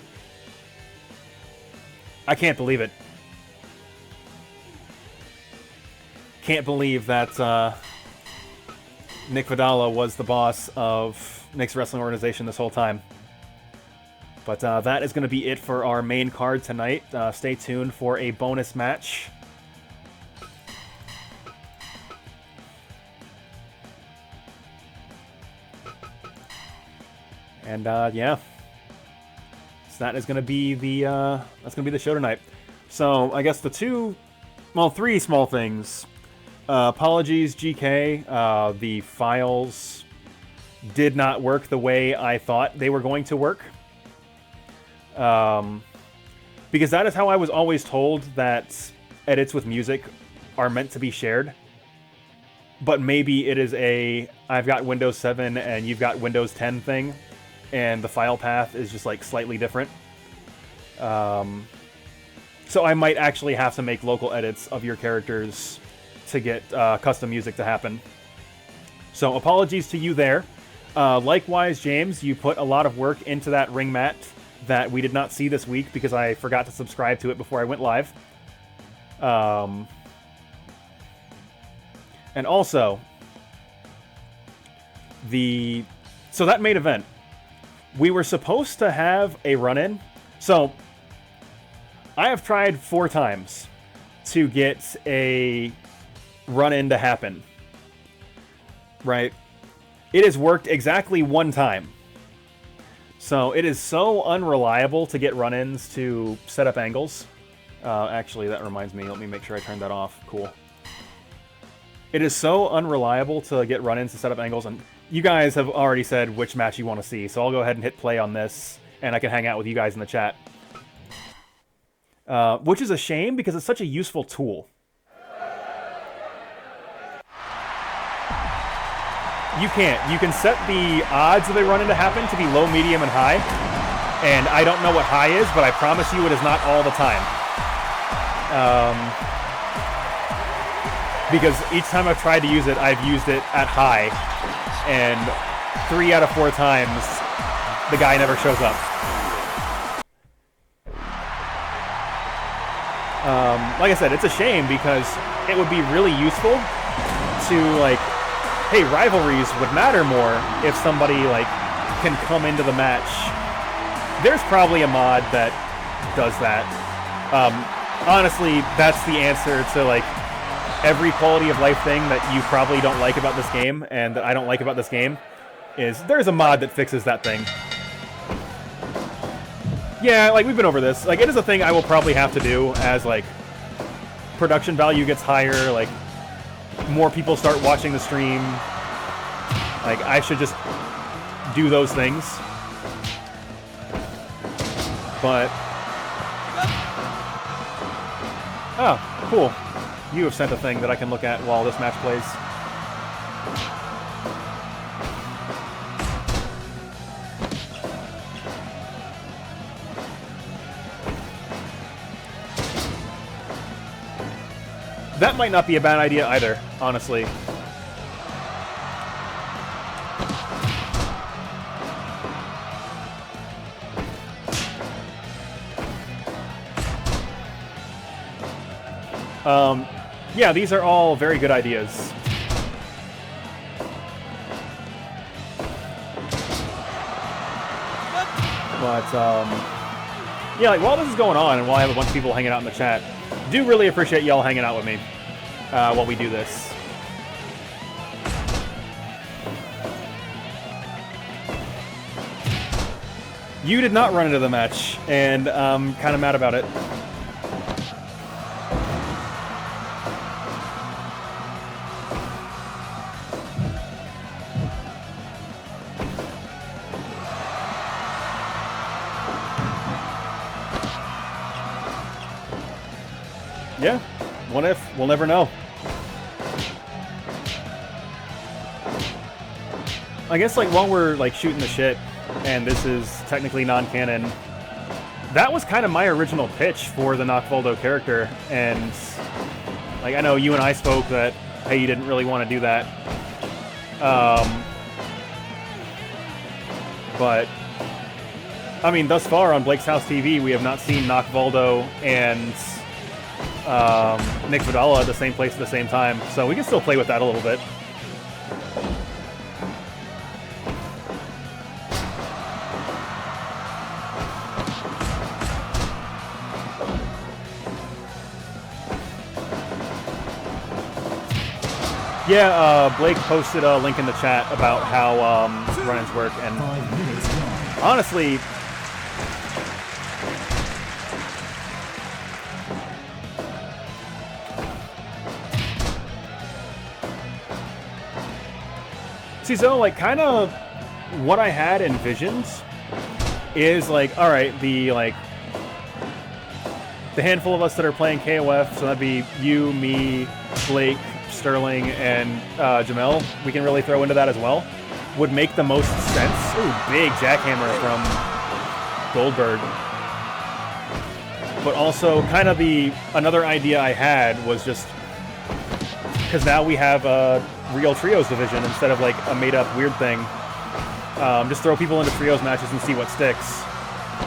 I can't believe it. Can't believe that Nick Vidala was the boss of Nick's wrestling organization this whole time. But that is going to be it for our main card tonight. Stay tuned for a bonus match. And yeah, so that is going to be the show tonight. So I guess three small things. Apologies, GK. The files did not work the way I thought they were going to work. Because that is how I was always told that edits with music are meant to be shared. But maybe it is I've got Windows 7 and you've got Windows 10 thing. And the file path is just like slightly different. So I might actually have to make local edits of your characters to get custom music to happen. So apologies to you there. Likewise, James, you put a lot of work into that ring mat that we did not see this week because I forgot to subscribe to it before I went live. And also, so that main event, we were supposed to have a run-in. So, I have tried 4 times to get a run-in to happen. Right? It has worked exactly 1 time. So, it is so unreliable to get run-ins to set up angles. Actually, that reminds me. Let me make sure I turn that off. Cool. It is so unreliable to get run-ins to set up angles, and you guys have already said which match you want to see, so I'll go ahead and hit play on this, and I can hang out with you guys in the chat. Which is a shame, because it's such a useful tool. You can set the odds of a run-in to happen to be low, medium, and high. And I don't know what high is, but I promise you it is not all the time. Because each time I've tried to use it, I've used it at high. And 3 out of 4 times, the guy never shows up. Like I said, it's a shame because it would be really useful to, like, hey, rivalries would matter more if somebody, like, can come into the match. There's probably a mod that does that. Honestly, that's the answer to, like, every quality of life thing that you probably don't like about this game and that I don't like about this game is there's a mod that fixes that thing. Yeah, like, we've been over this. Like, it is a thing I will probably have to do as, like, production value gets higher, like, more people start watching the stream. Like, I should just do those things. But... oh, cool. You have sent a thing that I can look at while this match plays. That might not be a bad idea either, honestly. Yeah, these are all very good ideas. But, yeah, like, while this is going on, and while I have a bunch of people hanging out in the chat, do really appreciate y'all hanging out with me while we do this. You did not run into the match, and I'm kind of mad about it. Yeah, what if? We'll never know. I guess, like, while we're, like, shooting the shit, and this is technically non-canon, that was kind of my original pitch for the Nock Voldo character, and, like, I know you and I spoke that, hey, you didn't really want to do that. But, I mean, thus far on Blake's House TV, we have not seen Nock Voldo and Nick Vidala at the same place at the same time, so we can still play with that a little bit. Yeah, Blake posted a link in the chat about how run-ins work, and honestly, see, so, like, kind of what I had envisioned is, like, alright, the handful of us that are playing KOF, so that'd be you, me, Blake, Sterling, and Jamel, we can really throw into that as well, would make the most sense. Ooh, big jackhammer from Goldberg. But also, kind of another idea I had was just, because now we have a real trios division instead of, like, a made-up weird thing. Just throw people into trios matches and see what sticks.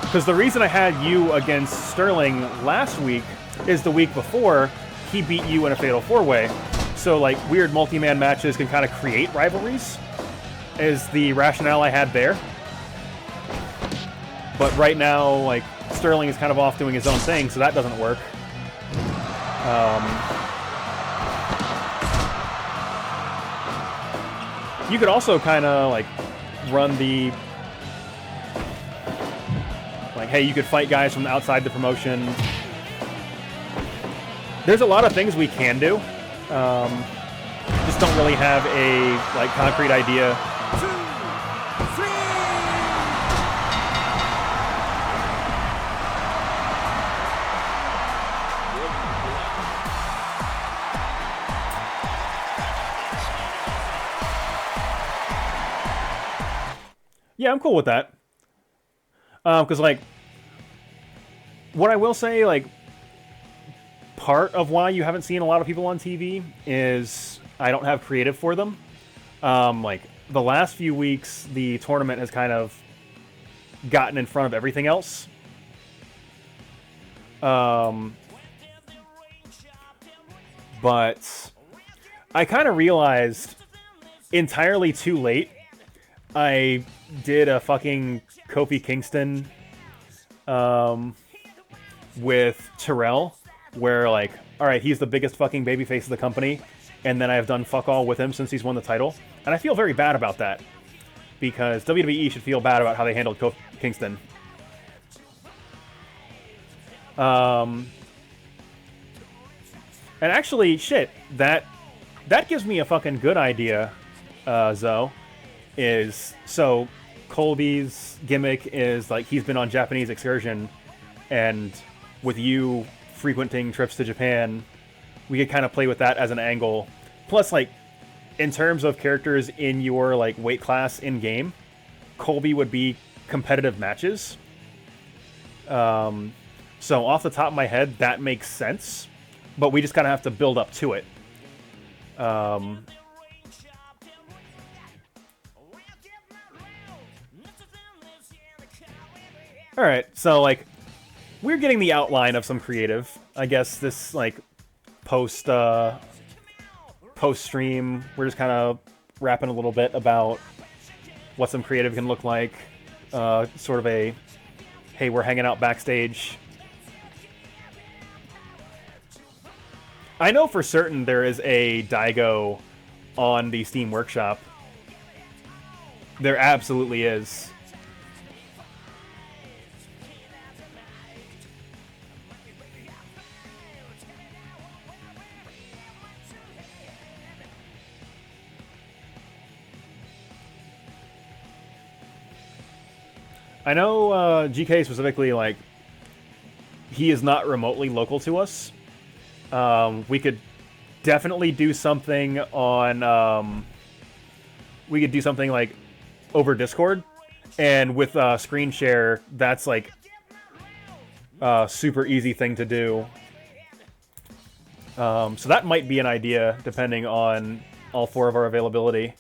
Because the reason I had you against Sterling last week is the week before, he beat you in a Fatal 4-Way. So, like, weird multi-man matches can kind of create rivalries, is the rationale I had there. But right now, like, Sterling is kind of off doing his own thing, so that doesn't work. You could also kind of, like, run the... like, hey, you could fight guys from outside the promotion. There's a lot of things we can do. Just don't really have a, like, concrete idea. 2, 3. Yeah, I'm cool with that. Because, like, what I will say, like, part of why you haven't seen a lot of people on TV is I don't have creative for them. Like, the last few weeks, the tournament has kind of gotten in front of everything else. But I kind of realized entirely too late I did a fucking Kofi Kingston with Terrell, where, like, alright, he's the biggest fucking babyface of the company, and then I've done fuck all with him since he's won the title. And I feel very bad about that, because WWE should feel bad about how they handled Kofi Kingston. And actually, shit, that gives me a fucking good idea, Zoe. So Colby's gimmick is, like, he's been on Japanese excursion, and with you frequenting trips to Japan, we could kind of play with that as an angle. Plus, like, in terms of characters in your, like, weight class in-game, Colby would be competitive matches. So off the top of my head, that makes sense, but we just kind of have to build up to it. Alright, so, like, we're getting the outline of some creative. I guess this, like, post-stream, we're just kind of rapping a little bit about what some creative can look like. Sort of a, hey, we're hanging out backstage. I know for certain there is a Drago on the Steam Workshop. There absolutely is. I know GK specifically, like, he is not remotely local to us. We could definitely do something on, we could do something, like, over Discord, and with screen share, that's, like, a super easy thing to do. So that might be an idea, depending on all four of our availability.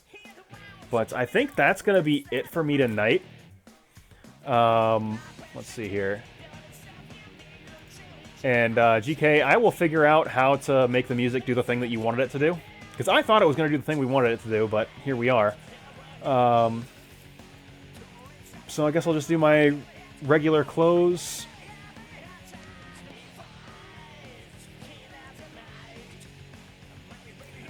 But I think that's going to be it for me tonight. Let's see here. And GK, I will figure out how to make the music do the thing that you wanted it to do. Because I thought it was going to do the thing we wanted it to do, but here we are. So I guess I'll just do my regular close.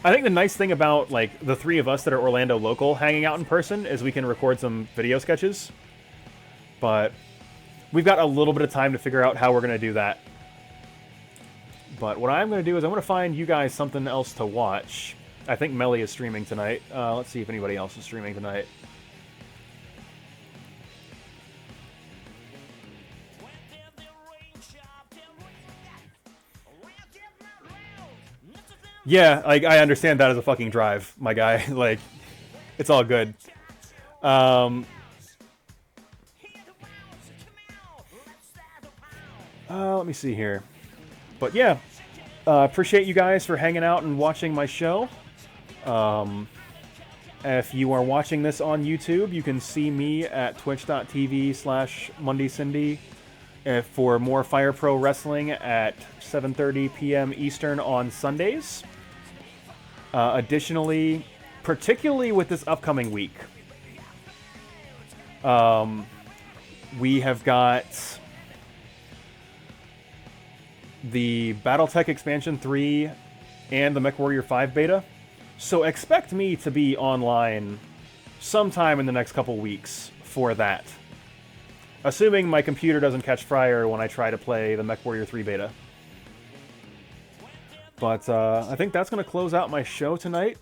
I think the nice thing about, like, the three of us that are Orlando local hanging out in person is we can record some video sketches. But we've got a little bit of time to figure out how we're going to do that. But what I'm going to do is I'm going to find you guys something else to watch. I think Melly is streaming tonight. Let's see if anybody else is streaming tonight. Yeah, like, I understand that as a fucking drive, my guy. Like, it's all good. Let me see here. But yeah, appreciate you guys for hanging out and watching my show. If you are watching this on YouTube, you can see me at twitch.tv/MondyCindy for more Fire Pro Wrestling at 7:30 p.m. Eastern on Sundays. Additionally, particularly with this upcoming week, we have got the Battletech Expansion 3 and the MechWarrior 5 beta. So expect me to be online sometime in the next couple weeks for that. Assuming my computer doesn't catch fire when I try to play the MechWarrior 3 beta. But I think that's going to close out my show tonight.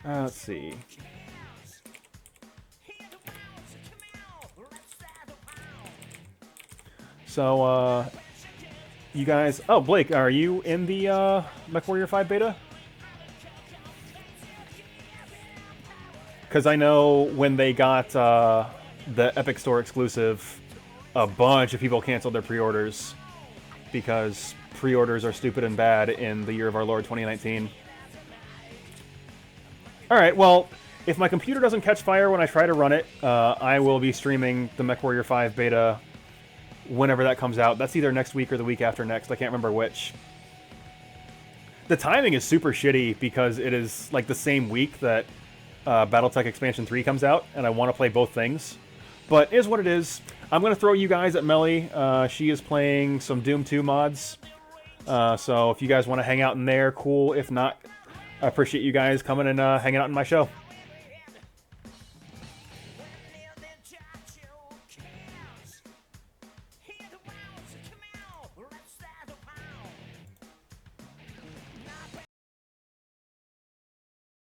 Let's see. So, you guys... Oh, Blake, are you in the MechWarrior 5 beta? Because I know when they got the Epic Store exclusive, a bunch of people canceled their pre-orders because pre-orders are stupid and bad in the year of our Lord 2019. Alright, well, if my computer doesn't catch fire when I try to run it, I will be streaming the MechWarrior 5 beta whenever that comes out. That's either next week or the week after next. I can't remember which. The timing is super shitty because it is like the same week that Battletech Expansion 3 comes out, and I want to play both things. But it is what it is. I'm going to throw you guys at Melly. She is playing some Doom 2 mods. So if you guys want to hang out in there, cool. If not, I appreciate you guys coming and hanging out in my show.